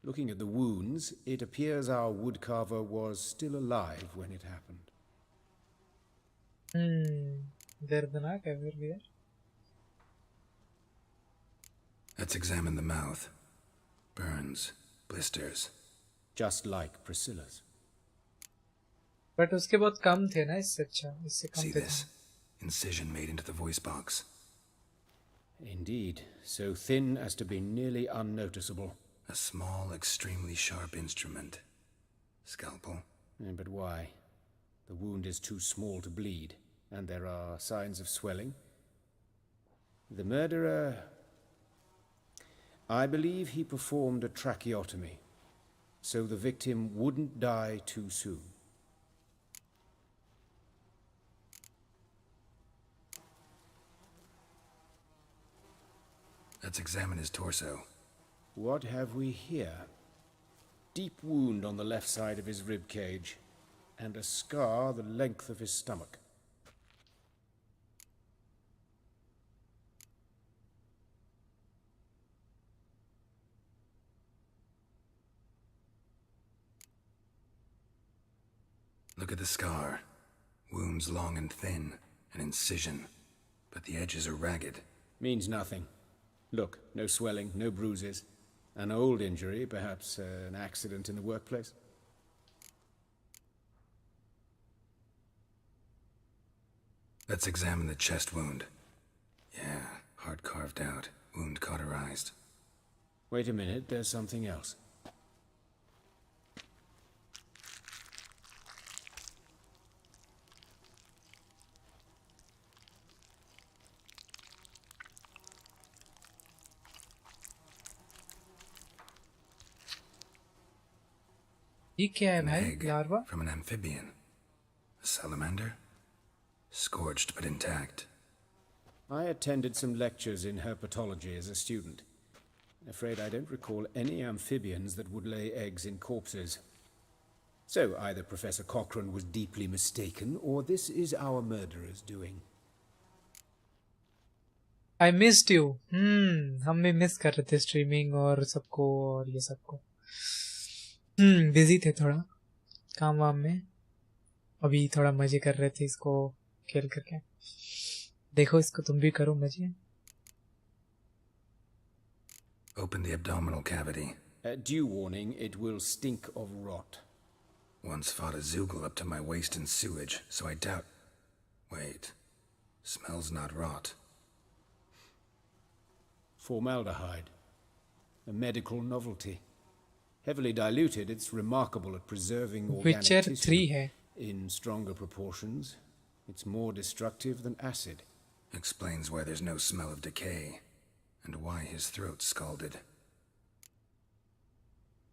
Looking at the wounds, it appears our woodcarver was still alive when it happened. दर्दनाक है फिर भी. Let's examine the mouth. Burns, blisters. Just like Priscilla's. But उसके बहुत कम थे ना, इससे अच्छा, इससे कम See थे। this? Incision made into the voice box. Indeed, so thin as to be nearly unnoticeable. A small, extremely sharp instrument. Scalpel. But why? The wound is too small to bleed, and there are signs of swelling. The murderer... I believe he performed a tracheotomy, so the victim wouldn't die too soon. Let's examine his torso. What have we here? Deep wound on the left side of his rib cage, and a scar the length of his stomach. Look at the scar. Wounds long and thin, an incision, but the edges are ragged. Means nothing. Look, no swelling, no bruises. An old injury, perhaps an accident in the workplace. Let's examine the chest wound. Yeah, heart carved out, wound cauterized. Wait a minute, there's something else. ये क्या है An भाई? egg larva? from an amphibian. A salamander? Scorched but intact. I attended some lectures in herpetology as a student. Afraid I don't recall any amphibians that would lay eggs in corpses. So either Professor Cochrane was deeply mistaken, or this is our murderer's doing. I missed you. हम भी miss कर रहे थे streaming और सबको और ये सबको. बिजी थे थोड़ा काम वाम में. अभी थोड़ा मजे कर रहे थे इसको खेल करके. देखो इसको तुम भी करो मजे. Open the abdominal cavity. Due warning, it will stink of rot. Once fought a zoogle up to my waist in sewage, so I doubt... Wait. Smells not rot. Formaldehyde. A medical novelty. Heavily diluted, it's remarkable at preserving organic Witcher tissue. 3 है. In stronger proportions, it's more destructive than acid. Explains why there's no smell of decay, and why his throat's scalded.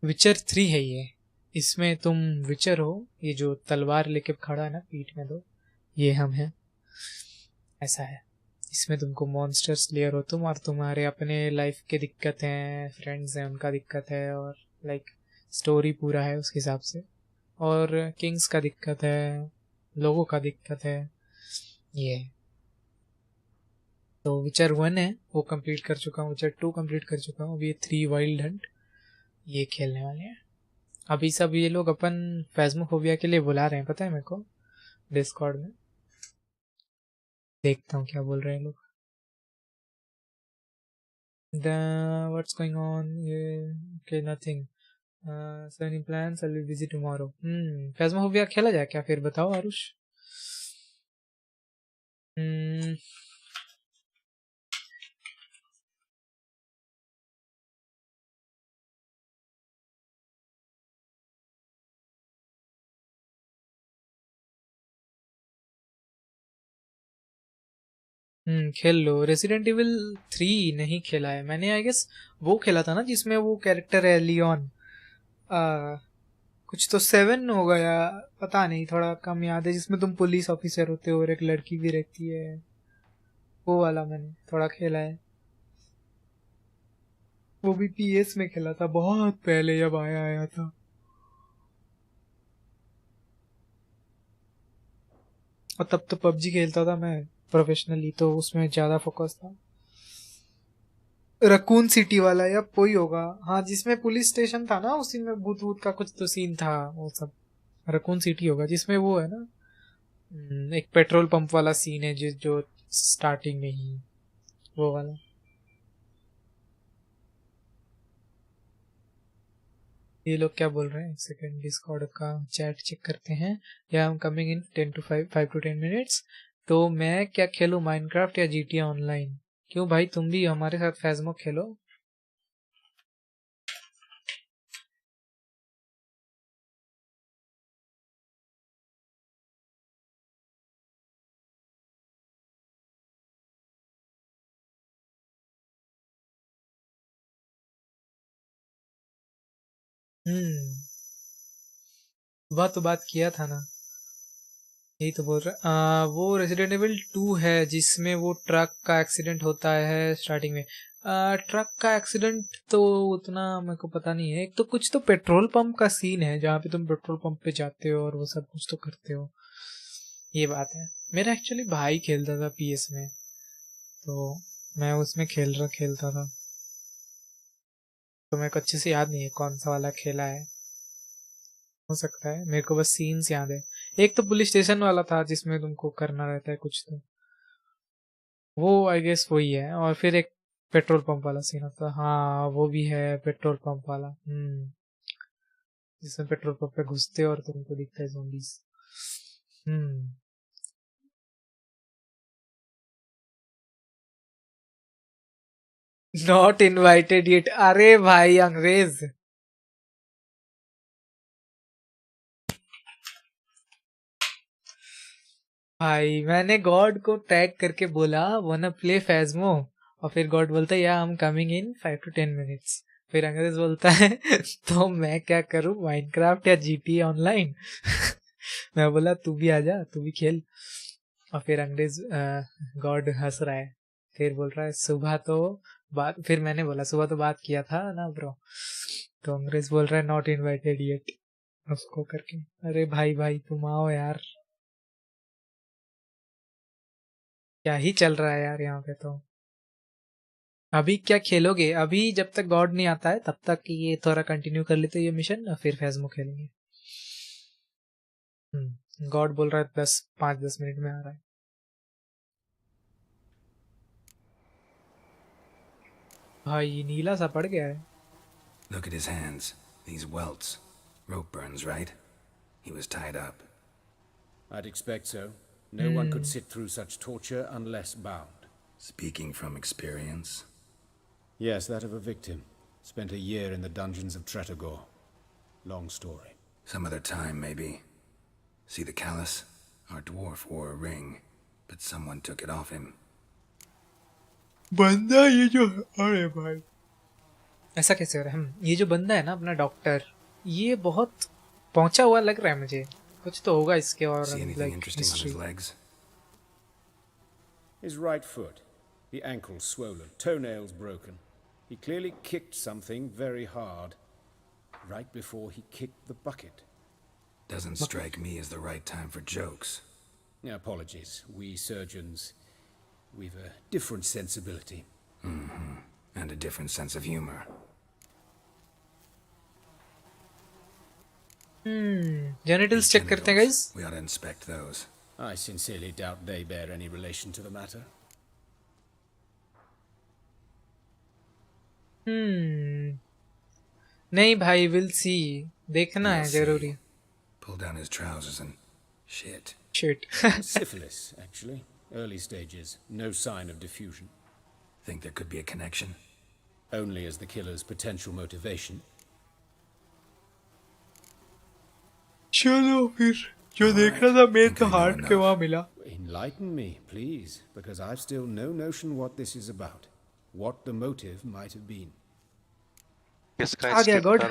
विचर 3 है ये. इसमें तुम विचर हो. ये जो तलवार लेके खड़ा है ना पीठ में दो, ये हम हैं. ऐसा है. इसमें तुमको मॉन्स्टर स्लेयर हो तुम, और तुम्हारे अपने लाइफ के दिक्कत हैं, फ्रेंड्स हैं उनका दिक्कत है, और लाइक स्टोरी पूरा है उसके हिसाब से, और किंग्स का दिक्कत है, लोगों का दिक्कत है. ये तो विचर 1 है वो कंप्लीट कर चुका हूँ. विचर 2 कंप्लीट कर चुका हूँ. अभी ये 3 वाइल्ड हंट ये खेलने वाले हैं. अभी सब ये लोग अपन फैज़्मोफोबिया के लिए बुला रहे हैं, पता है मेरे को, डिस्कॉर्ड में. देखता हूँ क्या बोल रहे हैं लोग. What's going on? Okay, nothing. So any plans? I'll be busy tomorrow. फैज़्मोफोबिया खेला जाए क्या फिर, बताओ आरुष. खेल लो. रेसिडेंट इविल 3 नहीं खेला है मैंने. आई गेस वो खेला था ना जिसमें वो कैरेक्टर है लियोन. कुछ तो 7 होगा या पता नहीं, थोड़ा कम याद है, जिसमें तुम पुलिस ऑफिसर होते हो और एक लड़की भी रहती है. वो वाला मैंने थोड़ा खेला है. वो भी PS में खेला था बहुत पहले जब आया था. और तब तो PUBG खेलता था मैं प्रोफेशनली, तो उसमें ज्यादा फोकस था. रकून सिटी वाला या कोई होगा, हाँ, जिसमें पुलिस स्टेशन था ना, उसी में भूत भूत का कुछ तो सीन था. वो सब रकून सिटी होगा जिसमें वो है ना, एक पेट्रोल पंप वाला सीन है जो स्टार्टिंग में ही, वो वाला. ये लोग क्या बोल रहे हैं? सेकंड डिस्कॉर्ड का चैट चेक करते हैं। या हम कमिंग इन 5 to 10 मिनट्स। तो मैं क्या खेलूं, माइनक्राफ्ट या GTA ऑनलाइन? क्यों भाई, तुम भी हमारे साथ फैज़मो खेलो। बात किया था ना, यही तो बोल रहा। वो रेसिडेंट एविल 2 है जिसमें वो ट्रक का एक्सीडेंट होता है स्टार्टिंग में। ट्रक का एक्सीडेंट तो उतना मेरे को पता नहीं है। एक तो कुछ तो पेट्रोल पंप का सीन है जहाँ पे तुम पेट्रोल पंप पे जाते हो और वो सब कुछ तो करते हो, ये बात है। मेरा एक्चुअली भाई खेलता था PS में, तो मैं उसमें खेलता था, तो मेरे को अच्छे से याद नहीं है कौन सा वाला खेला है। हो सकता है, मेरे को बस सीन्स याद है। एक तो पुलिस स्टेशन वाला था जिसमें तुमको करना रहता है कुछ, तो वो आई गेस वही है। और फिर एक पेट्रोल पंप वाला सीन होता है। हाँ वो भी है, पेट्रोल पंप वाला। जिसमें पेट्रोल पंप पे घुसते हो और तुमको दिखता है ज़ॉम्बीज। Not invited yet. अरे भाई अंग्रेज, भाई मैंने गॉड को टैग करके बोला वाना प्ले फैज़मो, और फिर गॉड बोलता है या I am coming in 5 to 10 minutes. फिर अंग्रेज बोलता है तो मैं क्या करूं, माइनक्राफ्ट या GTA ऑनलाइन? मैं बोला तू भी आजा, तू भी खेल। और फिर अंग्रेज गॉड हंस रहा है, फिर बोल रहा है सुबह तो बात, फिर मैंने बोला सुबह तो बात किया था ना ब्रो। तो अंग्रेज बोल रहा है नॉट इनवाइटेड येट उसको करके। अरे भाई भाई तुम आओ यार, क्या ही चल रहा है यार यहाँ पे। तो अभी क्या खेलोगे? अभी जब तक गॉड नहीं आता है तब तक ये थोड़ा कंटिन्यू कर लेते ये मिशन, फिर फैज़मो खेलेंगे। गॉड बोल रहा है 5-10 मिनट में आ रहा है। भाई नीला सा पड़ गया है। Look at his hands. These welts. Rope burns, right? He was tied up. I'd expect so. No one could sit through such torture unless bound. Speaking from experience? Yes, that of a victim. Spent a year in the dungeons of Tretogor. Long story. Some other time, maybe. See the callus? Our dwarf wore a ring, but someone took it off him. बंदा ये जो, अरे भाई ऐसा कैसे हो रहा है? ये जो बंदा है ना अपना डॉक्टर, ये बहुत पहुंचा हुआ लग रहा है मुझे। कुछ तो होगा इसके। और See anything interesting on his legs? His right foot. The ankle swollen, toenails broken. He clearly kicked something very hard. Right before he kicked the bucket. Doesn't strike me as the right time for jokes. Apologies. We surgeons, we've a different sensibility. And a different sense of humor. Genitals check करते हैं guys. We ought to inspect those. I sincerely doubt they bear any relation to the matter. नहीं भाई, will see, देखना है जरूरी। Pull down his trousers and shit. Syphilis, actually. Early stages. No sign of diffusion. Think there could be a connection? Only as the killer's potential motivation. चलो फिर जो देखना था मेन तो हार्ट पे वहाँ मिला। Enlighten me, please, because I've still no notion what this is about. What the motive might have been. आ गया गॉड।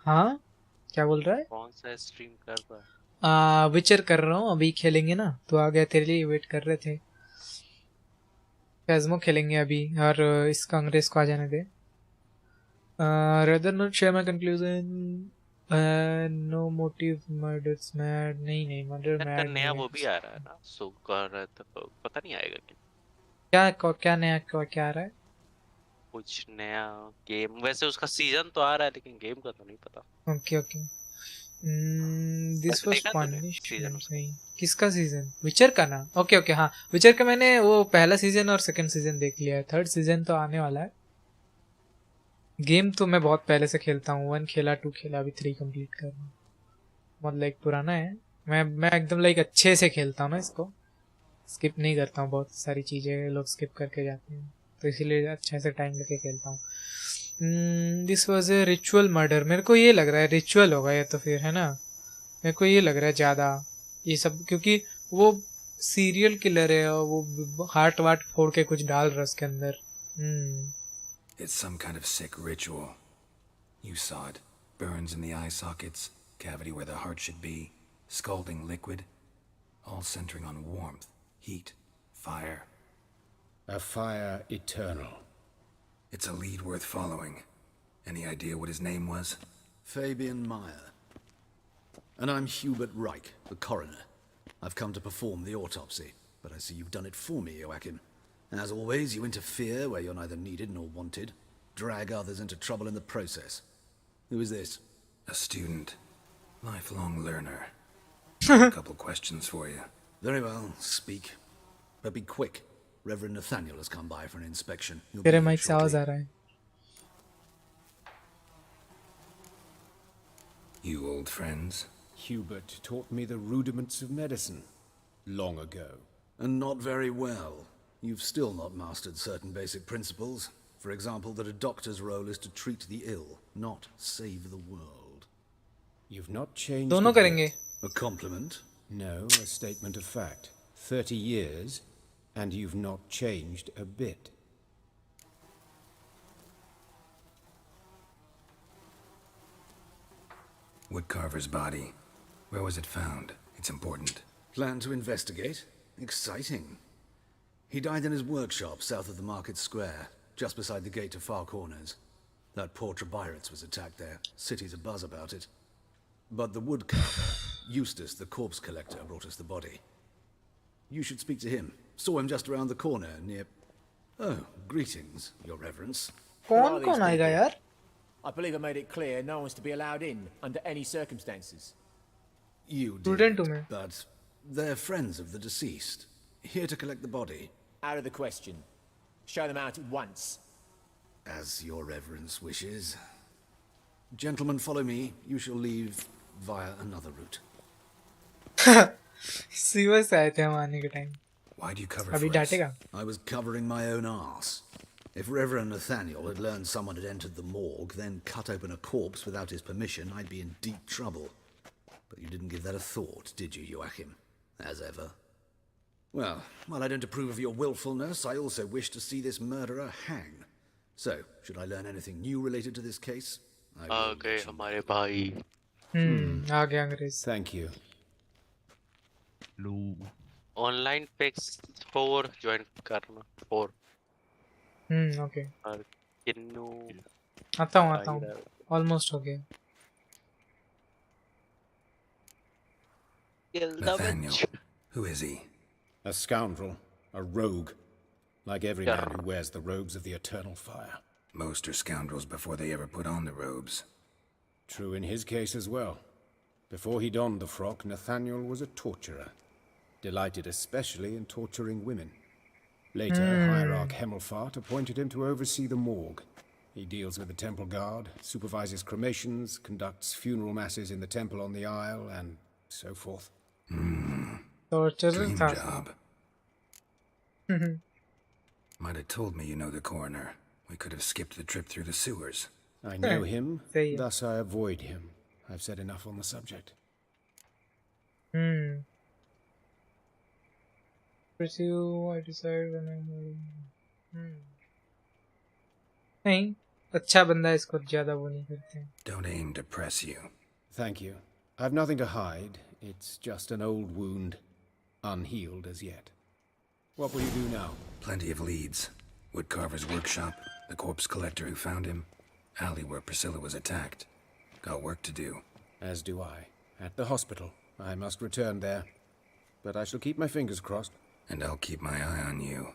हाँ क्या बोल रहा है? कौन सा स्ट्रीम कर रहा है? विचर कर रहा हूँ, अभी खेलेंगे ना, तो आ गया तेरे लिए, वेट कर रहे थे। फैज़मो खेलेंगे अभी, और इसका अंग्रेज को आ जाने दे। rather not share my conclusion. No motive, murders mad. नहीं मर्डर मैड। नया वो भी आ रहा है ना, सो कर रहा था, पता नहीं आएगा क्या नया क्या आ रहा है? कुछ नया गेम। वैसे उसका सीजन तो आ रहा है लेकिन गेम का तो नहीं पता। Okay this was punishment. किसका सीजन? विचर का ना? ओके हाँ, विचर का मैंने वो पहला सीजन और सेकंड सीजन देख लिया है। थर्ड सीजन तो आने वाला है। गेम तो मैं बहुत पहले से खेलता हूँ, 1 खेला 2 खेला, अभी 3 कंप्लीट कर रहा हूँ। बहुत लाइक पुराना है। मैं एकदम लाइक अच्छे से खेलता हूँ ना इसको, स्किप नहीं करता हूँ। बहुत सारी चीज़ें लोग स्किप करके जाते हैं, तो इसीलिए अच्छे से टाइम लेके खेलता हूँ। This was a ritual murder, मेरे को ये लग रहा है रिचुअल होगा ये तो फिर, है ना? मेरे को ये लग रहा है ज़्यादा ये सब, क्योंकि वो सीरियल किलर है और वो हार्ट वार्ट फोड़ के कुछ डाल रहा है उसके अंदर। It's some kind of sick ritual. You saw it. Burns in the eye sockets, cavity where the heart should be, scalding liquid, all centering on warmth, heat, fire. A fire eternal. It's a lead worth following. Any idea what his name was? Fabian Meyer. And I'm Hubert Reich, the coroner. I've come to perform the autopsy, but I see you've done it for me, Joachim. As always, you interfere where you're neither needed nor wanted. Drag others into trouble in the process. Who is this? A student. Lifelong learner. A couple questions for you. Very well, speak. But be quick. Reverend Nathaniel has come by for an inspection. He'll तेरे be mic से आवाज आ रहा है। You old friends? Hubert taught me the rudiments of medicine long ago. And not very well. You've still not mastered certain basic principles. For example, that a doctor's role is to treat the ill, not save the world. You've not changed. दोनों करेंगे। A compliment? No, a statement of fact. 30 years, and you've not changed a bit. Woodcarver's body. Where was it found? It's important. Plan to investigate? Exciting. He died in his workshop south of the market square, just beside the gate to Far Corners. That poor Trebirates was attacked there. City's abuzz about it. But the woodcarver, Eustace, the corpse collector, brought us the body. You should speak to him. Saw him just around the corner near... Oh, greetings, your reverence. कौन आएगा यार? I believe I made it clear no one's to be allowed in under any circumstances. You Student did, हूँ मैं। but they're friends of the deceased. Here to collect the body. Out of the question. Show them out at once. As your reverence wishes. Gentlemen, follow me. You shall leave via another route. Sewer से आए थे हम आने के time. Why do you cover अभी for us? डांटेगा। I was covering my own arse. If Reverend Nathaniel had learned someone had entered the morgue, then cut open a corpse without his permission, I'd be in deep trouble. But you didn't give that a thought, did you, Joachim? As ever. Well, while I don't approve of your willfulness, I also wish to see this murderer hang. So, should I learn anything new related to this case? Okay, हमारे भाई। आ गया अंग्रेज। Thank you. Online picks 4 join करना 4। Okay. और Kinoo। आता हूँ। Almost हो गया। Nathaniel. Who is he? A scoundrel. A rogue. Like every man who wears the robes of the eternal fire. Most are scoundrels before they ever put on the robes. True in his case as well. Before he donned the frock, Nathaniel was a torturer. Delighted especially in torturing women. Later, Hierarch Hemmelfart appointed him to oversee the morgue. He deals with the temple guard, supervises cremations, conducts funeral masses in the temple on the Isle, and so forth. Dream job. Might have told me you know the coroner. We could have skipped the trip through the sewers. I know him, thus I avoid him. I've said enough on the subject. Pursue, I decide when I'm नहीं, अच्छा बंदा है, इसको ज़्यादा वो नहीं करते हैं। Don't aim to press you. Thank you. I've nothing to hide. It's just an old wound, unhealed as yet. What will you do now? Plenty of leads. Woodcarver's workshop, the corpse collector who found him, alley where Priscilla was attacked. Got work to do. As do I. At the hospital. I must return there. But I shall keep my fingers crossed. And I'll keep my eye on you.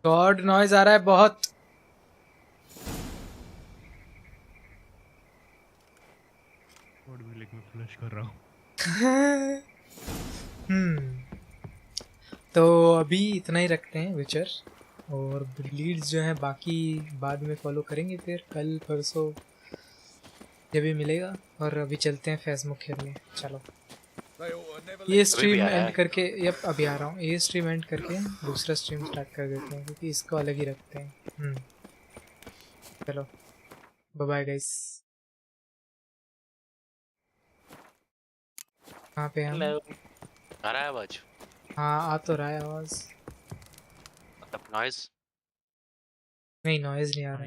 God, noise आ रहा है बहुत। God भी लेकिन मैं flush कर रहा हूँ। तो अभी इतना ही रखते हैं विचर। और लीड्स जो है बाकी बाद में फॉलो करेंगे, फिर कल परसों जब भी मिलेगा। और अभी चलते हैं फेसबुक खेलने, चलो। ये स्ट्रीम एंड करके, यप अभी आ रहा हूँ, ये स्ट्रीम एंड करके दूसरा स्ट्रीम स्टार्ट कर देते हैं, क्योंकि इसको अलग ही रखते हैं। चलो बाय बाय गाइस। कहाँ पे हैं हम? हेलो, आ रहा है आवाज? हाँ आ तो रहा है आवाज। मतलब नॉइज? नहीं नॉइज नहीं आ रहा है।